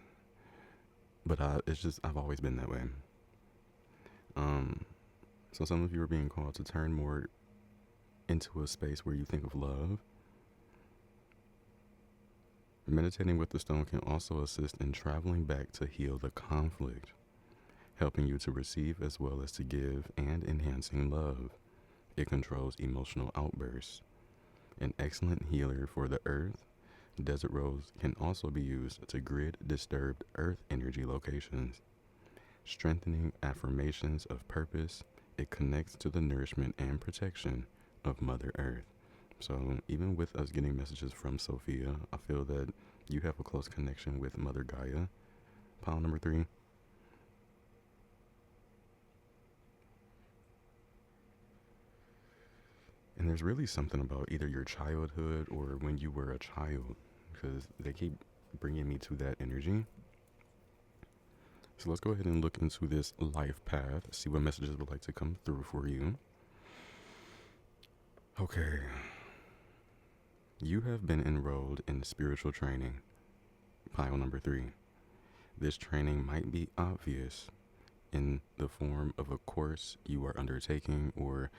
But it's just, I've always been that way. So some of you are being called to turn more into a space where you think of love. Meditating with the stone can also assist in traveling back to heal the conflict, helping you to receive as well as to give and enhancing love. It controls emotional outbursts. An excellent healer for the earth, desert rose can also be used to grid disturbed earth energy locations. Strengthening affirmations of purpose, it connects to the nourishment and protection of Mother Earth. So even with us getting messages from Sophia, I feel that you have a close connection with Mother Gaia. Pile number 3. And there's really something about either your childhood or when you were a child, because they keep bringing me to that energy. So let's go ahead and look into this life path, see what messages would like to come through for you. Okay. You have been enrolled in spiritual training. Pile number 3. This training might be obvious in the form of a course you are undertaking or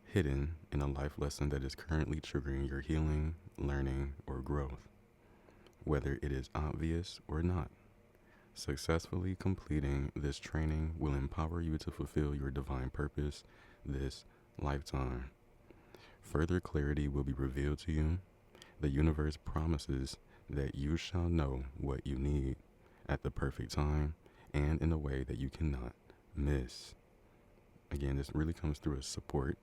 hidden in a life lesson that is currently triggering your healing, learning, or growth. Whether it is obvious or not, successfully completing this training will empower you to fulfill your divine purpose this lifetime. Further clarity will be revealed to you. The universe promises that you shall know what you need at the perfect time and in a way that you cannot miss. Again, this really comes through as support.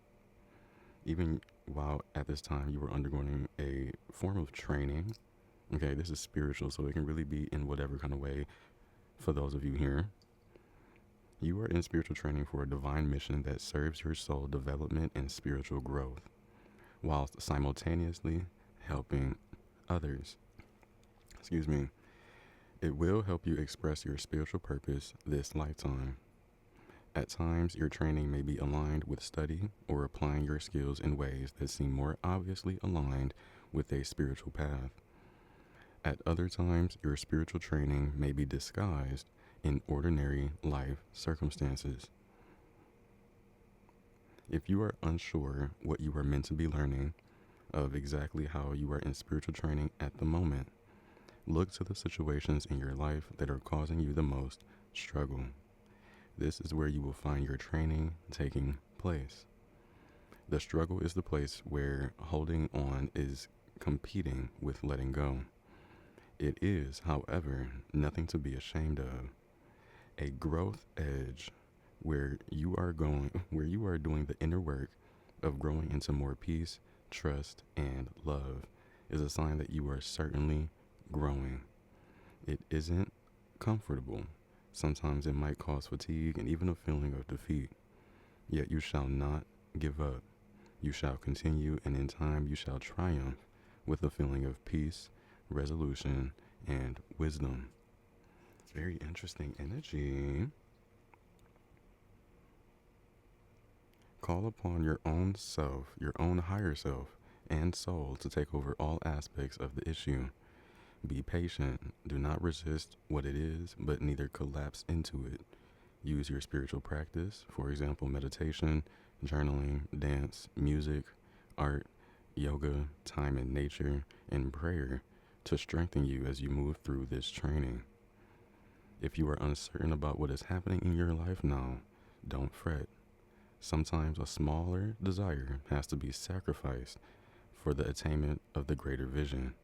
Even while at this time you are undergoing a form of training, okay, this is spiritual, so it can really be in whatever kind of way for those of you here. You are in spiritual training for a divine mission that serves your soul development and spiritual growth, whilst simultaneously helping others. Excuse me. It will help you express your spiritual purpose this lifetime. At times, your training may be aligned with study or applying your skills in ways that seem more obviously aligned with a spiritual path. At other times, your spiritual training may be disguised in ordinary life circumstances. If you are unsure what you are meant to be learning, of exactly how you are in spiritual training at the moment, look to the situations in your life that are causing you the most struggle. This is where you will find your training taking place. The struggle is the place where holding on is competing with letting go. It is, however, nothing to be ashamed of. A growth edge where you are doing the inner work of growing into more peace, trust, and love is a sign that you are certainly growing. It isn't comfortable. Sometimes it might cause fatigue and even a feeling of defeat. Yet you shall not give up. You shall continue, and in time you shall triumph with a feeling of peace, resolution, and wisdom. Very interesting energy. Call upon your own self, your own higher self, and soul to take over all aspects of the issue. Be patient. Do not resist what it is, but neither collapse into it. Use your spiritual practice, for example, meditation, journaling, dance, music, art, yoga, time in nature, and prayer to strengthen you as you move through this training. If you are uncertain about what is happening in your life now, don't fret. Sometimes a smaller desire has to be sacrificed for the attainment of the greater vision.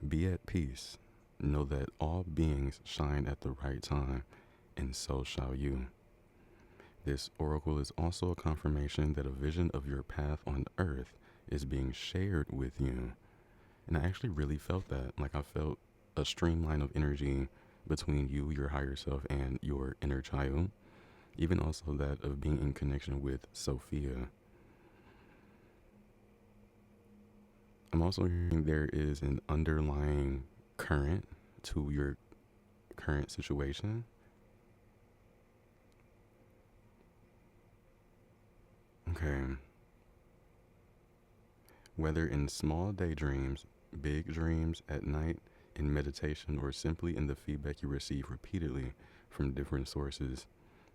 Be at peace. Know that all beings shine at the right time, and so shall you. This oracle is also a confirmation that a vision of your path on earth is being shared with you. And I actually really felt that. Like I felt a streamline of energy between you, your higher self, and your inner child. Even also that of being in connection with Sophia. I'm also hearing there is an underlying current to your current situation. Okay. Whether in small daydreams, big dreams at night, in meditation, or simply in the feedback you receive repeatedly from different sources,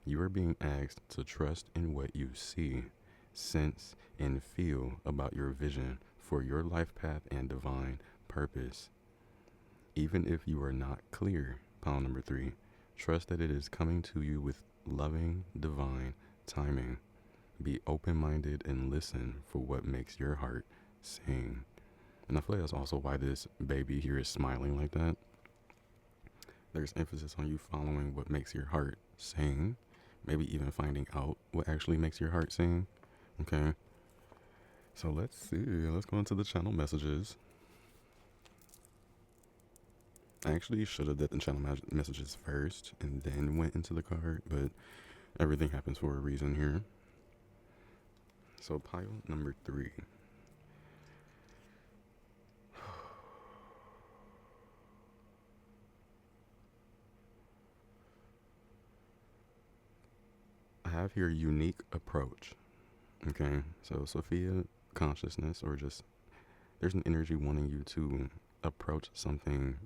you are being asked to trust in what you see, sense, and feel about your vision for your life path and divine purpose. Even if you are not clear, pile number 3, trust that it is coming to you with loving, divine timing. Be open-minded and listen for what makes your heart sing. And I feel like that's also why this baby here is smiling like that. There's emphasis on you following what makes your heart sing. Maybe even finding out what actually makes your heart sing. Okay. So let's see. Let's go into the channel messages. I actually should have did the channel messages first and then went into the card, but everything happens for a reason here. So pile number 3. I have here unique approach. Okay, so Sophia consciousness, or just there's an energy wanting you to approach something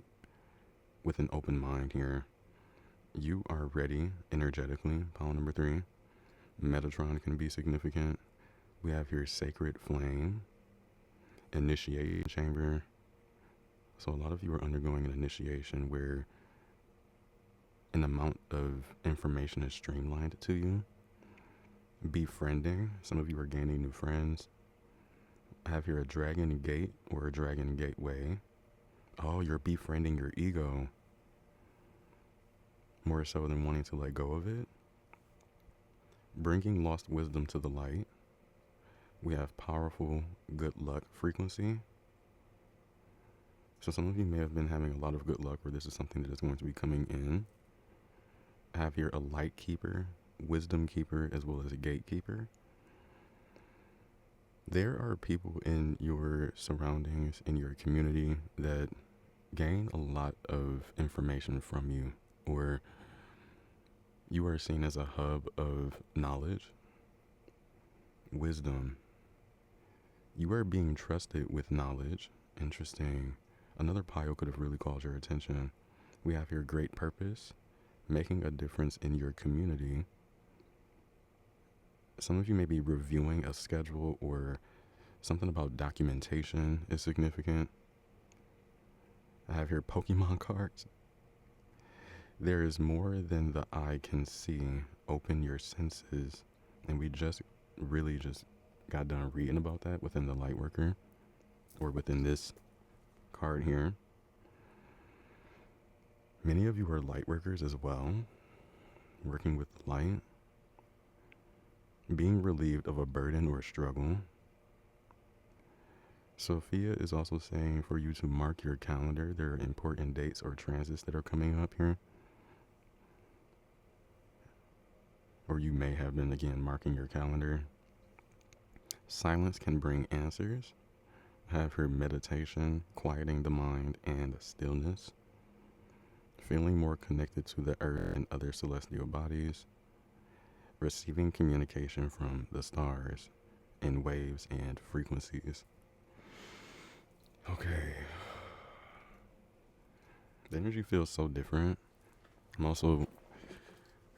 with an open mind here. You are ready energetically, pile number 3. Metatron can be significant. We have here sacred flame, initiation chamber. So a lot of you are undergoing an initiation where an amount of information is streamlined to you. befriending. Some of you are gaining new friends. I have here a dragon gate or a dragon gateway. Oh, you're befriending your ego more so than wanting to let go of it. Bringing lost wisdom to the light. We have powerful good luck frequency. So some of you may have been having a lot of good luck, or this is something that is going to be coming in. I have here a light keeper, wisdom keeper, as well as a gatekeeper. There are people in your surroundings, in your community, that gain a lot of information from you, or you are seen as a hub of knowledge, wisdom. You are being trusted with knowledge. Interesting. Another pile could have really called your attention. We have here great purpose, making a difference in your community. Some of you may be reviewing a schedule, or something about documentation is significant. I have here Pokemon cards. There is more than the eye can see. Open your senses. And we just really just got done reading about that within the Lightworker, or within this card here. Many of you are Lightworkers as well, working with light, being relieved of a burden or struggle. Sophia is also saying for you to mark your calendar. There are important dates or transits that are coming up here. Or you may have been, again, marking your calendar. Silence can bring answers. Have her meditation, quieting the mind, and stillness. Feeling more connected to the earth and other celestial bodies. Receiving communication from the stars in waves and frequencies. Okay. The energy feels so different. I'm also,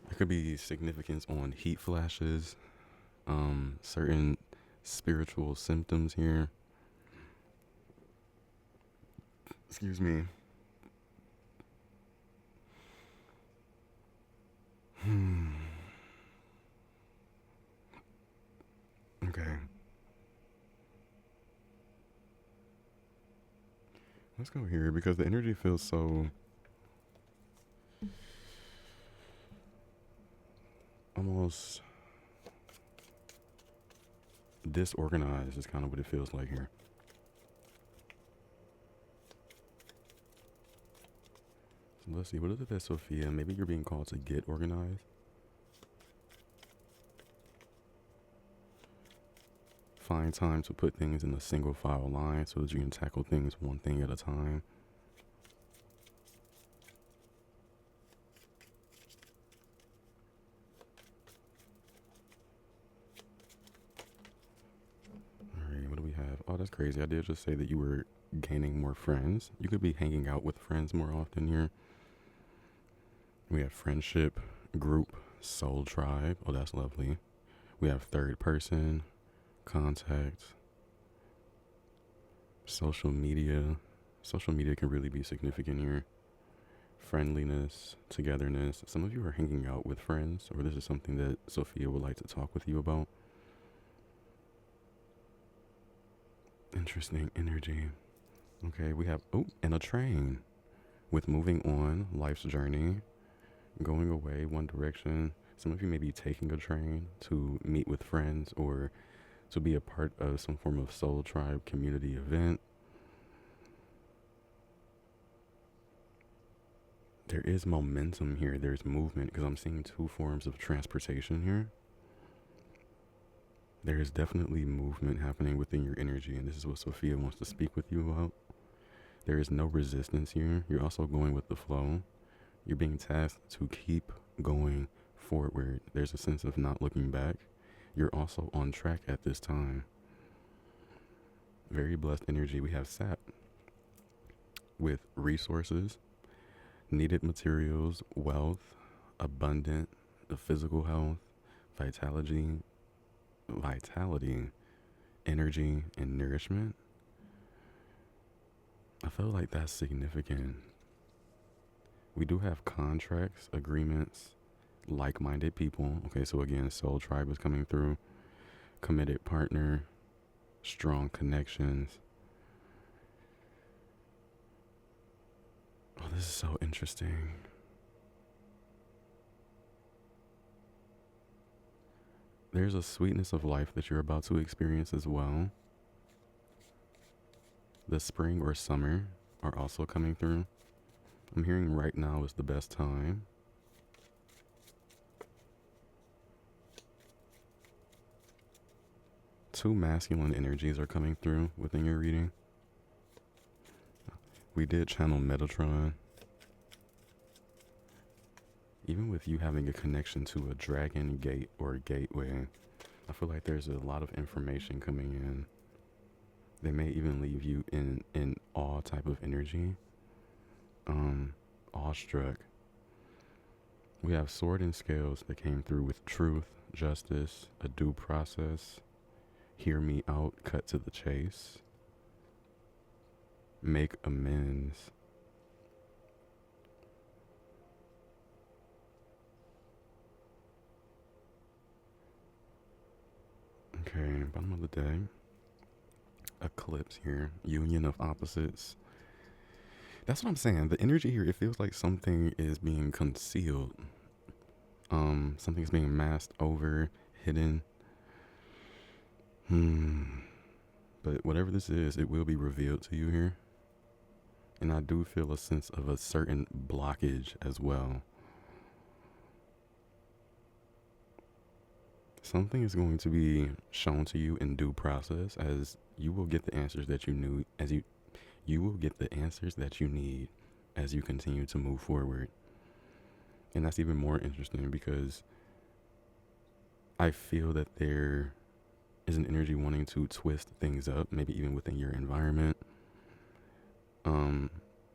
there could be significance on heat flashes, certain spiritual symptoms here. Excuse me. Okay. Let's go here because the energy feels so almost disorganized is kind of what it feels like here. So let's see, what is it that Sophia, maybe you're being called to get organized? Find time to put things in a single file line so that you can tackle things one thing at a time. Alright, what do we have? Oh, that's crazy. I did just say that you were gaining more friends. You could be hanging out with friends more often here. We have friendship, group, soul tribe. Oh, that's lovely. We have third person, contact, social media. Social media can really be significant here. Friendliness, togetherness. Some of you are hanging out with friends, or this is something that Sophia would like to talk with you about. Interesting energy. Okay, we have, oh, and a train. With moving on, life's journey, going away one direction. Some of you may be taking a train to meet with friends or to be a part of some form of soul tribe community event. There is momentum here. There's movement because I'm seeing two forms of transportation here. There is definitely movement happening within your energy, and this is what Sophia wants to speak with you about. There is no resistance here. You're also going with the flow. You're being tasked to keep going forward. There's a sense of not looking back. You're also on track at this time. Very blessed energy. We have sap with resources, needed materials, wealth, abundant, the physical health, vitality, energy, and nourishment. I feel like that's significant. We do have contracts, agreements, like-minded people. Okay, so again, soul tribe is coming through. Committed partner, strong connections. Oh, this is so interesting. There's a sweetness of life that you're about to experience as well. The spring or summer are also coming through. I'm hearing right now is the best time. Two masculine energies are coming through within your reading. We did channel Metatron. Even with you having a connection to a dragon gate or a gateway, I feel like there's a lot of information coming in. They may even leave you in awe type of energy. Awestruck. We have sword and scales that came through with truth, justice, a due process, hear me out, cut to the chase, make amends. Okay, bottom of the day. Eclipse here. Union of opposites. That's what I'm saying. The energy here, it feels like something is being concealed. Something's being masked over, hidden. But whatever this is, it will be revealed to you here. And I do feel a sense of a certain blockage as well. Something is going to be shown to you in due process, as you will get the answers that you knew, as you will get the answers that you need as you continue to move forward. And that's even more interesting because I feel that there is an energy wanting to twist things up, maybe even within your environment.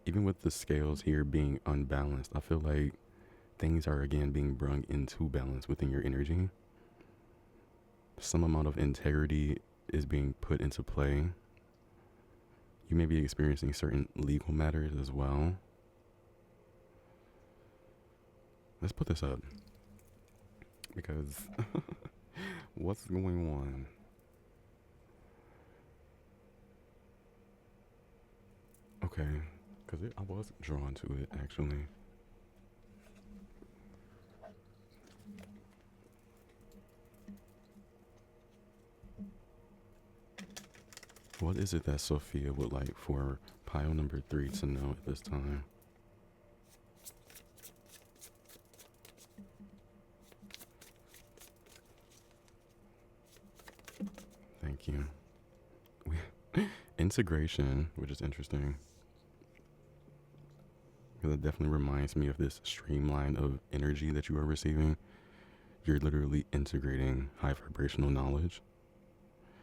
Even with the scales here being unbalanced, I feel like things are again being brought into balance within your energy. Some amount of integrity is being put into play. You may be experiencing certain legal matters as well. Let's put this up because what's going on? Okay, because I was drawn to it actually. What is it that Sophia would like for pile number 3 to know at this time? Thank you. Integration, which is interesting. Because it definitely reminds me of this streamline of energy that you are receiving. You're literally integrating high vibrational knowledge.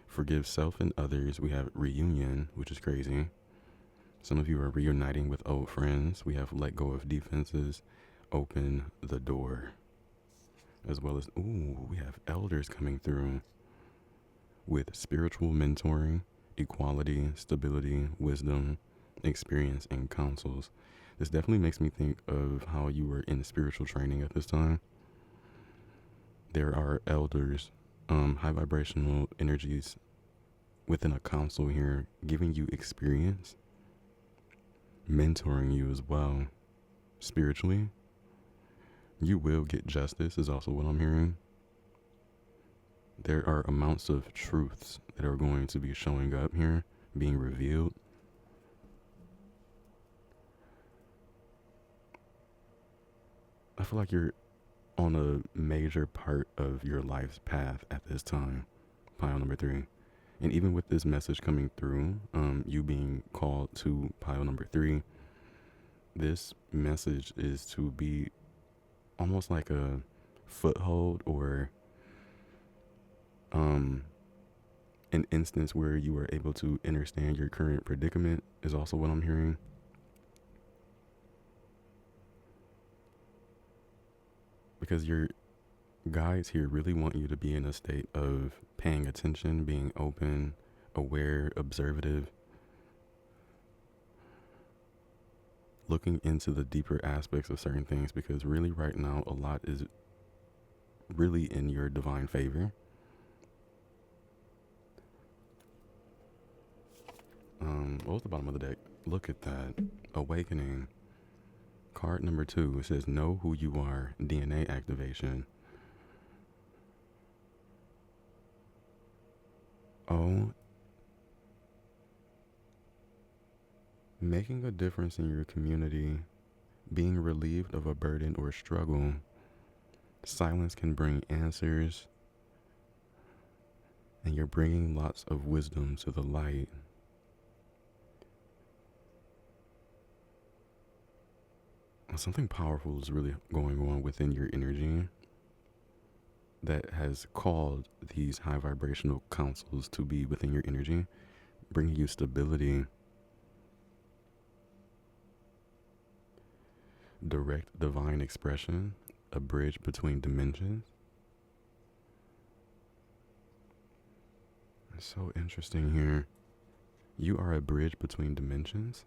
Forgive self and others. We have reunion, which is crazy. Some of you are reuniting with old friends. We have let go of defenses, open the door. As well as, we have elders coming through with spiritual mentoring, equality, stability, wisdom, experience, and counsels. This definitely makes me think of how you were in spiritual training at this time. There are elders, high vibrational energies within a council here, giving you experience, mentoring you as well. Spiritually, you will get justice is also what I'm hearing. There are amounts of truths that are going to be showing up here, being revealed. I feel like you're on a major part of your life's path at this time, pile number 3. And even with this message coming through, you being called to pile number 3, this message is to be almost like a foothold or an instance where you are able to understand your current predicament is also what I'm hearing. Because your guides here really want you to be in a state of paying attention, being open, aware, observative, looking into the deeper aspects of certain things, because really right now a lot is really in your divine favor. What was the bottom of the deck? Look at that. Awakening. Card number 2. It says, know who you are. DNA activation. Oh. Making a difference in your community. Being relieved of a burden or struggle. Silence can bring answers. And you're bringing lots of wisdom to the light. Something powerful is really going on within your energy that has called these high vibrational councils to be within your energy, bringing you stability, direct divine expression, a bridge between dimensions. It's so interesting here. You are a bridge between dimensions.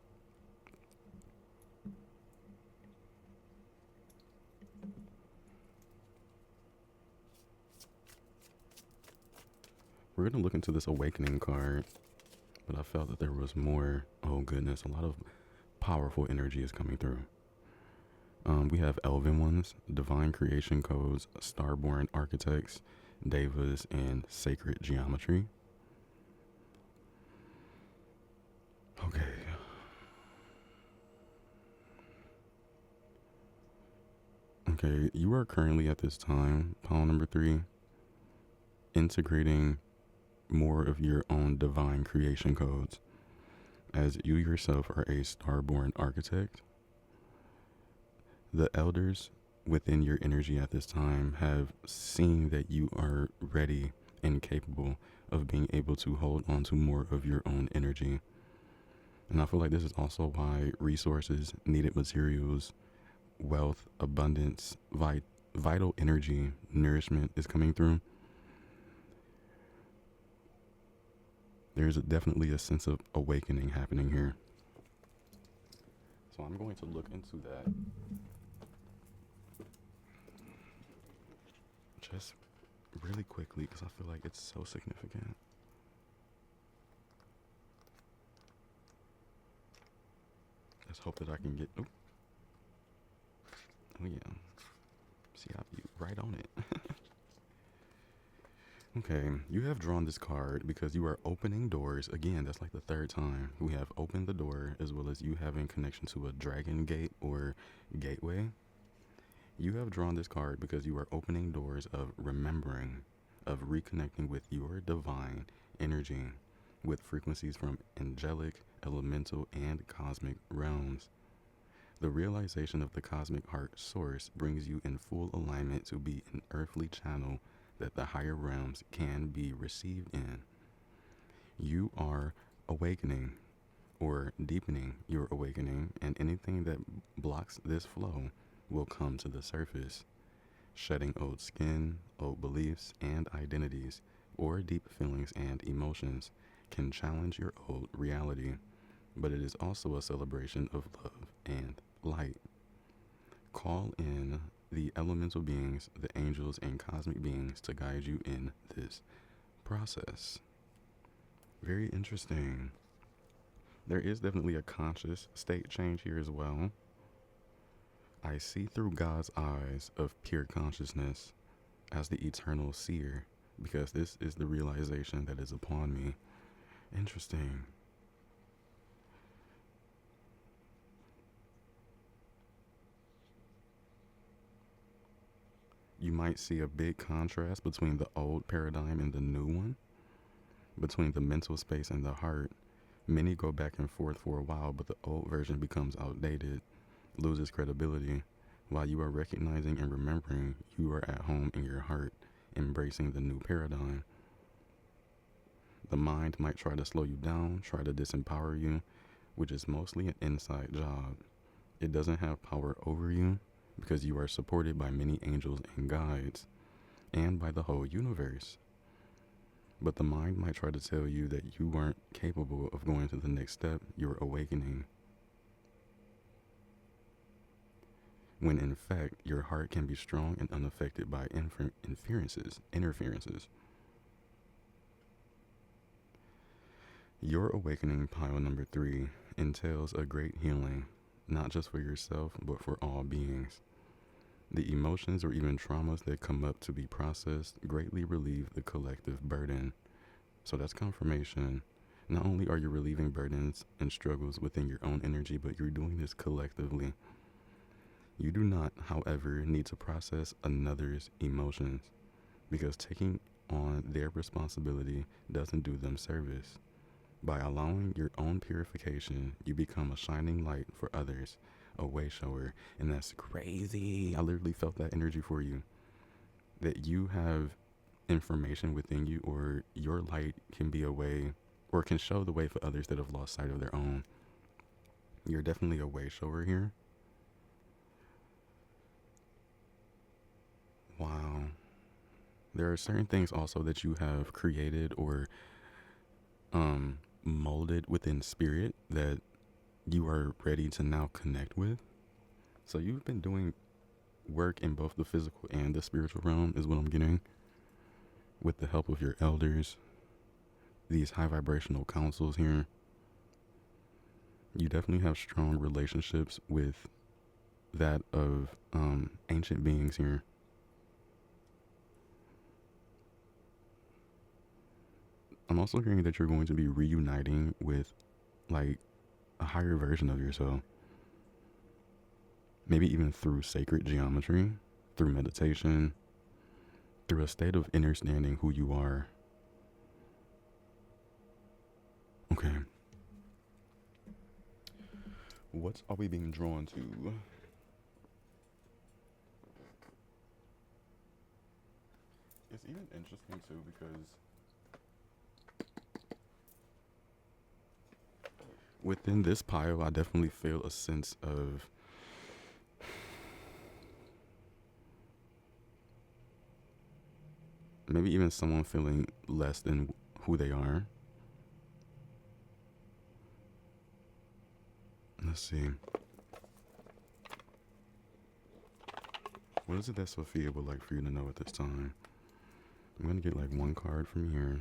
We're going to look into this awakening card, but I felt that there was more. Oh goodness, a lot of powerful energy is coming through. We have Elven ones, Divine Creation Codes, Starborn Architects, Devas, and Sacred Geometry. Okay. Okay, you are currently at this time, pile number 3, integrating more of your own divine creation codes, as you yourself are a starborn architect. The elders within your energy at this time have seen that you are ready and capable of being able to hold on to more of your own energy. And I feel like this is also why resources, needed materials, wealth, abundance, vital energy, nourishment is coming through. There's definitely a sense of awakening happening here. So I'm going to look into that. Just really quickly, because I feel like it's so significant. Let's hope that I can get... Oh yeah. See, I'll be right on it. Okay, you have drawn this card because you are opening doors. Again, that's like the 3rd time. We have opened the door, as well as you having connection to a dragon gate or gateway. You have drawn this card because you are opening doors of remembering, of reconnecting with your divine energy, with frequencies from angelic, elemental, and cosmic realms. The realization of the cosmic heart source brings you in full alignment to be an earthly channel that the higher realms can be received in. You are awakening or deepening your awakening, and anything that blocks this flow will come to the surface. Shedding old skin, old beliefs and identities, or deep feelings and emotions can challenge your old reality, but it is also a celebration of love and light. Call in the elemental beings, the angels, and cosmic beings to guide you in this process. Very interesting. There is definitely a conscious state change here as well. I see through God's eyes of pure consciousness as the eternal seer, because this is the realization that is upon me. Interesting. You might see a big contrast between the old paradigm and the new one, between the mental space and the heart. Many go back and forth for a while, but the old version becomes outdated, loses credibility, while you are recognizing and remembering you are at home in your heart, embracing the new paradigm. The mind might try to slow you down, try to disempower you, which is mostly an inside job. It doesn't have power over you, because you are supported by many angels and guides, and by the whole universe. But the mind might try to tell you that you weren't capable of going to the next step, your awakening. when in fact your heart can be strong and unaffected by interferences. Your awakening, pile number 3, entails a great healing, not just for yourself, but for all beings. The emotions or even traumas that come up to be processed greatly relieve the collective burden. So that's confirmation. Not only are you relieving burdens and struggles within your own energy, but you're doing this collectively. You do not, however, need to process another's emotions, because taking on their responsibility doesn't do them service. By allowing your own purification, you become a shining light for others, a way shower. And that's crazy. I literally felt that energy for you. That you have information within you, or your light can be a way, or can show the way for others that have lost sight of their own. You're definitely a way shower here. Wow. There are certain things also that you have created or molded within spirit that you are ready to now connect with. So you've been doing work in both the physical and the spiritual realm, is what I'm getting, with the help of your elders, these high vibrational councils here. You definitely have strong relationships with that of ancient beings here. I'm also hearing that you're going to be reuniting with like a higher version of yourself. Maybe even through sacred geometry, through meditation, through a state of understanding who you are. Okay. What are we being drawn to? It's even interesting too because within this pile, I definitely feel a sense of maybe even someone feeling less than who they are. Let's see. What is it that Sophia would like for you to know at this time? I'm going to get like one card from here.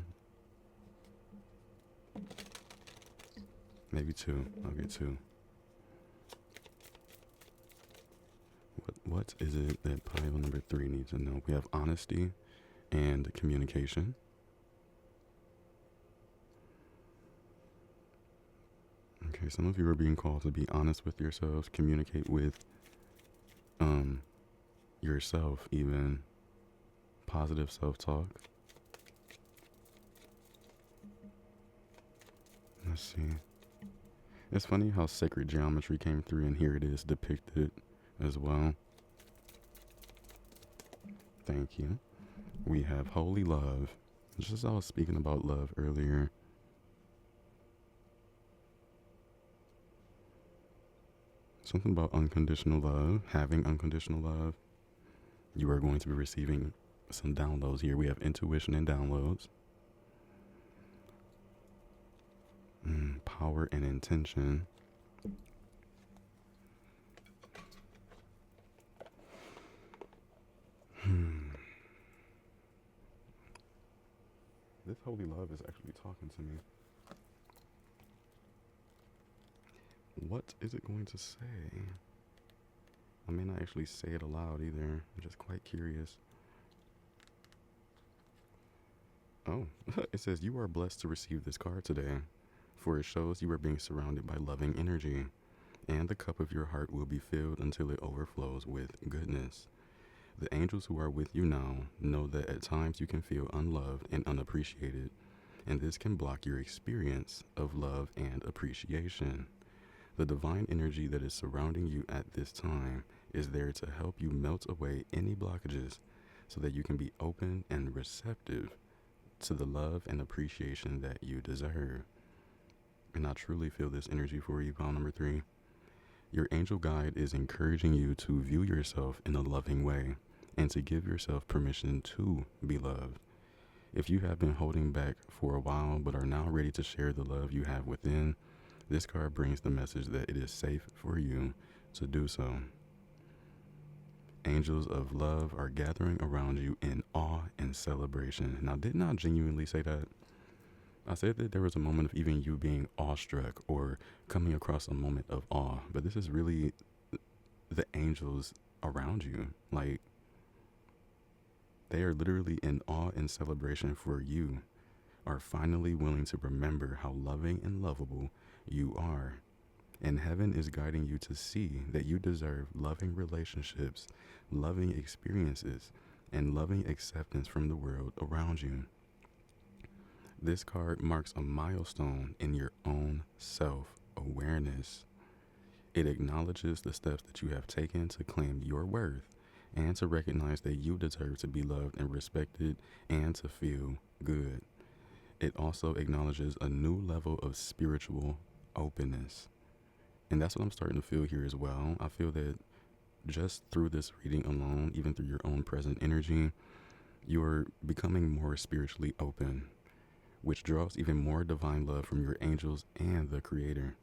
Maybe two. I'll get two. What is it that pile number 3 needs to know? We have honesty and communication. Okay, some of you are being called to be honest with yourselves, communicate with yourself, even positive self-talk. Let's see. It's funny how sacred geometry came through, and here it is depicted as well. Thank you. We have holy love. Just as I was speaking about love earlier. Something about unconditional love, having unconditional love. You are going to be receiving some downloads here. We have intuition and downloads. Power and intention. This holy love is actually talking to me. What is it going to say? I may not actually say it aloud either. I'm just quite curious. Oh, it says you are blessed to receive this card today, for it shows you are being surrounded by loving energy, and the cup of your heart will be filled until it overflows with goodness. The angels who are with you now know that at times you can feel unloved and unappreciated, and this can block your experience of love and appreciation. The divine energy that is surrounding you at this time is there to help you melt away any blockages so that you can be open and receptive to the love and appreciation that you deserve. And I truly feel this energy for you, pile number 3. Your angel guide is encouraging you to view yourself in a loving way and to give yourself permission to be loved. If you have been holding back for a while but are now ready to share the love you have within, this card brings the message that it is safe for you to do so. Angels of love are gathering around you in awe and celebration. Now, didn't I genuinely say that? I said that there was a moment of even you being awestruck or coming across a moment of awe, but this is really the angels around you. Like, they are literally in awe and celebration for you, are finally willing to remember how loving and lovable you are. And heaven is guiding you to see that you deserve loving relationships, loving experiences, and loving acceptance from the world around you. This card marks a milestone in your own self-awareness. It acknowledges the steps that you have taken to claim your worth and to recognize that you deserve to be loved and respected and to feel good. It also acknowledges a new level of spiritual openness. And that's what I'm starting to feel here as well. I feel that just through this reading alone, even through your own present energy, you're becoming more spiritually open, which draws even more divine love from your angels and the Creator.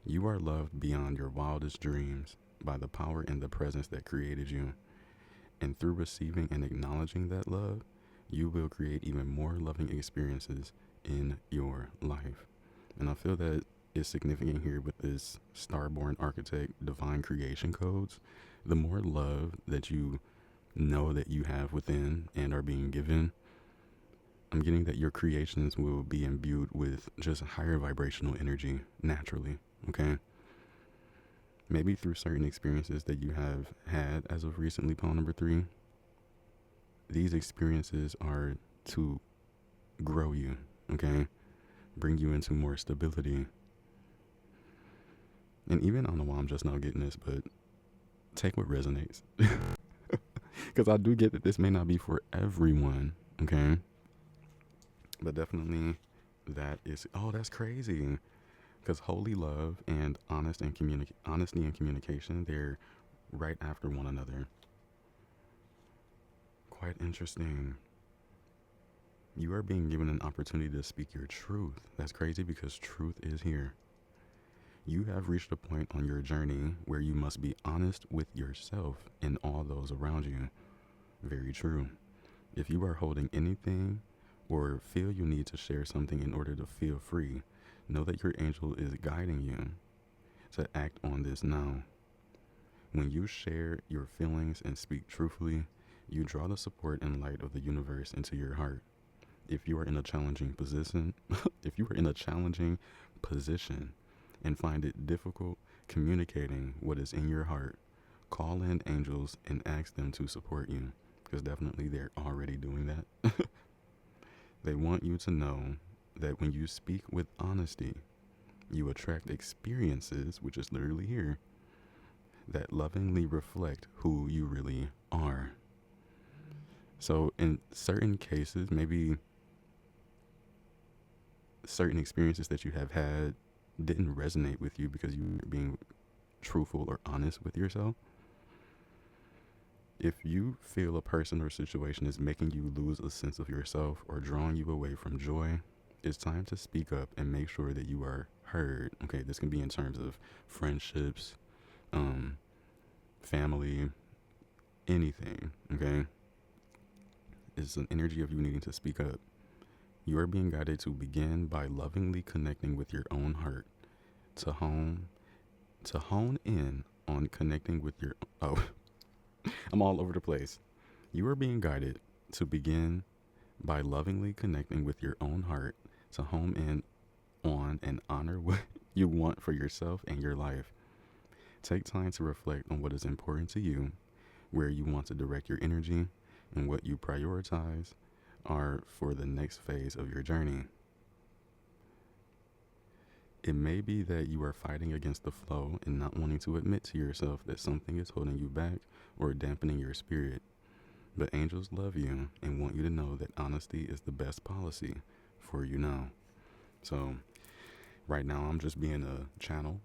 You are loved beyond your wildest dreams by the power and the presence that created you. And through receiving and acknowledging that love, you will create even more loving experiences in your life. And I feel that is significant here with this Starborn Architect Divine Creation Codes. The more love that you know that you have within and are being given, I'm getting that your creations will be imbued with just higher vibrational energy naturally, okay? Maybe through certain experiences that you have had as of recently, pawn number 3. These experiences are to grow you, okay? Bring you into more stability. And even, I don't know why I'm just now getting this, but take what resonates. Because I do get that this may not be for everyone, okay? But definitely that is, oh, that's crazy. Because holy love and honesty and communication, they're right after one another. Quite interesting. You are being given an opportunity to speak your truth. That's crazy because truth is here. You have reached a point on your journey where you must be honest with yourself and all those around you. Very true. If you are holding anything or feel you need to share something in order to feel free, know that your angel is guiding you to act on this now. When you share your feelings and speak truthfully, you draw the support and light of the universe into your heart. If you are in a challenging position, and find it difficult communicating what is in your heart, call in angels and ask them to support you, because definitely they're already doing that. They want you to know that when you speak with honesty, you attract experiences, which is literally here, that lovingly reflect who you really are. So in certain cases, maybe certain experiences that you have had didn't resonate with you because you were being truthful or honest with yourself. If you feel a person or situation is making you lose a sense of yourself or drawing you away from joy, it's time to speak up and make sure that you are heard. Okay, this can be in terms of friendships, family, anything, okay? It's an energy of you needing to speak up. You are being guided to begin by lovingly connecting with your own heart, to hone in on connecting with your, I'm all over the place. You are being guided to begin by lovingly connecting with your own heart, to home in on and honor what you want for yourself and your life. Take time to reflect on what is important to you, where you want to direct your energy, and what you prioritize are for the next phase of your journey. It may be that you are fighting against the flow and not wanting to admit to yourself that something is holding you back or dampening your spirit. But angels love you and want you to know that honesty is the best policy for you now. So right now I'm just being a channel.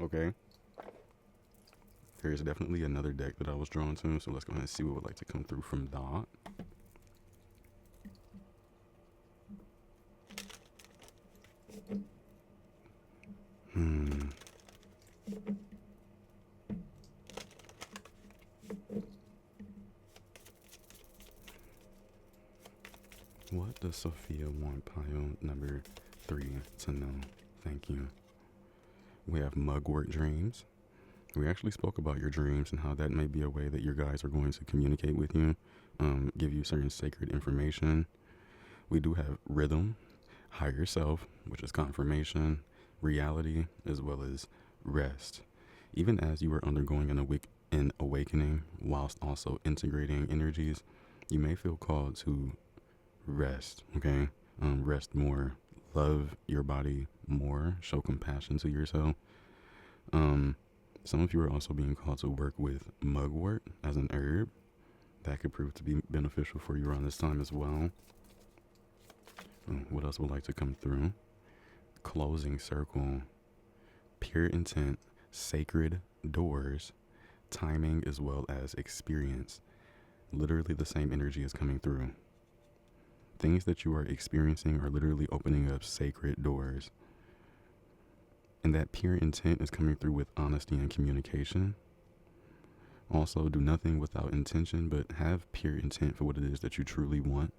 Okay. There's definitely another deck that I was drawn to, so let's go ahead and see what would like to come through from that. does Sophia want pile number 3 to know? Thank you. We have mugwort dreams. We actually spoke about your dreams and how that may be a way that your guides are going to communicate with you, give you certain sacred information. We do have rhythm, higher self, which is confirmation, reality, as well as rest. Even as you are undergoing an awakening whilst also integrating energies, you may feel called to rest, okay? Rest more, love your body more, show compassion to yourself. Some of you are also being called to work with mugwort as an herb. That could prove to be beneficial for you around this time as well. What else would like to come through? Closing circle, pure intent, sacred doors, timing, as well as experience. Literally the same energy is coming through. Things that you are experiencing are literally opening up sacred doors. And that pure intent is coming through with honesty and communication. Also, do nothing without intention, but have pure intent for what it is that you truly want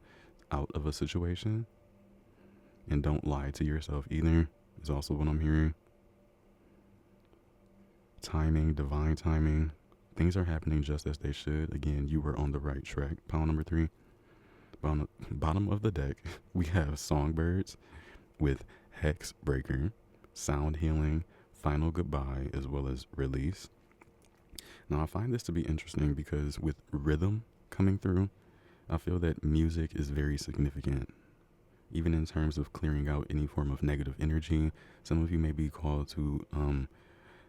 out of a situation. And don't lie to yourself either, is also what I'm hearing. Timing, divine timing. Things are happening just as they should. Again, you were on the right track. Pile number 3. On the bottom of the deck, we have songbirds with hex breaker, sound healing, final goodbye, as well as release. Now, I find this to be interesting because with rhythm coming through, I feel that music is very significant. Even in terms of clearing out any form of negative energy, some of you may be called to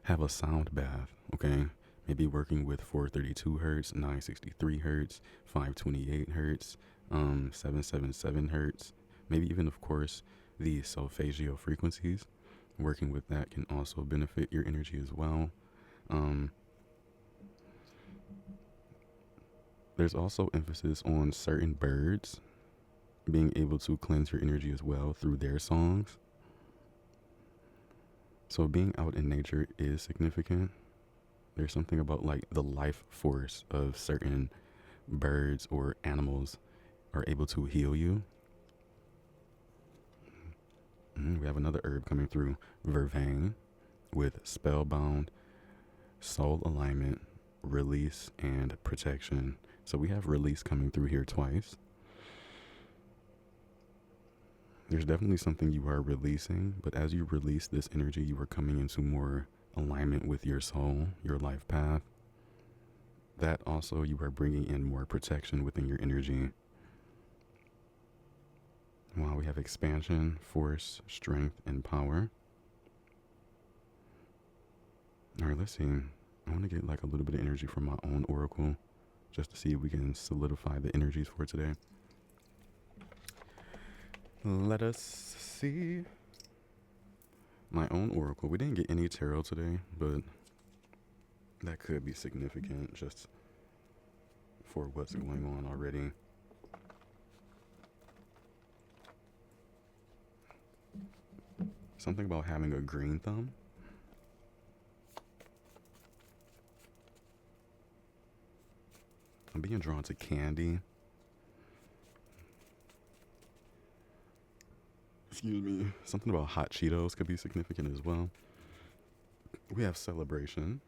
have a sound bath, okay? Maybe working with 432 hertz, 963 hertz, 528 hertz, 777 hertz, maybe even, of course, the solfeggio frequencies. Working with that can also benefit your energy as well. There's also emphasis on certain birds being able to cleanse your energy as well through their songs. So being out in nature is significant. There's something about like the life force of certain birds or animals are able to heal you. We have another herb coming through, vervain, with spellbound, soul alignment, release, and protection. So we have release coming through here twice. There's definitely something you are releasing, but as you release this energy, you are coming into more alignment with your soul, your life path. That also, you are bringing in more protection within your energy. Wow, we have expansion, force, strength, and power. All right, let's see. I want to get like a little bit of energy from my own oracle just to see if we can solidify the energies for today. Let us see. My own oracle. We didn't get any tarot today, but that could be significant just for what's going on already. Something about having a green thumb. I'm being drawn to candy. Excuse me. Something about hot Cheetos could be significant as well. We have celebration.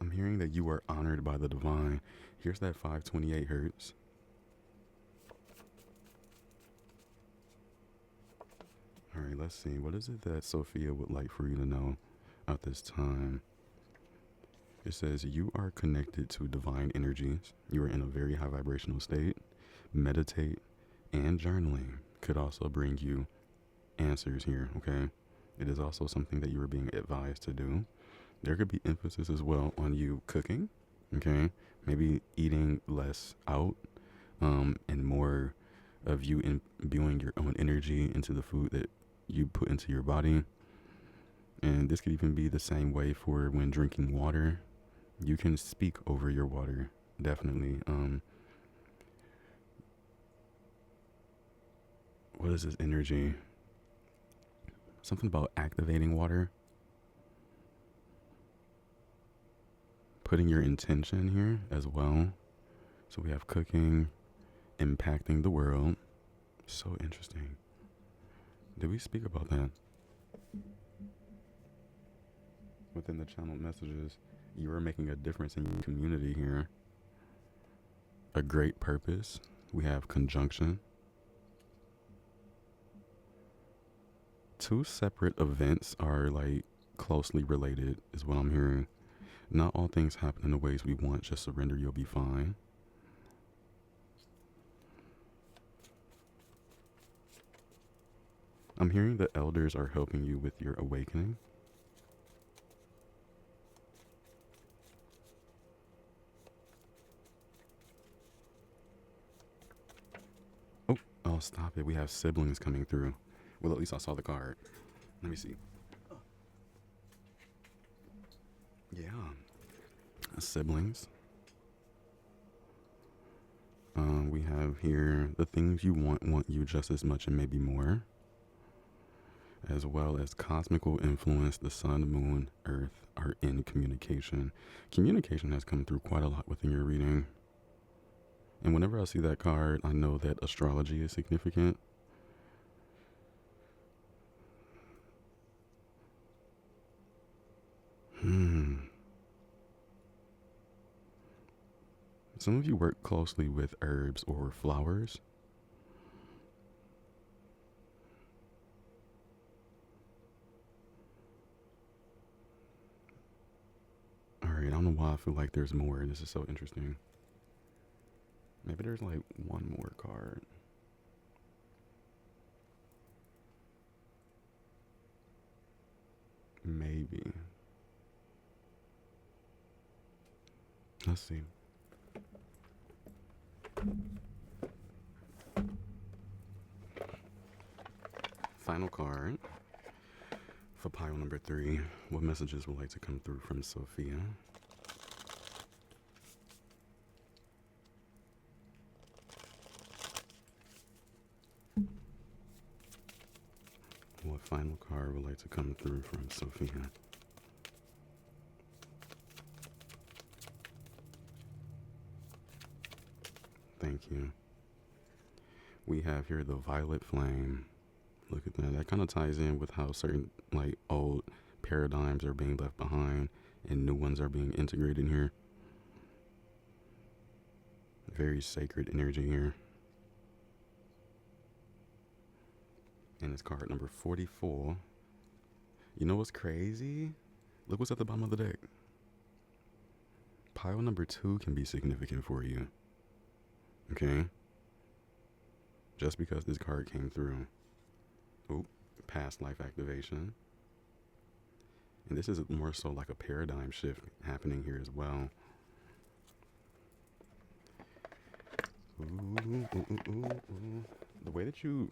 I'm hearing that you are honored by the divine. Here's that 528 hertz. All right, let's see. What is it that Sophia would like for you to know at this time? It says you are connected to divine energies. You are in a very high vibrational state. Meditate and journaling could also bring you answers here, okay? It is also something that you are being advised to do. There could be emphasis as well on you cooking, okay? Maybe eating less out, and more of you imbuing your own energy into the food that you put into your body. And this could even be the same way for when drinking water. You can speak over your water, definitely. What is this energy? Something about activating water. putting your intention here as well. So we have cooking, impacting the world. So interesting. Did we speak about that? Within the channel messages, you are making a difference in your community here. A great purpose. We have conjunction. Two separate events are like closely related, is what I'm hearing. Not all things happen in the ways we want. Just surrender, you'll be fine. I'm hearing the elders are helping you with your awakening. Oh, stop it. We have siblings coming through. Well, at least I saw the card. Let me see. Yeah. Siblings. We have here the things you want you just as much and maybe more. As well as cosmical influence, the sun, moon, earth are in communication. Communication has come through quite a lot within your reading. And whenever I see that card, I know that astrology is significant. Some of you work closely with herbs or flowers. Alright, I don't know why I feel like there's more. This is so interesting. Maybe there's like one more card. Maybe. Let's see. Final card for pile number 3. What messages would like to come through from Sophia? What final card would like to come through from Sophia? Thank you. We have here the violet flame. Look at that. That kind of ties in with how certain like old paradigms are being left behind and new ones are being integrated here. Very sacred energy here. And it's card number 44. You know what's crazy? Look what's at the bottom of the deck. Pile number 2 can be significant for you. Okay? Just because this card came through. Oop, past life activation. And this is more so like a paradigm shift happening here as well. Ooh. The way that you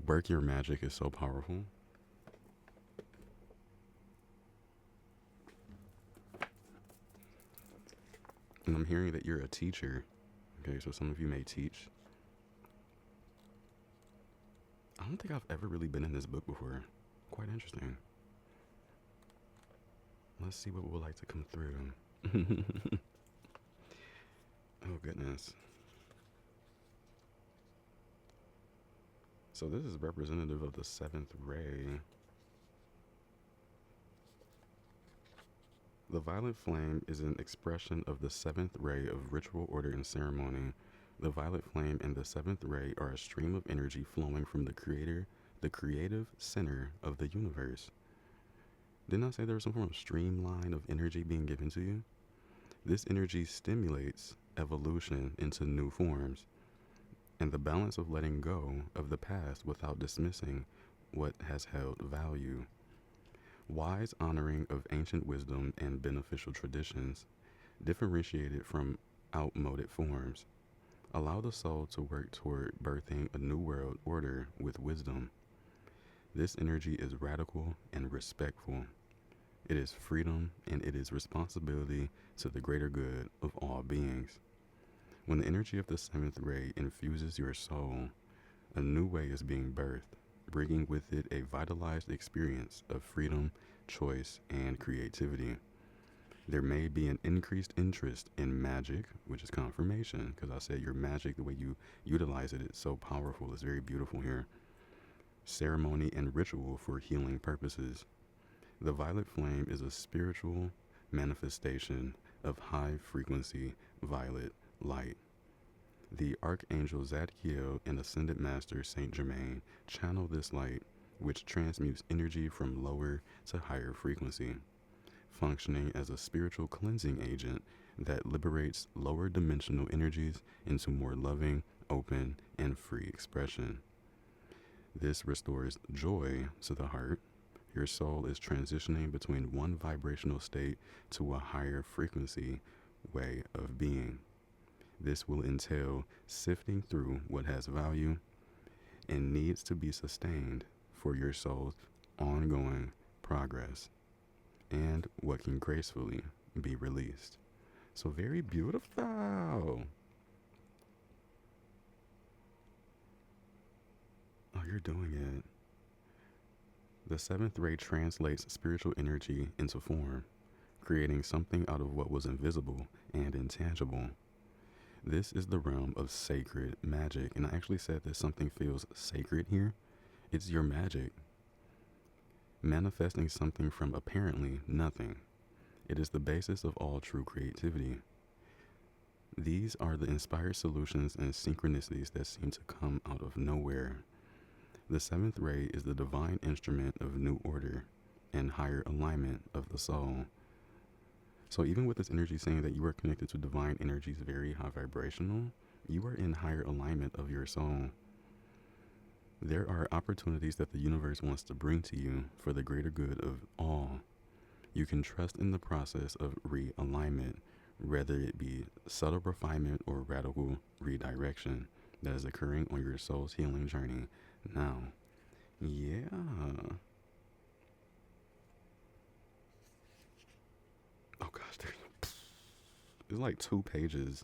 work your magic is so powerful. And I'm hearing that you're a teacher. Okay, so some of you may teach. I don't think I've ever really been in this book before. Quite interesting. Let's see what would like to come through. Oh, goodness. So this is representative of the 7th ray. The violet flame is an expression of the 7th ray of ritual order and ceremony. The violet flame and the 7th ray are a stream of energy flowing from the creator, the creative center of the universe. Didn't I say there was some form of streamline of energy being given to you? This energy stimulates evolution into new forms and the balance of letting go of the past without dismissing what has held value. Wise honoring of ancient wisdom and beneficial traditions, differentiated from outmoded forms, allow the soul to work toward birthing a new world order with wisdom. This energy is radical and respectful. It is freedom and it is responsibility to the greater good of all beings. When the energy of the 7th ray infuses your soul, a new way is being birthed, bringing with it a vitalized experience of freedom, choice, and creativity. There may be an increased interest in magic, which is confirmation, because I said your magic, the way you utilize it, it's so powerful. It's very beautiful here. Ceremony and ritual for healing purposes. The violet flame is a spiritual manifestation of high frequency violet light. The Archangel Zadkiel and Ascended Master Saint Germain channel this light, which transmutes energy from lower to higher frequency, functioning as a spiritual cleansing agent that liberates lower dimensional energies into more loving, open, and free expression. This restores joy to the heart. Your soul is transitioning between one vibrational state to a higher frequency way of being. This will entail sifting through what has value and needs to be sustained for your soul's ongoing progress and what can gracefully be released. So very beautiful. Oh, you're doing it. The seventh ray translates spiritual energy into form, creating something out of what was invisible and intangible. This is the realm of sacred magic. And I actually said that something feels sacred here. It's your magic. Manifesting something from apparently nothing. It is the basis of all true creativity. These are the inspired solutions and synchronicities that seem to come out of nowhere. The seventh ray is the divine instrument of new order and higher alignment of the soul. So even with this energy saying that you are connected to divine energies, very high vibrational, you are in higher alignment of your soul. There are opportunities that the universe wants to bring to you for the greater good of all. You can trust in the process of realignment, whether it be subtle refinement or radical redirection that is occurring on your soul's healing journey now. Yeah. Oh gosh, there's like 2 pages.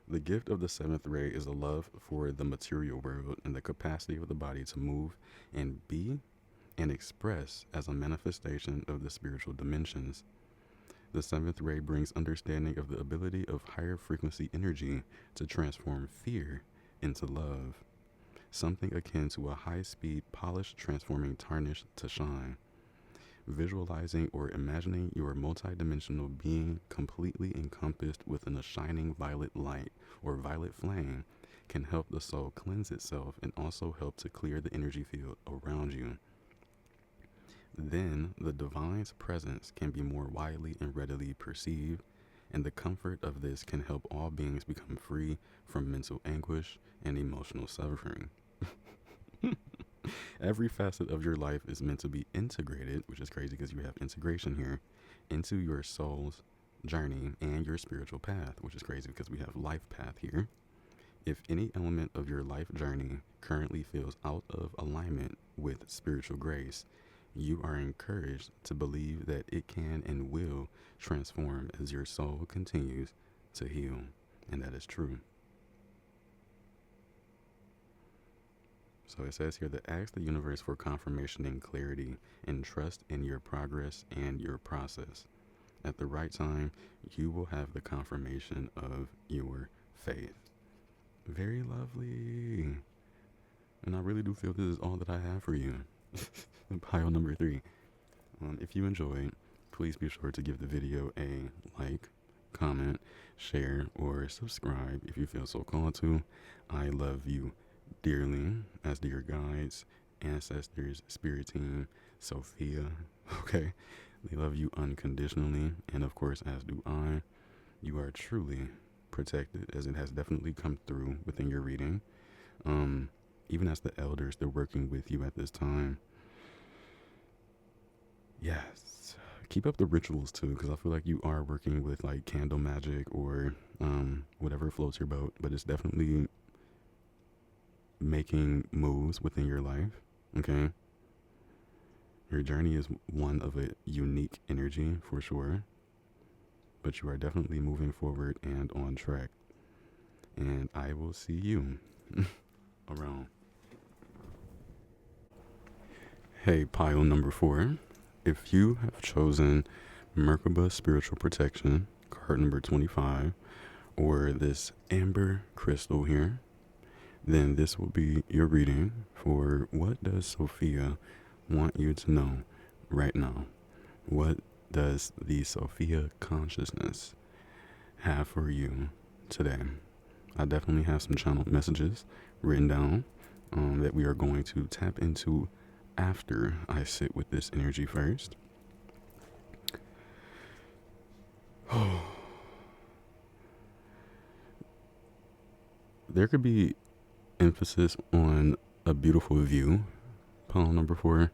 The gift of the seventh ray is a love for the material world and the capacity of the body to move and be and express as a manifestation of the spiritual dimensions. The seventh ray brings understanding of the ability of higher frequency energy to transform fear into love, something akin to a high-speed polish transforming tarnish to shine. Visualizing or imagining your multidimensional being completely encompassed within a shining violet light or violet flame can help the soul cleanse itself and also help to clear the energy field around you. Then the divine's presence can be more widely and readily perceived, and the comfort of this can help all beings become free from mental anguish and emotional suffering. Every facet of your life is meant to be integrated, which is crazy because you have integration here, into your soul's journey and your spiritual path, which is crazy because we have life path here. If any element of your life journey currently feels out of alignment with spiritual grace, you are encouraged to believe that it can and will transform as your soul continues to heal. And that is true. So it says here that ask the universe for confirmation and clarity and trust in your progress and your process. At the right time, you will have the confirmation of your faith. Very lovely. And I really do feel this is all that I have for you. Pile number 3. If you enjoyed, please be sure to give the video a like, comment, share, or subscribe if you feel so called to. I love you dearly, as do your guides, ancestors, spirit team, Sophia. Okay, they love you unconditionally, and of course, as do I. You are truly protected, as it has definitely come through within your reading. Even as the elders, they're working with you at this time. Yes, keep up the rituals too, because I feel like you are working with like candle magic or whatever floats your boat, but it's definitely making moves within your life. Okay, your journey is one of a unique energy for sure, but you are definitely moving forward and on track, and I will see you around. Hey, pile number 4. if you have chosen Merkaba Spiritual Protection, card number 25, or this amber crystal here, then this will be your reading for what does Sophia want you to know right now. What does the Sophia consciousness have for you today? I definitely have some channeled messages written down that we are going to tap into after I sit with this energy first. There could be emphasis on a beautiful view. Pile number 4.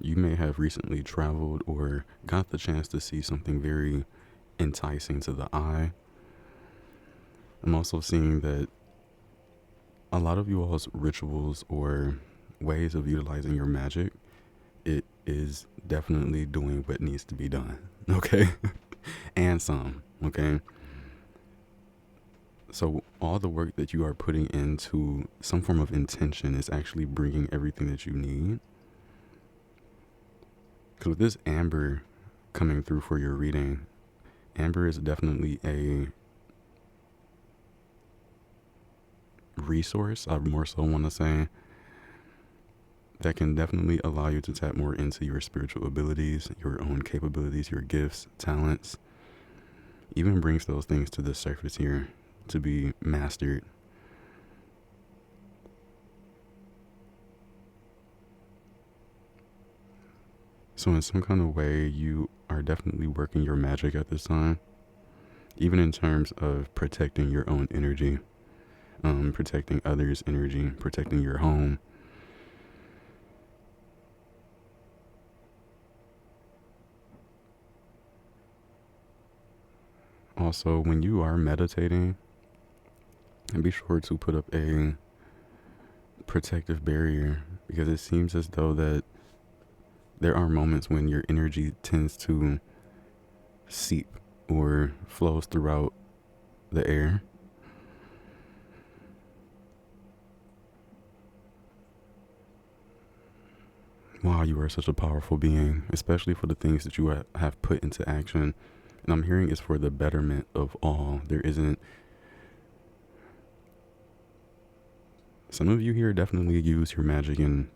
You may have recently traveled or got the chance to see something very enticing to the eye. I'm also seeing that a lot of you all's rituals or ways of utilizing your magic, it is definitely doing what needs to be done, okay? And some, okay? So all the work that you are putting into some form of intention is actually bringing everything that you need. Because with this amber coming through for your reading, amber is definitely a resource, I more so want to say, that can definitely allow you to tap more into your spiritual abilities, your own capabilities, your gifts, talents. Even brings those things to the surface here to be mastered. So in some kind of way, you are definitely working your magic at this time, even in terms of protecting your own energy, protecting others' energy, protecting your home. Also, when you are meditating, be sure to put up a protective barrier, because it seems as though that there are moments when your energy tends to seep or flows throughout the air. Wow, you are such a powerful being, especially for the things that you have put into action. And I'm hearing it's for the betterment of all. There isn't... Some of you here definitely use your magic in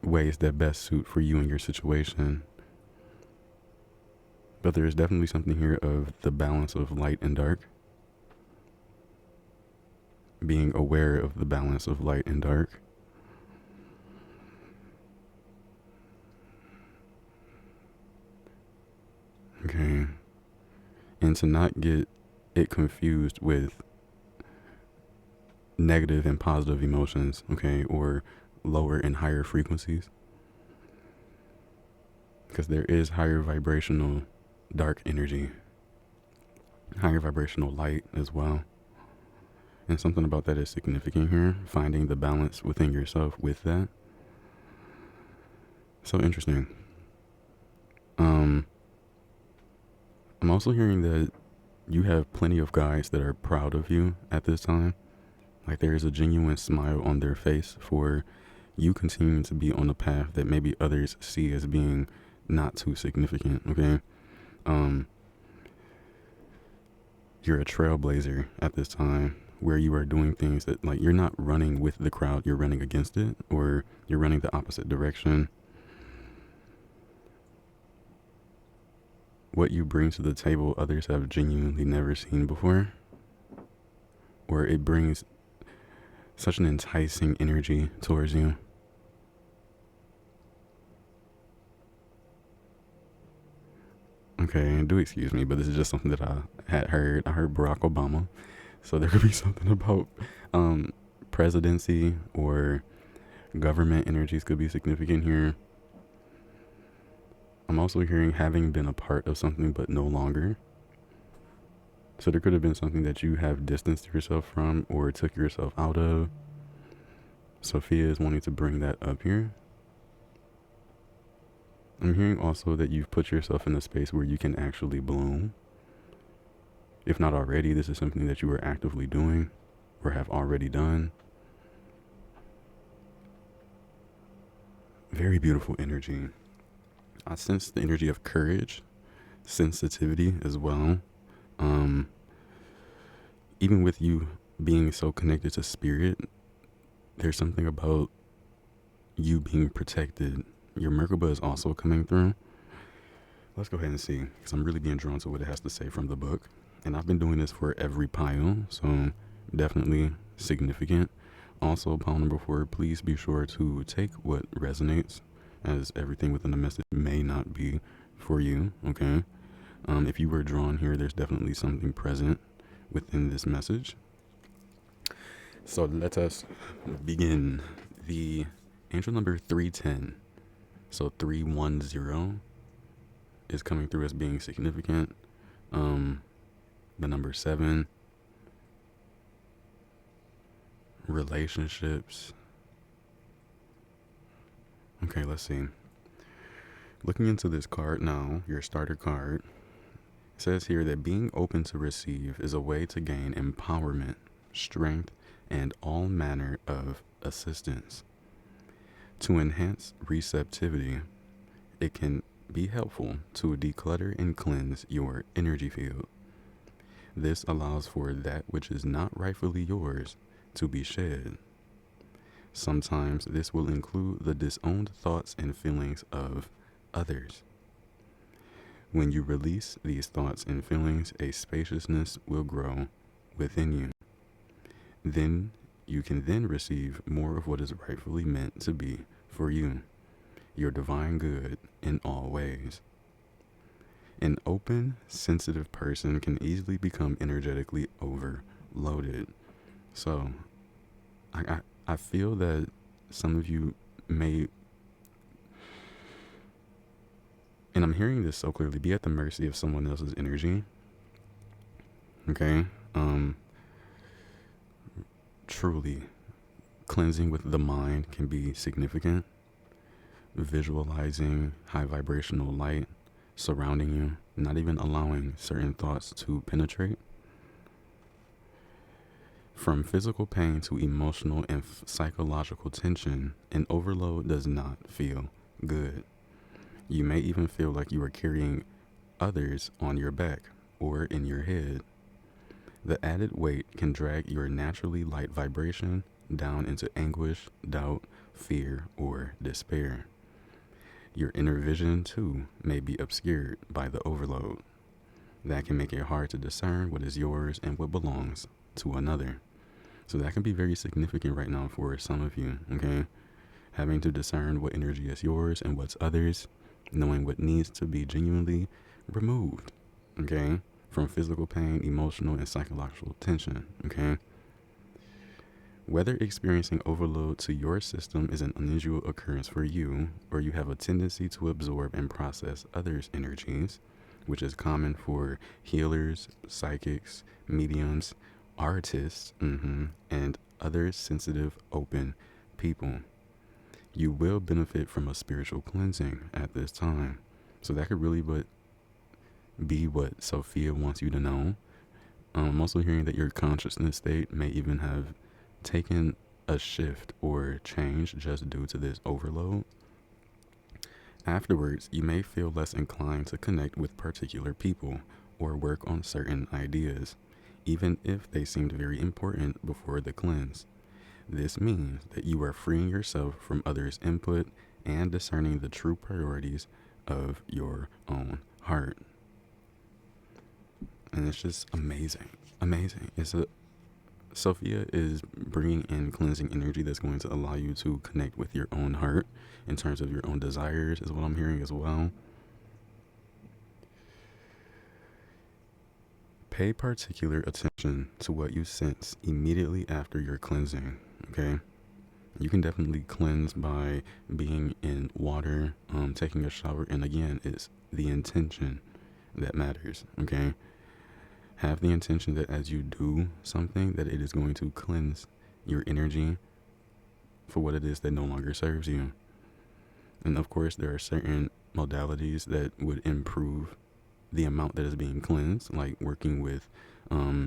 ways that best suit for you and your situation. But there is definitely something here of the balance of light and dark. Being aware of the balance of light and dark. Okay. And to not get it confused with negative and positive emotions, okay, or lower and higher frequencies. Because there is higher vibrational dark energy, higher vibrational light as well. And something about that is significant here, finding the balance within yourself with that. So interesting. I'm also hearing that you have plenty of guys that are proud of you at this time. Like there is a genuine smile on their face for you continuing to be on a path that maybe others see as being not too significant, okay? You're a trailblazer at this time where you are doing things that, like, you're not running with the crowd, you're running against it, or you're running the opposite direction. What you bring to the table, others have genuinely never seen before, or it brings such an enticing energy towards you. Okay, do excuse me, but this is just something that I had heard. I heard Barack Obama, so there could be something about presidency or government energies could be significant here. I'm also hearing having been a part of something but no longer. So there could have been something that you have distanced yourself from or took yourself out of. Sophia is wanting to bring that up here. I'm hearing also that you've put yourself in a space where you can actually bloom. If not already, this is something that you are actively doing or have already done. Very beautiful energy. I sense the energy of courage, sensitivity as well. Um, Even with you being so connected to spirit, there's something about you being protected. Your Merkaba is also coming through. Let's go ahead and see, because I'm really being drawn to what it has to say from the book. And I've been doing this for every pile, so definitely significant. Also, pile number 4, please be sure to take what resonates, as everything within the message may not be for you, okay? If you were drawn here, there's definitely something present within this message. So let us begin. The angel number 310, so 310, is coming through as being significant. The number 7, relationships. Okay, let's see. Looking into this card now, your starter card, it says here that being open to receive is a way to gain empowerment, strength, and all manner of assistance. To enhance receptivity, it can be helpful to declutter and cleanse your energy field. This allows for that which is not rightfully yours to be shed. Sometimes this will include the disowned thoughts and feelings of others. When you release these thoughts and feelings, a spaciousness will grow within you. Then you can then receive more of what is rightfully meant to be for you, your divine good in all ways. An open, sensitive person can easily become energetically overloaded. So, I feel that some of you may, and I'm hearing this so clearly, be at the mercy of someone else's energy. Okay? Truly, cleansing with the mind can be significant. Visualizing high vibrational light surrounding you, not even allowing certain thoughts to penetrate. From physical pain to emotional and psychological tension, an overload does not feel good. You may even feel like you are carrying others on your back or in your head. The added weight can drag your naturally light vibration down into anguish, doubt, fear, or despair. Your inner vision, too, may be obscured by the overload. That can make it hard to discern what is yours and what belongs to another. So that can be very significant right now for some of you, okay? Having to discern what energy is yours and what's others, knowing what needs to be genuinely removed, okay? From physical pain, emotional, and psychological tension, okay? Whether experiencing overload to your system is an unusual occurrence for you, or you have a tendency to absorb and process others' energies, which is common for healers, psychics, mediums, artists, and other sensitive, open people. You will benefit from a spiritual cleansing at this time. So that could really be what Sophia wants you to know. I'm also hearing that your consciousness state may even have taken a shift or change just due to this overload. Afterwards, you may feel less inclined to connect with particular people or work on certain ideas, even if they seemed very important before the cleanse. This means that you are freeing yourself from others' input and discerning the true priorities of your own heart. And it's just amazing. Amazing. Sophia is bringing in cleansing energy that's going to allow you to connect with your own heart in terms of your own desires, is what I'm hearing as well. Pay particular attention to what you sense immediately after your cleansing, okay? You can definitely cleanse by being in water, taking a shower, and again, it's the intention that matters, okay? Have the intention that as you do something, that it is going to cleanse your energy for what it is that no longer serves you. And of course, there are certain modalities that would improve the amount that is being cleansed, like working with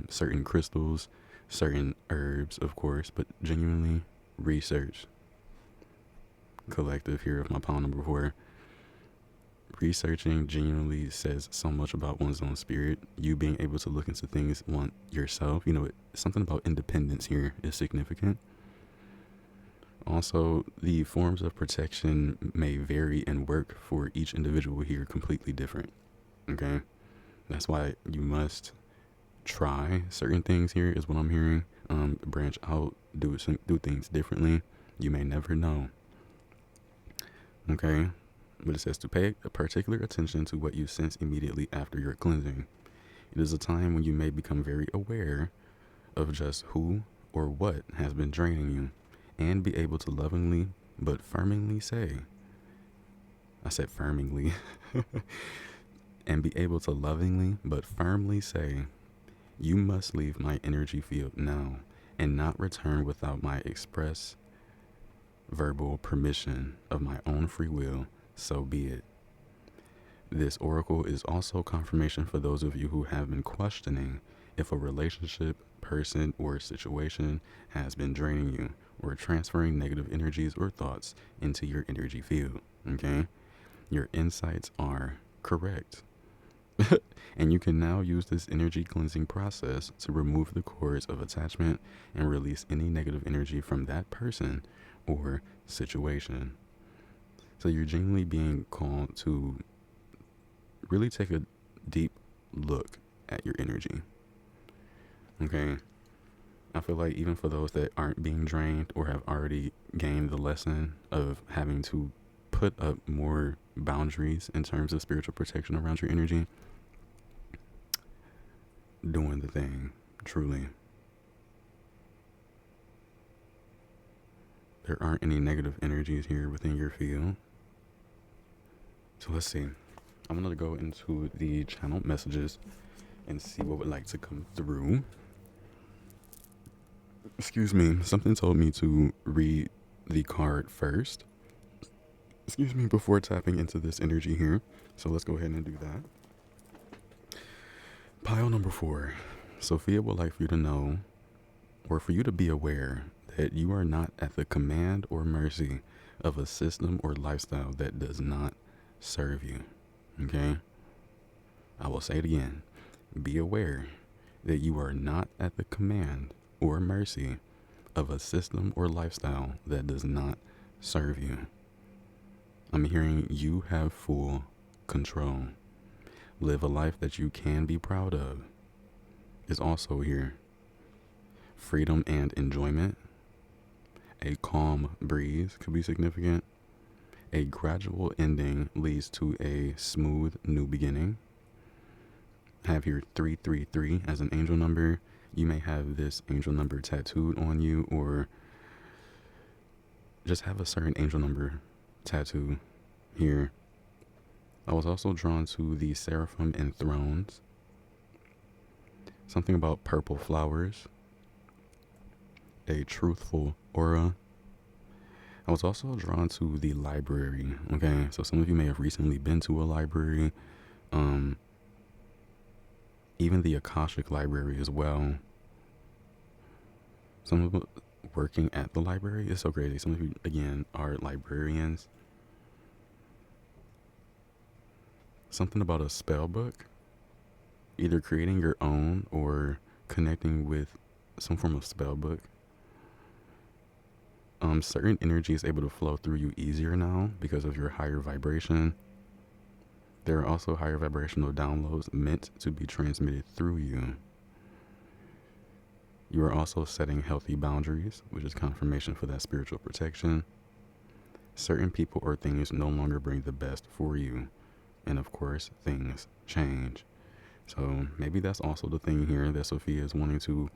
certain crystals, certain herbs, of course, but genuinely research. Collective here of my pile number 4. researching genuinely says so much about one's own spirit. You being able to look into things one yourself, you know, something about independence here is significant. Also, the forms of protection may vary and work for each individual here completely different. Okay? That's why you must try certain things here, is what I'm hearing. Branch out, do things differently. You may never know. Okay? But it says to pay a particular attention to what you sense immediately after your cleansing. It is a time when you may become very aware of just who or what has been draining you, and be able to lovingly but firmly say, I said firmly, and be able to lovingly but firmly say, you must leave my energy field now and not return without my express verbal permission of my own free will, so be it. This oracle is also confirmation for those of you who have been questioning if a relationship, person, or situation has been draining you or transferring negative energies or thoughts into your energy field. Okay? Your insights are correct. And you can now use this energy cleansing process to remove the cords of attachment and release any negative energy from that person or situation. So you're genuinely being called to really take a deep look at your energy. Okay? I feel like even for those that aren't being drained or have already gained the lesson of having to put up more boundaries in terms of spiritual protection around your energy, doing the thing, truly. There aren't any negative energies here within your field. So let's see. I'm going to go into the channel messages and see what would like to come through. Excuse me, something told me to read the card first. Excuse me, before tapping into this energy here. So let's go ahead and do that. Pile number 4. Sophia would like for you to know, or for you to be aware, that you are not at the command or mercy of a system or lifestyle that does not serve you. Okay? I will say it again. Be aware that you are not at the command or mercy of a system or lifestyle that does not serve you. I'm hearing you have full control. Live a life that you can be proud of is also here. Freedom and enjoyment. A calm breeze could be significant. A gradual ending leads to a smooth new beginning. I have here 333 as an angel number. You may have this angel number tattooed on you, or just have a certain angel number tattoo here. I was also drawn to the seraphim and thrones. Something about purple flowers. A truthful aura. I was also drawn to the library. Okay, so some of you may have recently been to a library. Even the Akashic library as well. Some of you working at the library is so crazy. Some of you, again, are librarians. Something about a spell book. Either creating your own or connecting with some form of spell book. Certain energy is able to flow through you easier now because of your higher vibration. There are also higher vibrational downloads meant to be transmitted through you. You are also setting healthy boundaries, which is confirmation for that spiritual protection. Certain people or things no longer bring the best for you. And of course, things change. So maybe that's also the thing here that Sophia is wanting to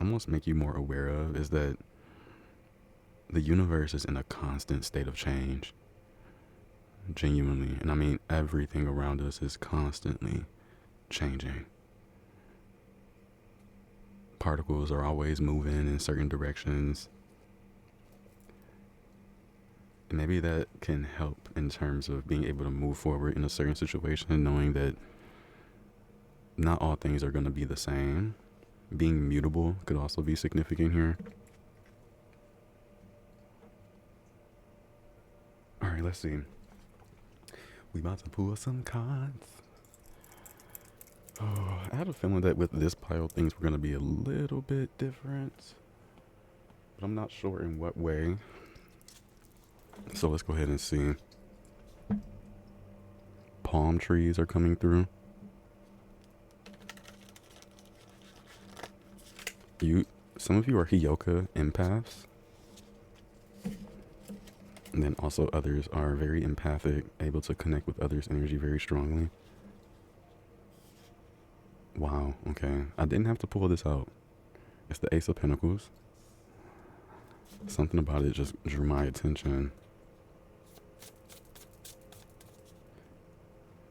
almost make you more aware of, is that the universe is in a constant state of change. Genuinely. And I mean, everything around us is constantly changing. Particles are always moving in certain directions. And maybe that can help in terms of being able to move forward in a certain situation, knowing that not all things are going to be the same. Being mutable could also be significant here. All right, let's see. We about to pull some cards. Oh, I had a feeling that with this pile, things were going to be a little bit different. But I'm not sure in what way. So let's go ahead and see. Palm trees are coming through. Some of you are Hiyoka empaths. And then also others are very empathic, able to connect with others' energy very strongly. Wow, okay. I didn't have to pull this out. It's the Ace of Pentacles. Something about it just drew my attention.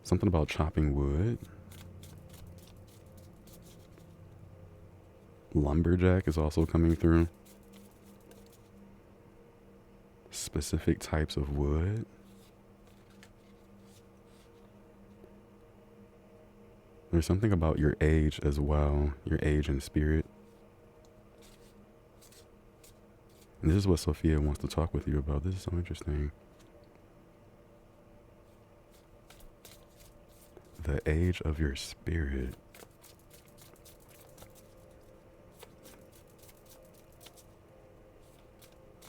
Something about chopping wood. Lumberjack is also coming through. Specific types of wood. There's something about your age as well. Your age and spirit. And this is what Sophia wants to talk with you about. This is so interesting. The age of your spirit.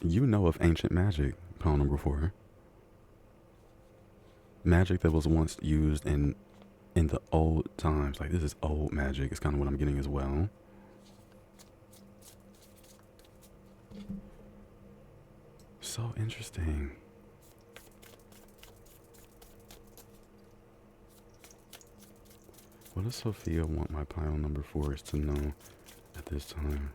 You know of ancient magic, pile number 4. Magic that was once used in the old times. Like, this is old magic. It's kind of what I'm getting as well. So interesting. What does Sophia want my pile number 4s to know at this time?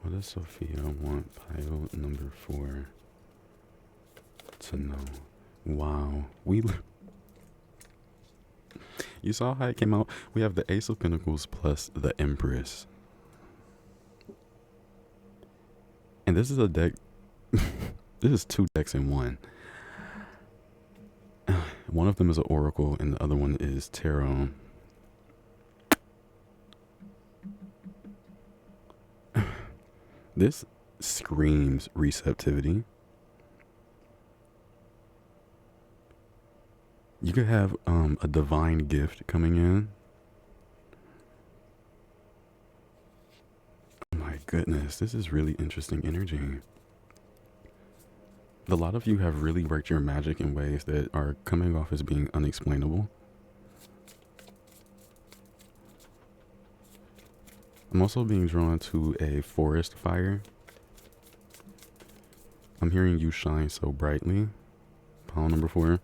What does Sophia want pile number 4 to know? Wow. You saw how it came out? We have the Ace of Pentacles plus the Empress. And this is a deck. This is 2 decks in one. One of them is an Oracle and the other one is Tarot. This screams receptivity. You could have a divine gift coming in. Oh my goodness, this is really interesting energy. A lot of you have really worked your magic in ways that are coming off as being unexplainable. I'm also being drawn to a forest fire. I'm hearing you shine so brightly. Pile number 4.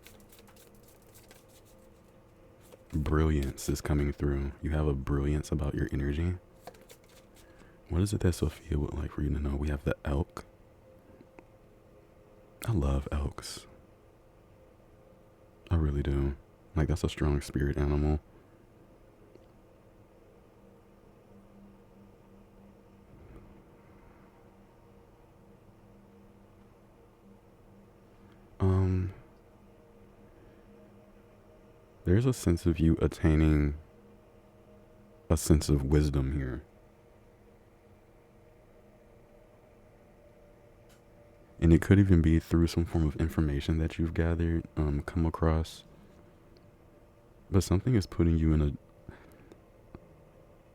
Brilliance is coming through. You have a brilliance about your energy. What is it that Sophia would like for you to know? We have the elk. I love elks. I really do. Like, that's a strong spirit animal. There's a sense of you attaining a sense of wisdom here. And it could even be through some form of information that you've gathered, come across. But something is putting you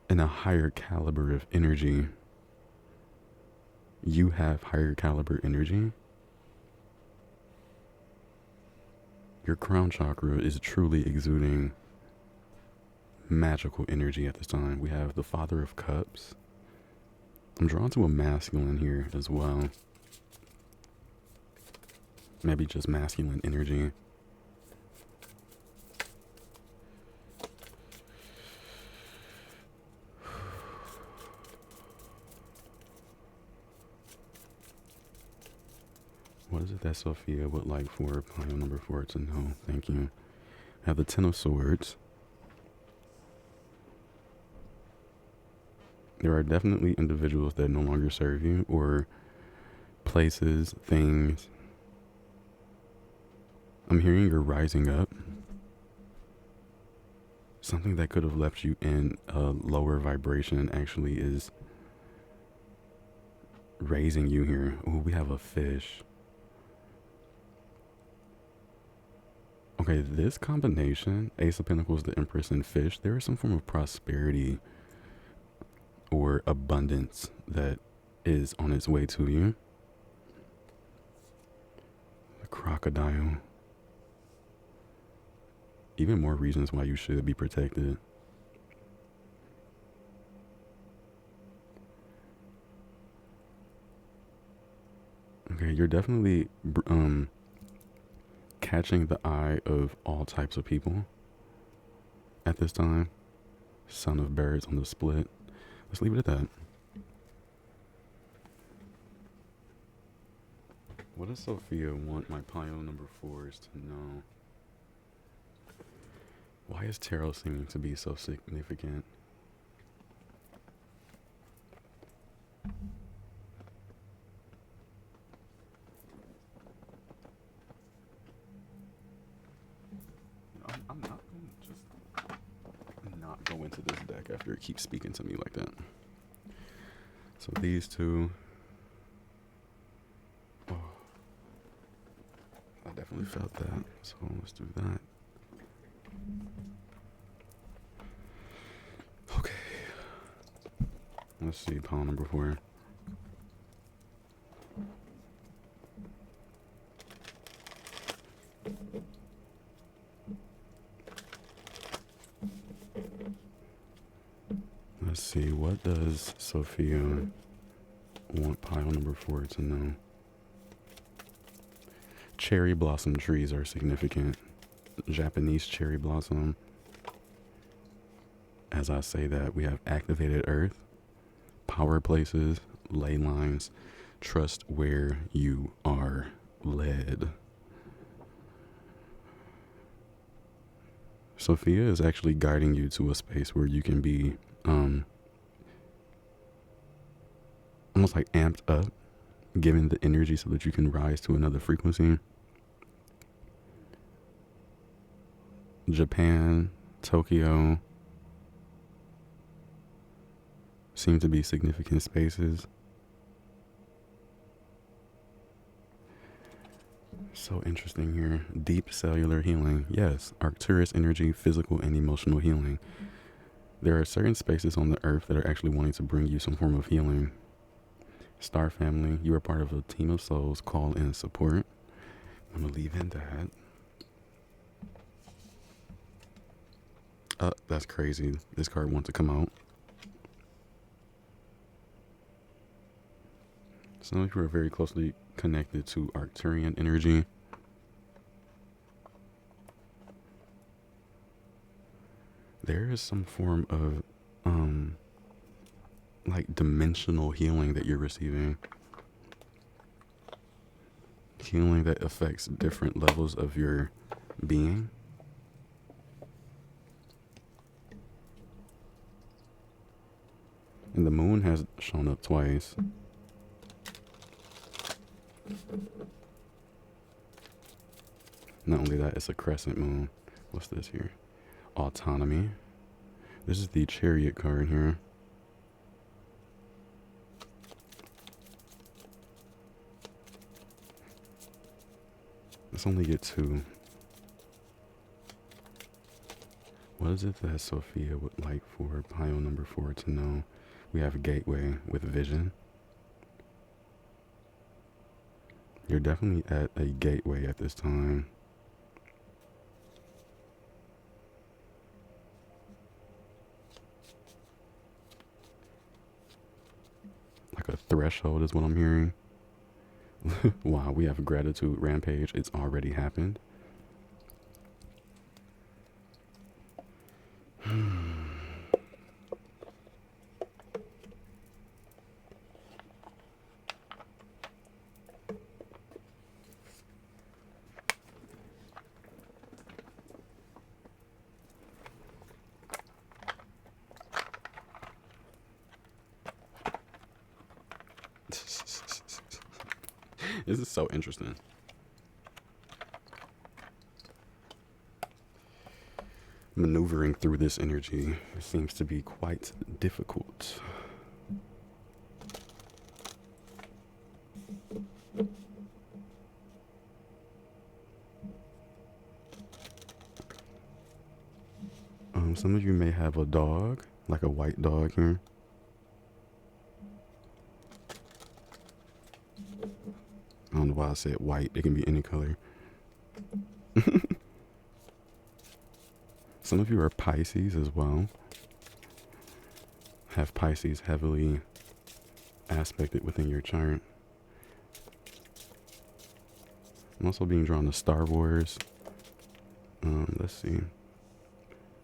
in a higher caliber of energy. You have higher caliber energy. Your crown chakra is truly exuding magical energy at this time. We have the Father of Cups. I'm drawn to a masculine here as well. Maybe just masculine energy. What is it that Sophia would like for pile number 4 to know? Thank you. I have the 10 of Swords. There are definitely individuals that no longer serve you, or places, things. I'm hearing you're rising up. Something that could have left you in a lower vibration actually is raising you here. Ooh, we have a fish. Okay, this combination, Ace of Pentacles, the Empress, and fish, there is some form of prosperity or abundance that is on its way to you. The crocodile. Even more reasons why you should be protected. Okay, you're definitely catching the eye of all types of people at this time. Son of birds on the split. Let's leave it at that. What does Sophia want my pile number 4s to know? Why is tarot seeming to be so significant? I'm not going to just not go into this deck after it keeps speaking to me like that. So these two. Oh, I definitely felt that. So let's do that. Okay. Let's see, pile number 4. Let's see, what does Sophia want pile number 4 to know? Cherry blossom trees are significant. Japanese cherry blossom. As I say that, we have activated earth, power places, ley lines, trust where you are led. Sophia is actually guiding you to a space where you can be almost like amped up, given the energy so that you can rise to another frequency. Japan, Tokyo seem to be significant spaces. So interesting here. Deep cellular healing. Yes, Arcturus energy, physical and emotional healing. There are certain spaces on the earth that are actually wanting to bring you some form of healing. Star family, you are part of a team of souls. Call in support. I'm going to leave in that. That's crazy. This card wants to come out. So if you are very closely connected to Arcturian energy. There is some form of like dimensional healing that you're receiving. Healing that affects different levels of your being. And the moon has shown up twice. Not only that, it's a crescent moon. What's this here? Autonomy. This is the Chariot card here. Let's only get 2. What is it that Sophia would like for pile number 4 to know? We have a gateway with vision. You're definitely at a gateway at this time. Like a threshold is what I'm hearing. Wow, we have a gratitude rampage. It's already happened. This is so interesting. Maneuvering through this energy seems to be quite difficult. Some of you may have a dog, like a white dog here. I don't know why I said white. It can be any color. Some of you are Pisces as well. Have Pisces heavily aspected within your chart. I'm also being drawn to Star Wars. Let's see.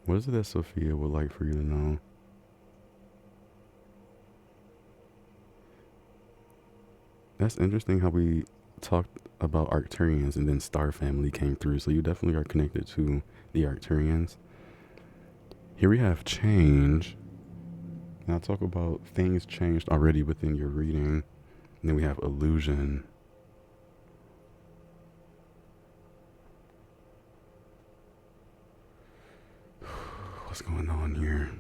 What is it that Sophia would like for you to know? That's interesting how we talked about Arcturians and then Star Family came through. So you definitely are connected to the Arcturians. Here we have change. Now talk about things changed already within your reading. And then we have illusion. What's going on here?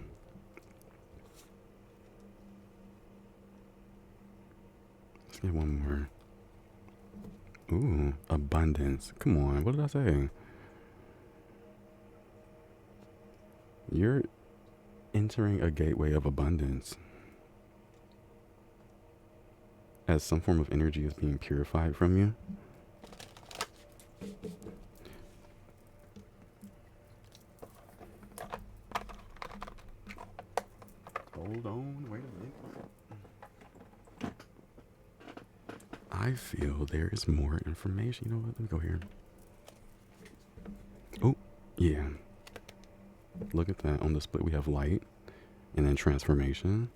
Let's get one more. Ooh, abundance. Come on, what did I say? You're entering a gateway of abundance. As some form of energy is being purified from you. Hold on, wait a minute. I feel there is more information. You know what? Let me go here. Oh, yeah. Look at that. On the split, we have light and then transformation.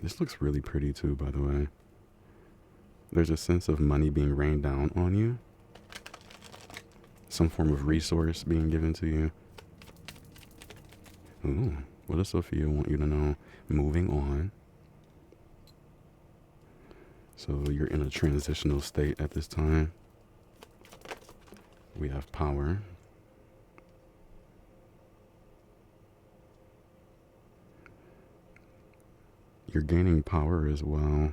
This looks really pretty too, by the way. There's a sense of money being rained down on you. Some form of resource being given to you. Ooh, what does Sophia want you to know? Moving on. So you're in a transitional state at this time. We have power. You're gaining power as well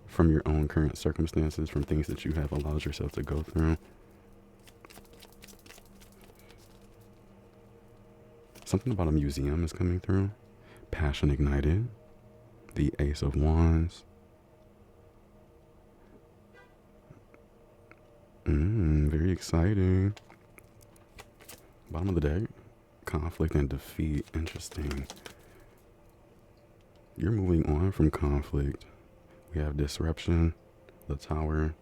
from your own current circumstances, from things that you have allowed yourself to go through. Something about a museum is coming through. Passion ignited. The Ace of Wands. Very exciting. Bottom of the deck. Conflict and defeat. Interesting. You're moving on from conflict. We have disruption. The Tower.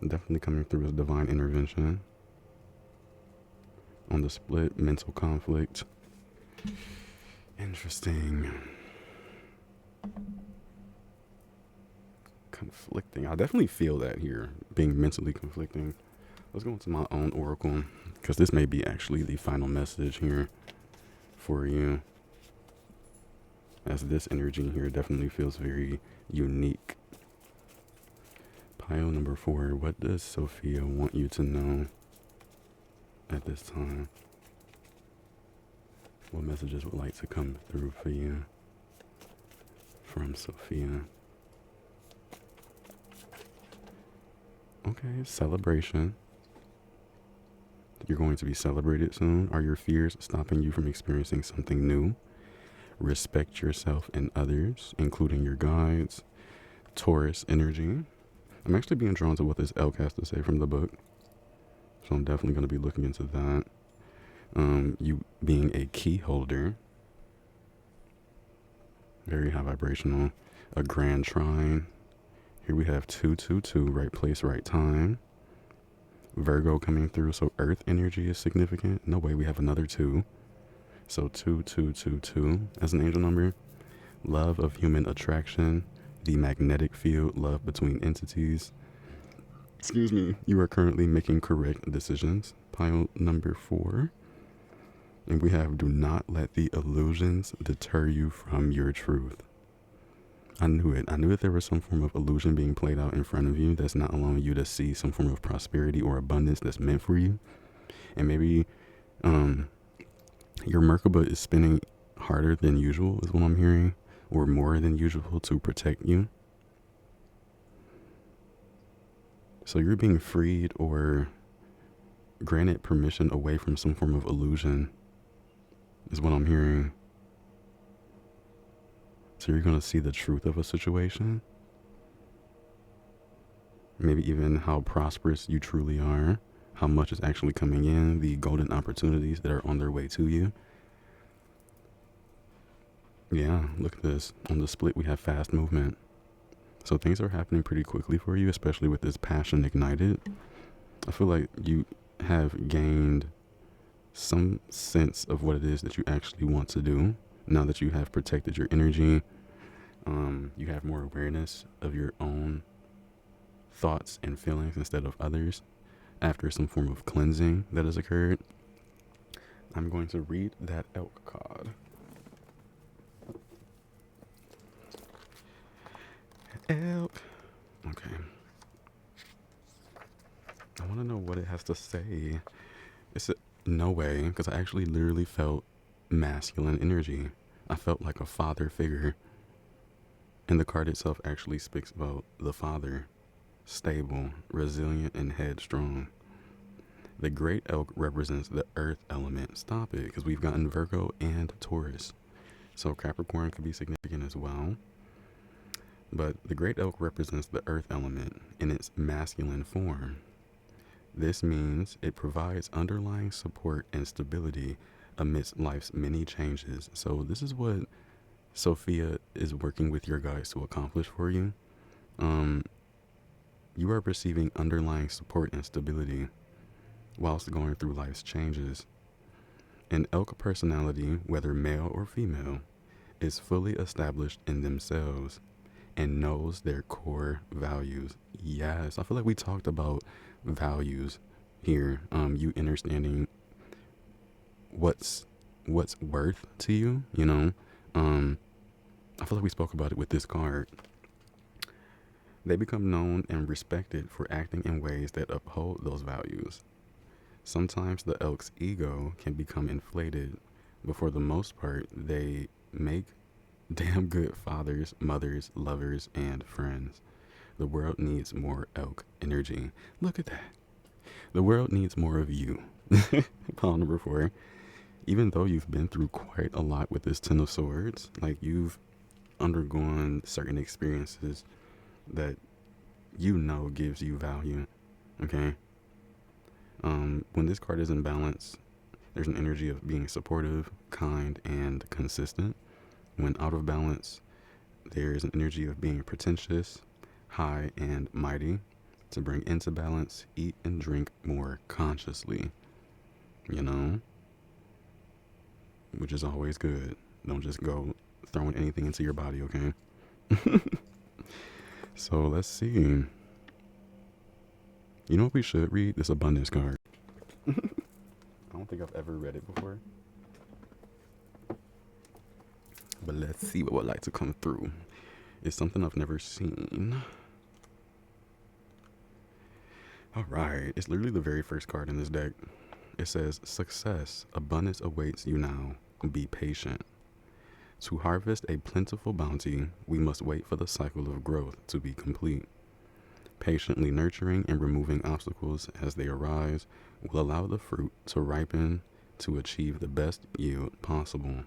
Definitely coming through as divine intervention. On the split, mental conflict. Interesting. Conflicting. I definitely feel that here, being mentally conflicting. Let's go into my own oracle, because this may be actually the final message here for you. As this energy here definitely feels very unique. Pile number 4. What does Sophia want you to know at this time? What messages would like to come through for you from Sophia? Okay, celebration. You're going to be celebrated soon. Are your fears stopping you from experiencing something new? Respect yourself and others, including your guides. Taurus energy. I'm actually being drawn to what this elk has to say from the book. So I'm definitely going to be looking into that. You being a key holder. Very high vibrational. A grand trine. Here we have 222, right place, right time. Virgo coming through, so earth energy is significant. No way, we have another 2. So 2222 as an angel number. Love of human attraction. The magnetic field, love between entities. Excuse me. You are currently making correct decisions. Pile number 4. And we have do not let the illusions deter you from your truth. I knew it. I knew that there was some form of illusion being played out in front of you that's not allowing you to see some form of prosperity or abundance that's meant for you. And maybe your Merkaba is spinning harder than usual is what I'm hearing, or more than usual to protect you. So you're being freed or granted permission away from some form of illusion, is what I'm hearing. So you're going to see the truth of a situation, maybe even how prosperous you truly are, how much is actually coming in, the golden opportunities that are on their way to you. Yeah, look at this. On the split, we have fast movement. So things are happening pretty quickly for you, especially with this passion ignited. I feel like you have gained some sense of what it is that you actually want to do now that you have protected your energy. You have more awareness of your own thoughts and feelings instead of others after some form of cleansing that has occurred. I'm going to read that elk card. Elk. Okay. I want to know what it has to say. No way, because I actually literally felt masculine energy. I felt like a father figure. And the card itself actually speaks about the father, stable, resilient, and headstrong. The great elk represents the earth element. Stop it, because we've gotten Virgo and Taurus. So Capricorn could be significant as well. But the great elk represents the earth element in its masculine form. This means it provides underlying support and stability amidst life's many changes. So this is what Sophia is working with your guides to accomplish for you. You are receiving underlying support and stability whilst going through life's changes. An elk personality, whether male or female, is fully established in themselves and knows their core values. Yes, I feel like we talked about values here. You understanding what's worth to you, you know. I feel like we spoke about it with this card. They become known and respected for acting in ways that uphold those values. Sometimes the elk's ego can become inflated, but for the most part, they make damn good fathers, mothers, lovers, and friends. The world needs more elk energy. Look at that. The world needs more of you. Pile number 4. Even though you've been through quite a lot with this Ten of Swords, like you've undergone certain experiences that you know gives you value, okay? When this card is in balance, there's an energy of being supportive, kind, and consistent. When out of balance, there's an energy of being pretentious, high, and mighty. To bring into balance, eat and drink more consciously, you know? Which is always good. Don't just go throwing anything into your body, okay? So let's see. You know what we should read? This abundance card. I don't think I've ever read it before. But let's see what would like to come through. It's something I've never seen. Alright, it's literally the very first card in this deck. It says, success, abundance awaits you now. Be patient. To harvest a plentiful bounty, we must wait for the cycle of growth to be complete. Patiently nurturing and removing obstacles as they arise will allow the fruit to ripen to achieve the best yield possible.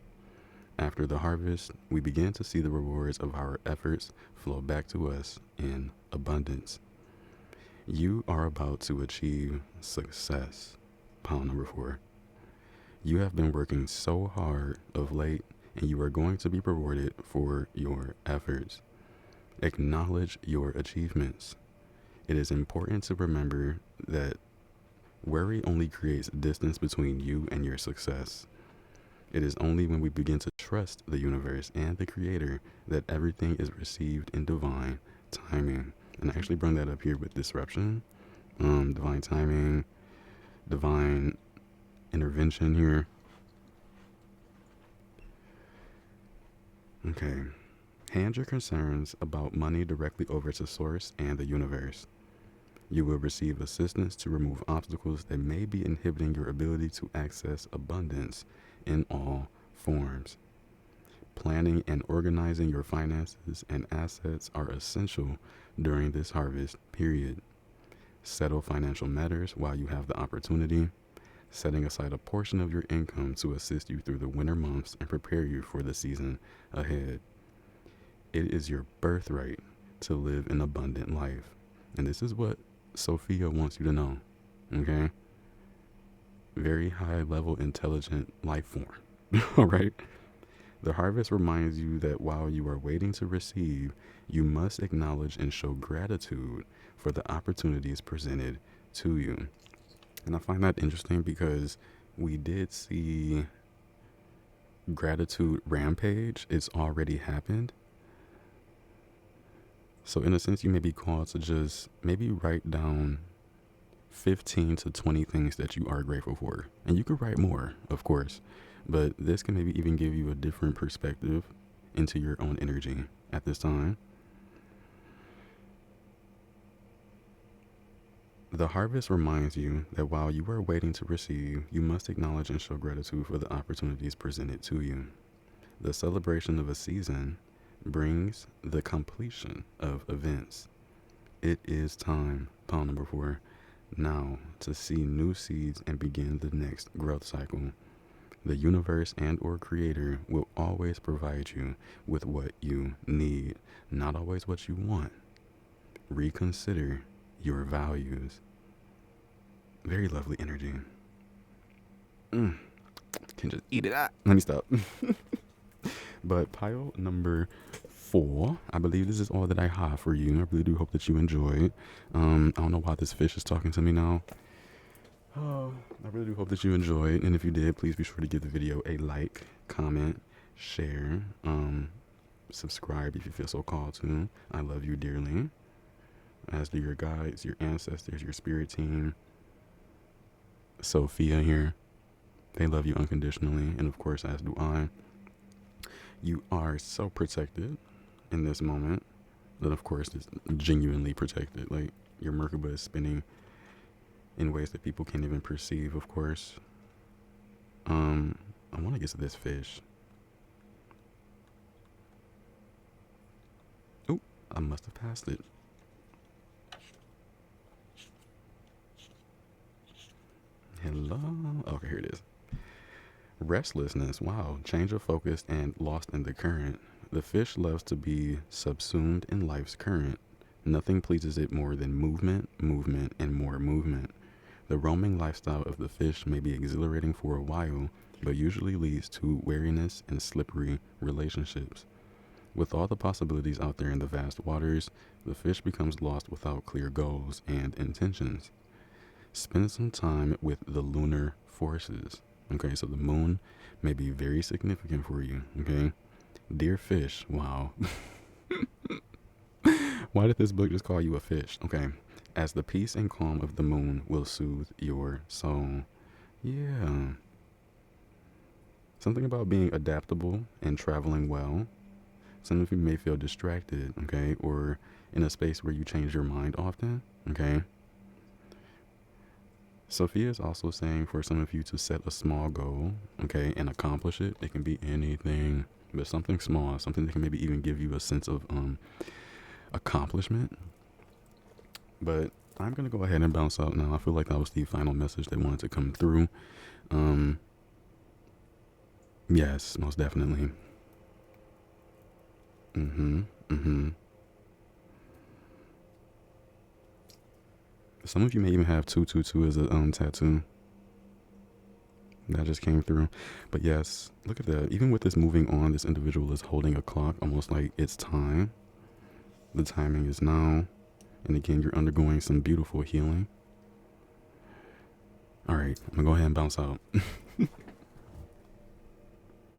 After the harvest, we begin to see the rewards of our efforts flow back to us in abundance. You are about to achieve success. Pile number 4. You have been working so hard of late, and you are going to be rewarded for your efforts. Acknowledge your achievements. It is important to remember that worry only creates distance between you and your success. It is only when we begin to trust the universe and the Creator that everything is received in divine timing. And I actually bring that up here with disruption. Divine timing, divine intervention here. Okay. Hand your concerns about money directly over to Source and the universe. You will receive assistance to remove obstacles that may be inhibiting your ability to access abundance in all forms. Planning and organizing your finances and assets are essential during this harvest period. Settle financial matters while you have the opportunity, setting aside a portion of your income to assist you through the winter months and prepare you for the season ahead. It is your birthright to live an abundant life. And this is what Sophia wants you to know. Okay? Very high level intelligent life form. All right? The harvest reminds you that while you are waiting to receive, you must acknowledge and show gratitude for the opportunities presented to you. And I find that interesting because we did see gratitude rampage. It's already happened. So in a sense, you may be called to just maybe write down 15 to 20 things that you are grateful for. And you could write more, of course, but this can maybe even give you a different perspective into your own energy at this time. The harvest reminds you that while you are waiting to receive, you must acknowledge and show gratitude for the opportunities presented to you. The celebration of a season brings the completion of events. It is time, pile number 4, now to see new seeds and begin the next growth cycle. The universe and or creator will always provide you with what you need, not always what you want. Reconsider your values. Very lovely energy. Can just eat it out. Let me stop. But pile number 4, I believe this is all that I have for you. I really do hope that you enjoy it. I don't know why this fish is talking to me now. Oh, I really do hope that you enjoyed. And if you did, please be sure to give the video a like, comment, share, subscribe if you feel so called to. I love you dearly. As do your guides, your ancestors, your spirit team. Sophia here. They love you unconditionally. And of course, as do I. You are so protected in this moment. That of course is genuinely protected. Like your Merkaba is spinning in ways that people can't even perceive, of course. I want to get to this fish. Oh, I must have passed it. Hello. Okay, here it is. Restlessness. Wow. Change of focus and lost in the current. The fish loves to be subsumed in life's current. Nothing pleases it more than movement, movement, and more movement. The roaming lifestyle of the fish may be exhilarating for a while, but usually leads to weariness and slippery relationships. With all the possibilities out there in the vast waters, the fish becomes lost without clear goals and intentions. Spend some time with the lunar forces. Okay, so the moon may be very significant for you. Okay, dear fish. Wow. Why did this book just call you a fish? Okay, as the peace and calm of the moon will soothe your soul. Yeah. Something about being adaptable and traveling well. Some of you may feel distracted, okay, or in a space where you change your mind often, okay. Sophia is also saying for some of you to set a small goal, okay, and accomplish it. It can be anything, but something small, something that can maybe even give you a sense of accomplishment. But I'm going to go ahead and bounce out now. I feel like that was the final message they wanted to come through. Yes, most definitely. Some of you may even have 222 as a tattoo. That just came through. But yes, look at that. Even with this moving on, this individual is holding a clock, almost like it's time. The timing is now. And again, you're undergoing some beautiful healing. All right, I'm going to go ahead and bounce out.